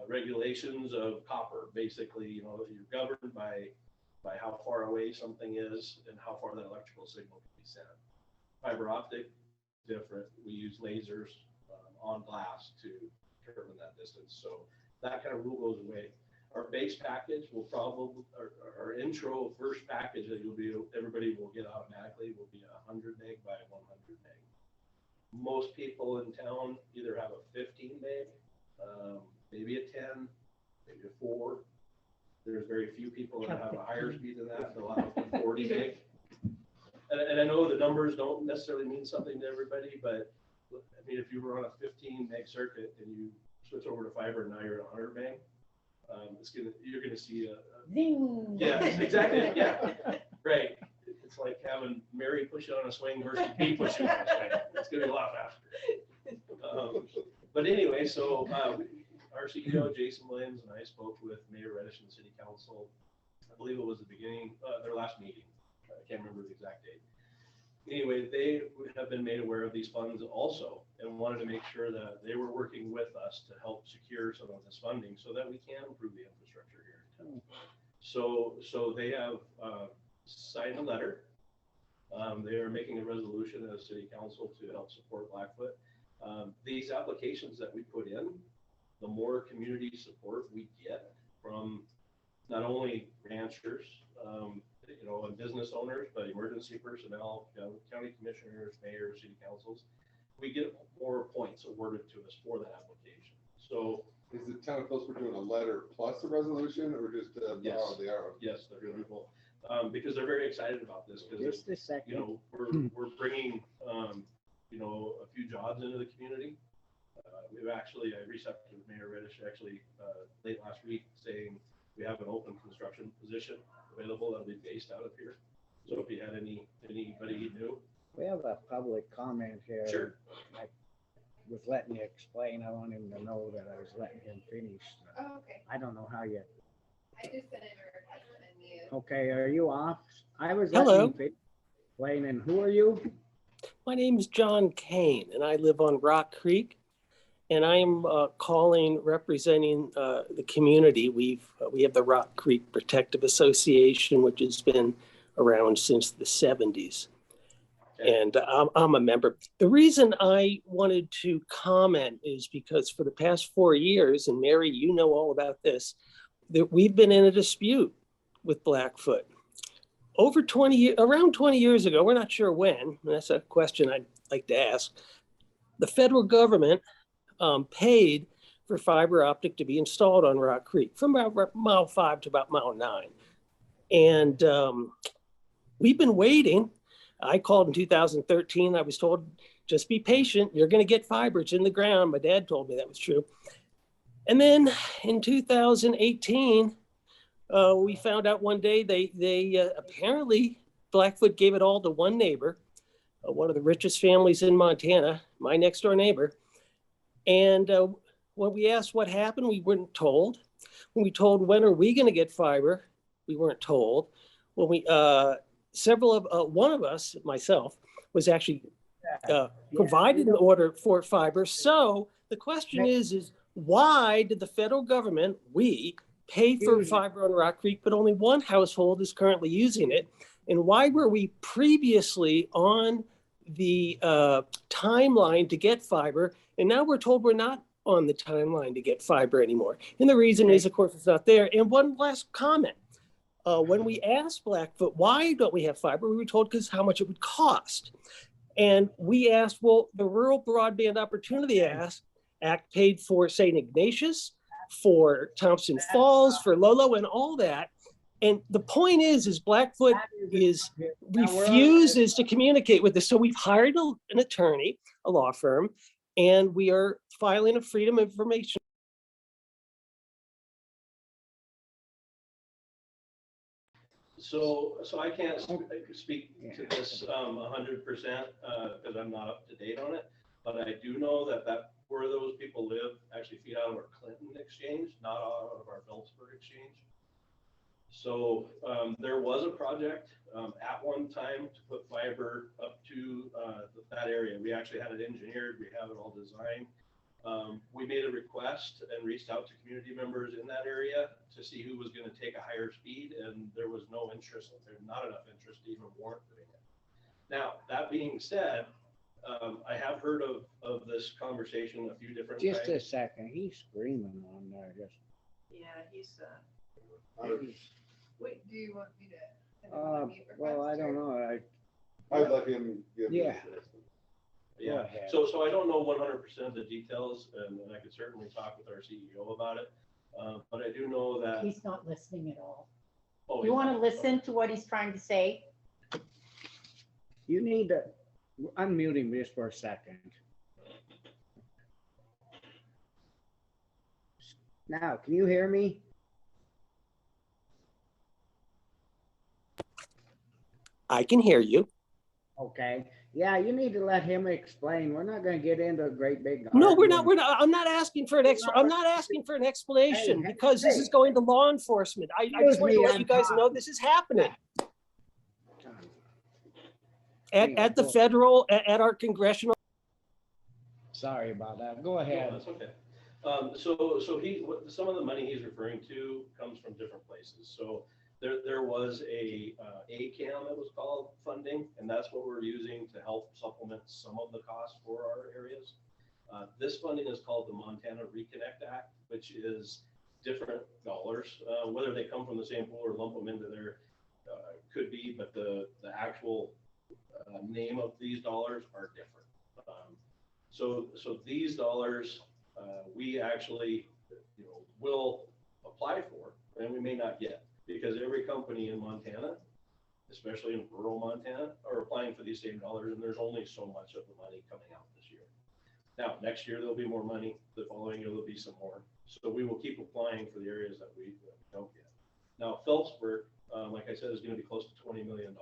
regulations of copper. Basically, you're governed by how far away something is and how far that electrical signal can be sent. Fiber optic, different. We use lasers on glass to determine that distance. So that kind of rule goes away. Our base package will probably, our intro first package that everybody will get automatically will be 100 meg by 100 meg. Most people in town either have a 15 meg, maybe a 10, maybe a 4. There's very few people that have a higher speed than that, they'll have a 40 meg. And I know the numbers don't necessarily mean something to everybody, but I mean, if you were on a 15 meg circuit and you switch over to fiber and now you're at 100 meg, you're gonna see a Zing. Yeah, exactly, yeah, right. It's like having Mary push you on a swing versus me pushing on a swing. It's gonna be a lot faster. But anyway, so our CEO, Jason Williams, and I spoke with Mayor Reddish and City Council. I believe it was the beginning, their last meeting. I can't remember the exact date. Anyway, they have been made aware of these funds also and wanted to make sure that they were working with us to help secure some of this funding so that we can improve the infrastructure here in town. So they have signed a letter. They are making a resolution as City Council to help support Blackfoot. These applications that we put in, the more community support we get from not only ranchers, and business owners, but emergency personnel, county commissioners, mayors, city councils, we get more points awarded to us for that application. So is the town of Phillipsburg doing a letter plus a resolution, or just yes, they are? Yes, they're doing both, because they're very excited about this because Just a second. we're bringing a few jobs into the community. I reached out to Mayor Reddish late last week saying we have an open construction position available that'll be based out of here. So if you had anybody new. We have a public comment here. Sure. I was letting you explain. I want him to know that I was letting him finish. Oh, okay. I don't know how you. I just sent in a request and you. Okay, are you off? I was Hello. letting him finish explaining. Who are you? My name's John Kane, and I live on Rock Creek. And I am calling, representing the community. We have the Rock Creek Protective Association, which has been around since the 70s. And I'm a member. The reason I wanted to comment is because for the past 4 years, and Mary, you know all about this, that we've been in a dispute with Blackfoot. Around 20 years ago, we're not sure when, and that's a question I'd like to ask, the federal government paid for fiber optic to be installed on Rock Creek from about mile 5 to about mile 9. And we've been waiting. I called in 2013. I was told, just be patient. You're going to get fiber. It's in the ground. My dad told me that was true. And then in 2018, we found out one day they apparently Blackfoot gave it all to one neighbor, one of the richest families in Montana, my next door neighbor. And when we asked what happened, we weren't told. When we told when are we going to get fiber, we weren't told. When we one of us, myself, was actually provided an order for fiber. So the question is why did the federal government, we, paid for Excuse me. fiber on Rock Creek, but only one household is currently using it? And why were we previously on the timeline to get fiber, and now we're told we're not on the timeline to get fiber anymore? And the reason is, of course, it's not there. And one last comment. When we asked Blackfoot, why don't we have fiber, we were told because how much it would cost. And we asked, well, the Rural Broadband Opportunity Act paid for St. Ignatius, for Thompson Falls, for Lolo, and all that. And the point is Blackfoot refuses to communicate with us. So we've hired an attorney, a law firm, and we are filing a Freedom of Information. So I can't speak to this 100% because I'm not up to date on it, but I do know that where those people live actually feed out of our Clinton exchange, not out of our Phillipsburg exchange. So there was a project at one time to put fiber up to that area. We actually had it engineered, we have it all designed. We made a request and reached out to community members in that area to see who was going to take a higher speed, and there was no interest. There's not enough interest to even warrant doing it. Now, that being said, I have heard of this conversation a few different times. Just a second, he's screaming on there, just. Yeah, he's, He's- wait, do you want me to? Well, I don't know, I'd let him give. Yeah. Yeah, Go ahead. so I don't know 100% of the details, and I could certainly talk with our CEO about it. But I do know that. He's not listening at all. Oh, You want to listen to what he's trying to say? You need to unmute him just for a second. Now, can you hear me? I can hear you. Okay, yeah, you need to let him explain. We're not gonna get into a great big. No, we're argument. not. I'm not asking for an explanation Hey, because this is going to law enforcement. I just want to me, let I'm you guys know this is happening at the federal, at our congressional. Sorry about that. Go No, ahead. that's okay. Some of the money he's referring to comes from different places. So there was a ACAM, it was called, funding, and that's what we're using to help supplement some of the costs for our areas. This funding is called the Montana Reconnect Act, which is different dollars, whether they come from the same pool or lump them into there, could be, but the actual name of these dollars are different. So these dollars, we actually, will apply for, and we may not get, because every company in Montana, especially in rural Montana, are applying for these same dollars, and there's only so much of the money coming out this year. Now, next year there'll be more money. The following year there'll be some more. So we will keep applying for the areas that we don't get. Now, Phillipsburg, like I said, is going to be close to $20 million.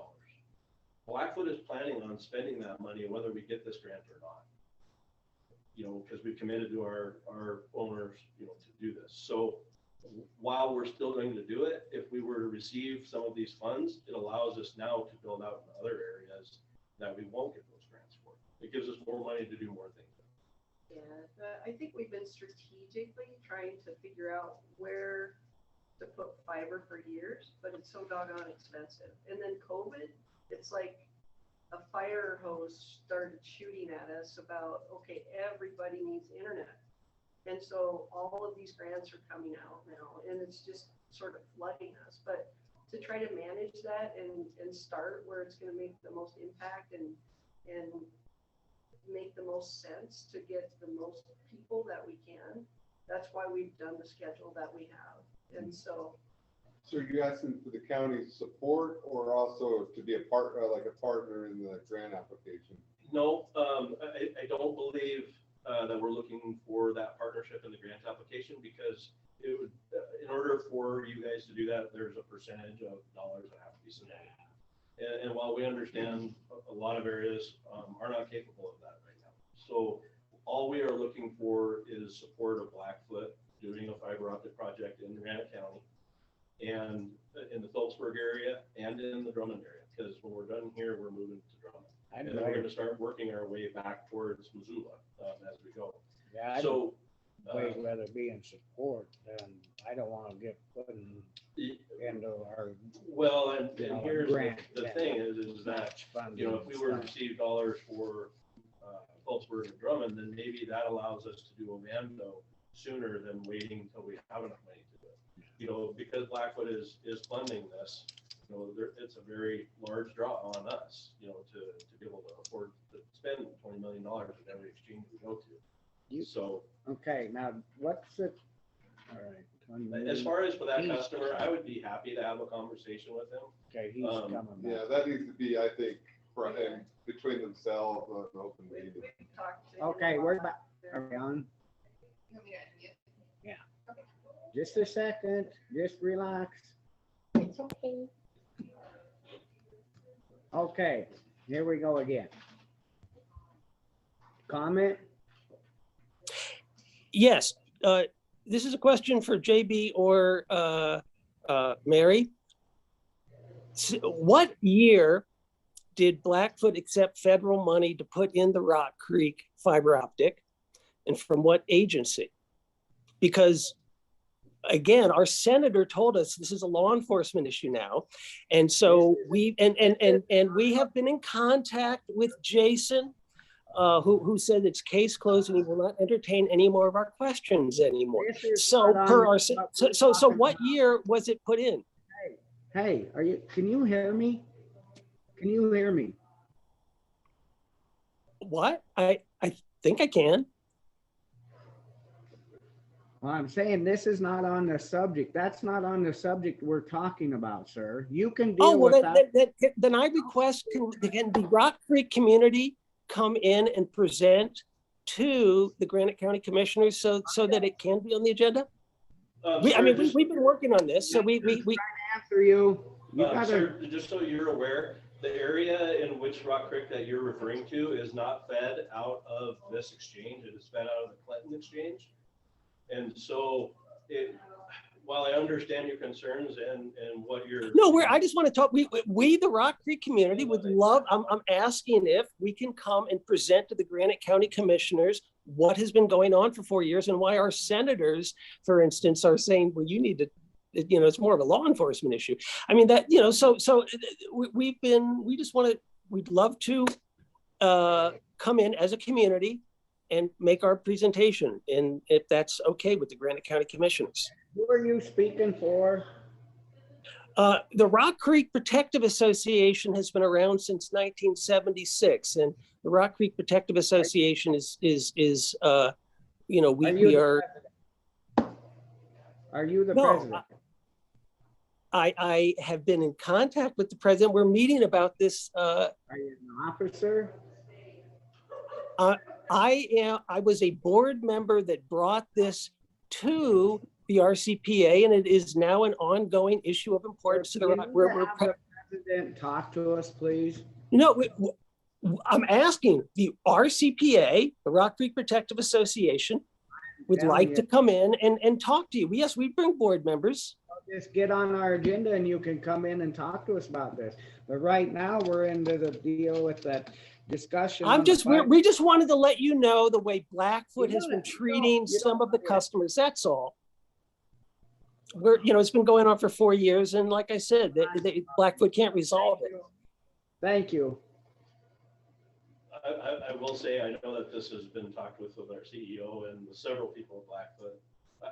Blackfoot is planning on spending that money whether we get this grant or not. Because we committed to our owners, to do this. So while we're still going to do it, if we were to receive some of these funds, it allows us now to build out in other areas that we won't get those grants for. It gives us more money to do more things. Yeah, I think we've been strategically trying to figure out where to put fiber for years, but it's so doggone expensive. And then COVID, it's like a fire hose started shooting at us about, okay, everybody needs internet. And so all of these grants are coming out now, and it's just sort of flooding us. But to try to manage that and start where it's going to make the most impact and make the most sense to get the most people that we can, that's why we've done the schedule that we have. And so. So are you asking for the county's support or also to be a partner, like a partner in the grant application? No, I don't believe that we're looking for that partnership in the grant application, because it would, in order for you guys to do that, there's a percentage of dollars that have to be submitted. And while we understand a lot of areas are not capable of that right now. So all we are looking for is support of Blackfoot doing a fiber optic project in Granite County and in the Phillipsburg area and in the Drummond area, because when we're done here, we're moving to Drummond. And then we're going to start working our way back towards Missoula as we go. Yeah, So Way rather be in support than, I don't wanna get put into our. Well, and you know, here's grant the and thing is that, you know, if we were to receive dollars for Phillipsburg and Drummond, then maybe that allows us to do Ovando sooner than waiting until we have enough money to do it. You know, because Blackfoot is funding this, you know, it's a very large draw on us, you know, to be able to afford to spend $20 million at every exchange we go to. So. Okay, now what's it? All right. As far as for that customer, I would be happy to have a conversation with him. Okay, he's coming back. Yeah, that needs to be, I think, between themselves, an open meeting. Okay, we're back. Are we on? Yeah. Just a second, just relax. It's okay. Okay, here we go again. Comment? Yes, this is a question for JB or Mary. What year did Blackfoot accept federal money to put in the Rock Creek fiber optic, and from what agency? Because again, our senator told us this is a law enforcement issue now, and so we we have been in contact with Jason, who said it's case closed and he will not entertain any more of our questions anymore. So per our so what year was it put in? Hey, can you hear me? Can you hear me? What? I think I can. Well, I'm saying this is not on the subject. That's not on the subject we're talking about, sir. You can deal with that. Then I request can the Rock Creek community come in and present to the Granite County Commissioners so that it can be on the agenda? We've been working on this, so we answer you. Sir, just so you're aware, the area in which Rock Creek that you're referring to is not fed out of this exchange. It is fed out of the Clinton exchange. And so while I understand your concerns and what you're. No, I just want to talk, we the Rock Creek community would love, I'm asking if we can come and present to the Granite County Commissioners what has been going on for 4 years and why our senators, for instance, are saying, well, you need to, you know, it's more of a law enforcement issue. I mean that, you know, so we'd love to come in as a community and make our presentation, and if that's okay with the Granite County Commissioners. Who are you speaking for? The Rock Creek Protective Association has been around since 1976, and the Rock Creek Protective Association is you know, we are. Are you the president? I have been in contact with the president. We're meeting about this. Are you an officer? I was a board member that brought this to the RCPA, and it is now an ongoing issue of importance to the Rock. President, talk to us, please. No, I'm asking the RCPA, the Rock Creek Protective Association, would like to come in and talk to you. Yes, we bring board members. Just get on our agenda and you can come in and talk to us about this. But right now we're into the deal with that discussion. We just wanted to let you know the way Blackfoot has been treating some of the customers. That's all. You know, it's been going on for 4 years, and like I said, Blackfoot can't resolve it. Thank you. I will say, I know that this has been talked with our CEO and with several people at Blackfoot.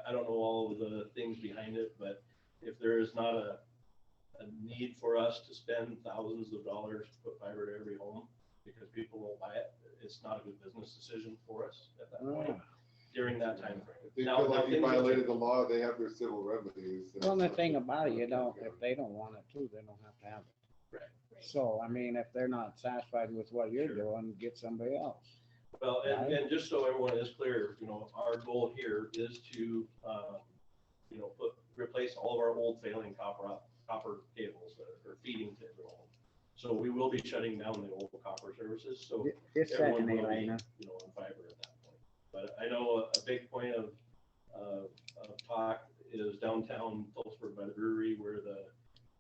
I don't know all of the things behind it, but if there is not a need for us to spend thousands of dollars to put fiber to every home because people won't buy it, it's not a good business decision for us at that point during that time frame. If they feel like you violated the law, they have their civil remedies. Well, the thing about it, you know, if they don't want it too, they don't have to have it. Right. So, I mean, if they're not satisfied with what you're doing, get somebody else. Well, and just so everyone is clear, you know, our goal here is to, you know, replace all of our old failing copper cables that are feeding to everyone. So we will be shutting down the old copper services. So everyone will be, you know, on fiber at that point. But I know a big point of talk is downtown Phillipsburg by the brewery, where the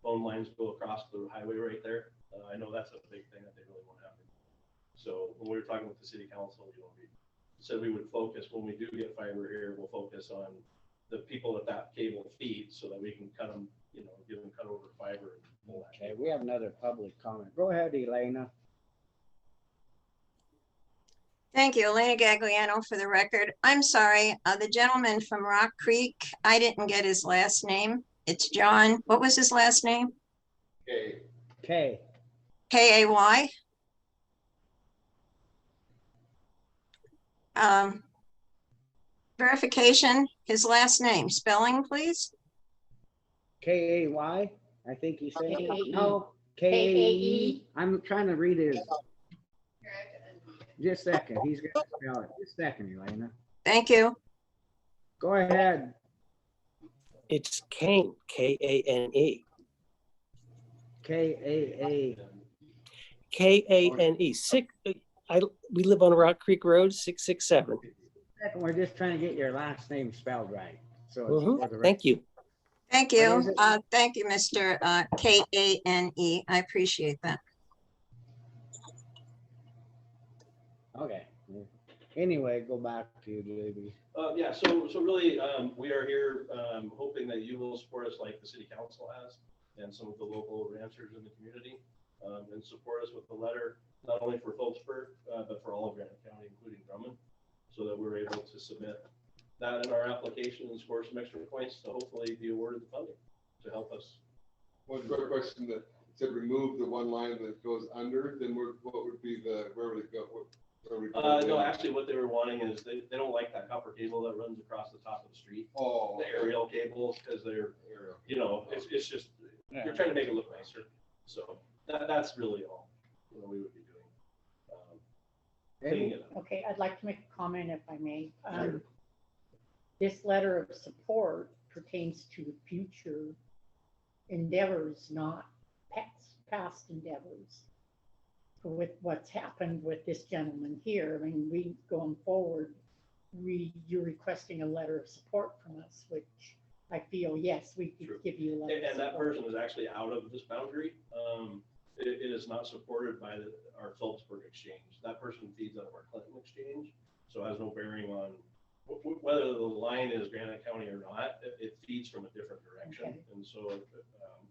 phone lines go across the highway right there. I know that's a big thing that they really want to happen. So when we were talking with the city council, you know, said we would focus, when we do get fiber here, we'll focus on the people that cable feeds so that we can cut them, you know, give them cut over fiber. And pull that Okay, cable. we have another public comment. Go ahead, Elena. Thank you, Elena Gagliano for the record. I'm sorry, the gentleman from Rock Creek, I didn't get his last name. It's John, what was his last name? Okay. K. K-A-Y? Verification, his last name, spelling, please? K-A-Y, I think he said. K-A-E. No, K-A-E. I'm trying to read his. Just a second, he's gonna spell it. Just a second, Elena. Thank you. Go ahead. It's Kane, K-A-N-E. K-A-A. K-A-N-E. We live on Rock Creek Road, 667. Second, we're just trying to get your last name spelled right. So it's for the record. Thank you. Thank What you. is it? Thank you, Mr. K-A-N-E. I appreciate that. Okay. Anyway, go back to you, JB. Yeah, so really, we are here hoping that you will support us like the city council has and some of the local ranchers in the community, and support us with the letter, not only for Phillipsburg, but for all of Granite County, including Drummond, so that we're able to submit that in our application and score some extra points to hopefully be awarded the funding to help us. One quick question that said remove the one line that goes under, then what would be where would it go? Where would it go? No, actually what they were wanting is they don't like that copper cable that runs across the top of the street. Oh. The aerial cables, because they're, you know, it's just, you're trying to make it look nicer. So that's really all, you know, we would be doing. Cleaning it up. Okay, I'd like to make a comment if I may. This letter of support pertains to future endeavors, not past endeavors. With what's happened with this gentleman here, I mean, we going forward, you're requesting a letter of support from us, which I feel, yes, we could give you a letter. And that person is actually out of this boundary. It is not supported by our Phillipsburg exchange. That person feeds out of our Clinton exchange, so has no bearing on whether the line is Granite County or not. It feeds from a different direction, Okay. and so it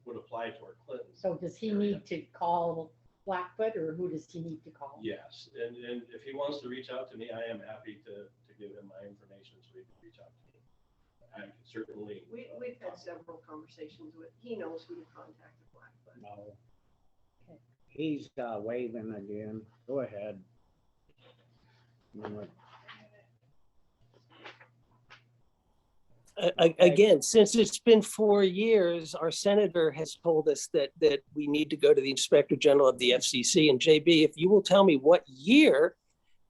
would apply to our Clinton. So does he need to call Blackfoot, or who does he need to call? Yes, and if he wants to reach out to me, I am happy to give him my information so he can reach out to me. I can certainly. We've had several conversations with, he knows who to contact at Blackfoot. No. He's waving again. Go ahead. Again, since it's been 4 years, our senator has told us that we need to go to the Inspector General of the FCC. And JB, if you will tell me what year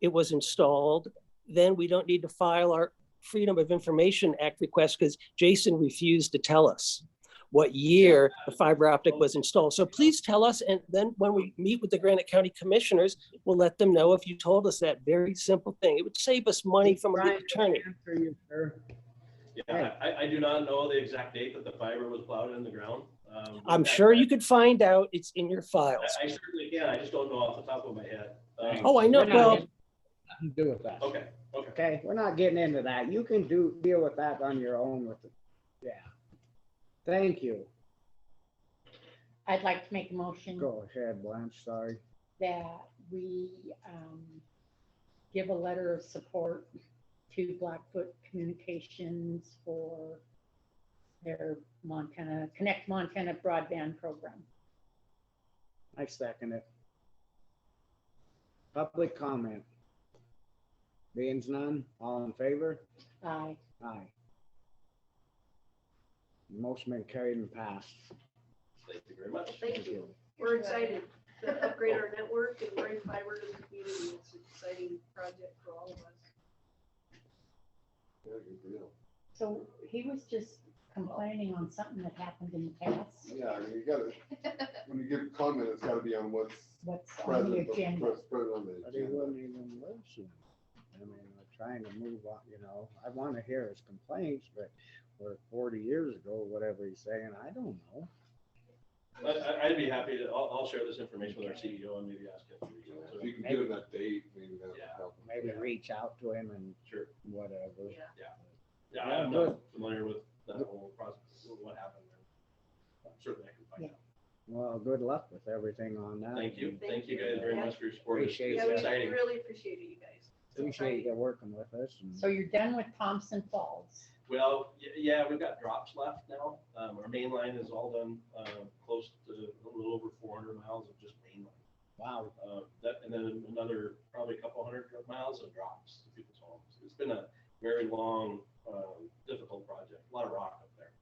it was installed, then we don't need to file our Freedom of Information Act request, because Jason refused to tell us what year the fiber optic was installed. So please tell us, and then when we meet with the Granite County Commissioners, we'll let them know if you told us that very simple thing. It would save us money from a attorney. Yeah, I do not know the exact date that the fiber was plowed in the ground. I'm sure you could find out. It's in your files. I certainly can. I just don't know off the top of my head. Oh, I know. Well, nothing to do with that. Okay. Okay, we're not getting into that. You can deal with that on your own with it. Yeah. Thank you. I'd like to make a motion Go ahead, Blanche, sorry. that we give a letter of support to Blackfoot Communications for their Connect Montana broadband program. I second it. Public comment. Being none, all in favor? Aye. Aye. Motion been carried and passed. Thank you very much. Thank you. We're excited to upgrade our network and bring fiber to the community. It's an exciting project for all of us. So he was just complaining on something that happened in the past. Yeah, I mean, you gotta, when you give comment, it's gotta be on what's What's on present, the agenda. what's present on the But he agenda. wouldn't even listen. I mean, we're trying to move on, you know, I want to hear his complaints, but we're 40 years ago, whatever he's saying, I don't know. I'd be happy to, I'll share this information with our CEO and maybe ask him. If you can give him that date, maybe that would help. Maybe reach out to him and Sure. whatever. Yeah, I'm not familiar with that whole process, what happened there. Certainly I can find out. Well, good luck with everything on that. Thank you. Thank you guys very much for your support. It's Appreciate Yeah, we exciting. really appreciate it, you guys. It's Appreciate exciting. you working with us. And So you're done with Thompson Falls? Well, yeah, we've got drops left now. Our main line is all done, close to a little over 400 miles of just main line. Wow. That, and then another probably a couple hundred miles of drops to people's homes. It's been a very long, difficult project. A lot of rock up there.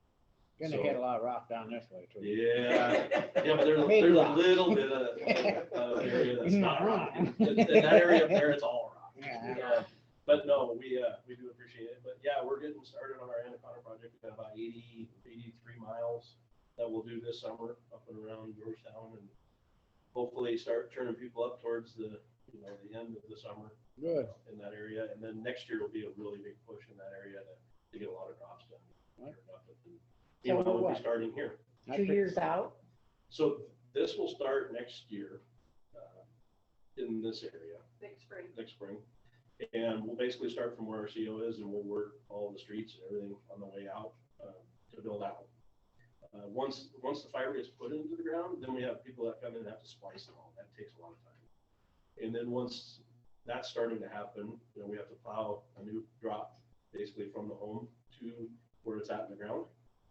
Gonna So- hit a lot of rock down this way too. Yeah, yeah, but there's Big a rock. little bit of area that's not rock. In that area up there, it's all rock. Yeah. But no, we do appreciate it. But yeah, we're getting started on our Anaconda project. We've got about 83 miles that we'll do this summer up and around Georgetown, and hopefully start turning people up towards the end of the summer. Good. In that area, and then next year will be a really big push in that area to get a lot of drops done. So We'll be what? starting here. 2 years out? So this will start next year in this area. Next spring. And we'll basically start from where our CO is, and we'll work all the streets and everything on the way out to build out. Once the fiber gets put into the ground, then we have people that come in and have to splice it all. That takes a lot of time. And then once that's starting to happen, we have to plow a new drop basically from the home to where it's at in the ground.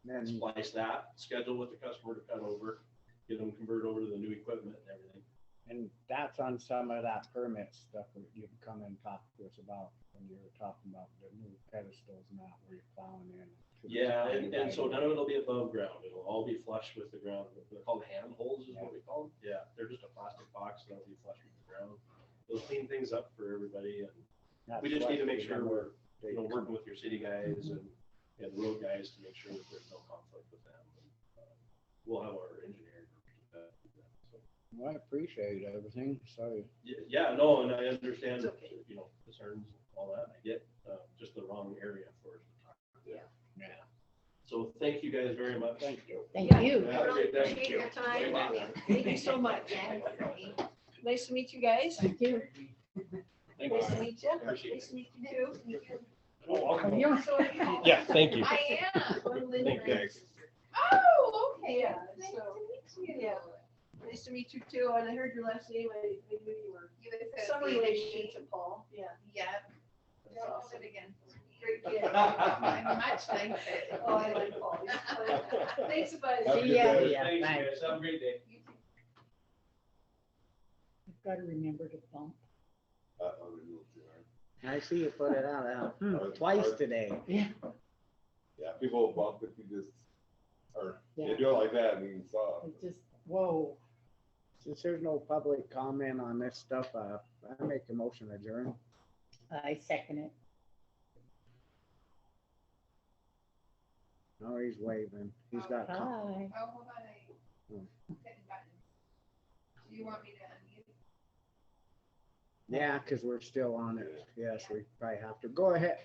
Then Splice that, schedule with the customer to cut over, get them converted over to the new equipment and everything. And that's on some of that permit stuff that you can come and talk to us about when you were talking about the new pedestals and that where you're plowing in. Yeah, and so none of it'll be above ground. It'll all be flush with the ground. They're called hand holes is what we call them. Yeah, they're just a plastic box that'll be flush with the ground. It'll clean things up for everybody, and we just need to make sure we're, working with your city guys and the road guys to make sure that there's no conflict with them. We'll have our engineer do that. So, Well, I appreciate everything. Sorry. yeah, no, and I understand, concerns, all that. I get just the wrong area for us to talk. Yeah. Yeah. So thank you guys very much. Thank you. Thank you. Have a Really great day. appreciate your time. Thank you so much. Nice to meet you guys. Thank you. Nice to meet you. Appreciate Nice to meet you too. Welcome. You're- Yeah, thank you. I am. Thank you. Oh, okay. Yeah, Nice so- to meet you. Yeah. Nice to meet you too. And I heard your last name. I knew you were You some associated relation me. to Paul. Yeah. Yeah. That's Don't awesome. hold it against me. Great kid. I'm much nicer. Oh, I like Paul. He's fun. Thanks, bud. Have a See good ya. day. Yeah, Thanks, thanks. guys. Have a great day. I've got to remember to bump. I see you put it out twice today. Yeah. Yeah, people will bump if you just, or Yeah. you do it like that and it's off. It just, whoa. Since there's no public comment on this stuff, I make a motion adjourn. I second it. Oh, he's waving. He's got. Hi. Oh, hold on. Hmm. I'm hitting buttons. Do you want me to unmute? Yeah, because we're still on it. Yes, we probably have to. Go ahead.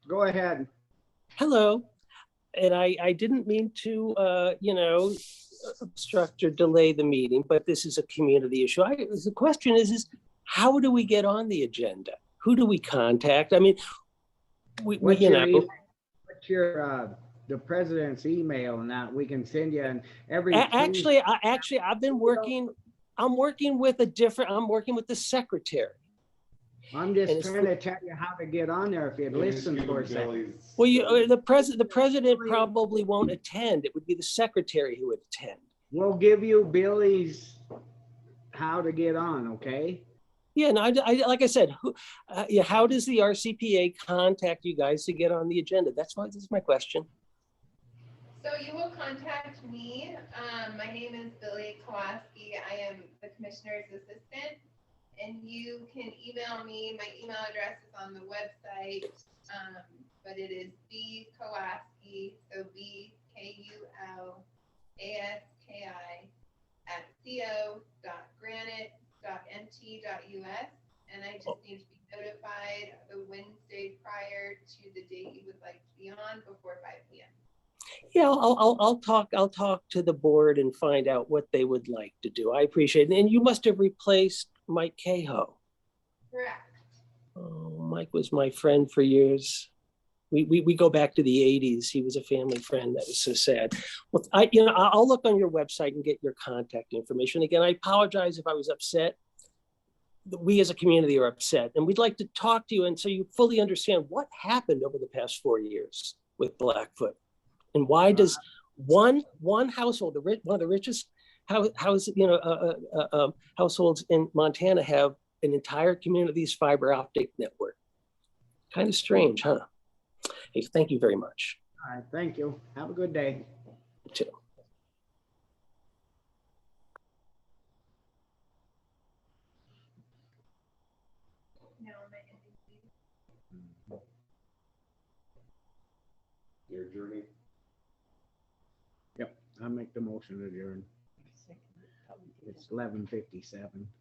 Go ahead. Hello. And I didn't mean to, obstruct or delay the meeting, but this is a community issue. The question is how do we get on the agenda? Who do we contact? I mean, What's your the president's email and that we can send you and every Actually, I've been working. I'm working with the secretary. I'm just and it's trying the- to tell you how to get on there if you'd listen for a second. Well, the president probably won't attend. It would be the secretary who would attend. We'll give you Billy's how to get on, okay? Yeah, and I like I said, how does the RCPA contact you guys to get on the agenda? This is my question. So you will contact me. My name is Billy Kowalski. I am the commissioner's assistant. And you can email me. My email address is on the website, but it is bkowalski, so BKULASKI@co.granite.nt.us. And I just need to be notified the Wednesday prior to the date you would like to be on before 5 p.m. Yeah, I'll talk to the board and find out what they would like to do. I appreciate it. And you must have replaced Mike Cahoe. Correct. Oh, Mike was my friend for years. We go back to the 80s. He was a family friend. That was so sad. Well, I'll look on your website and get your contact information. Again, I apologize if I was upset. We as a community are upset, and we'd like to talk to you and so you fully understand what happened over the past 4 years with Blackfoot. And why does one household, one of the richest households in Montana, have an entire community's fiber optic network? Kind of strange, huh? Hey, thank you very much. All right, thank you. Have a good day. You too. Your journey. Yep, I make the motion to adjourn. It's 11:57.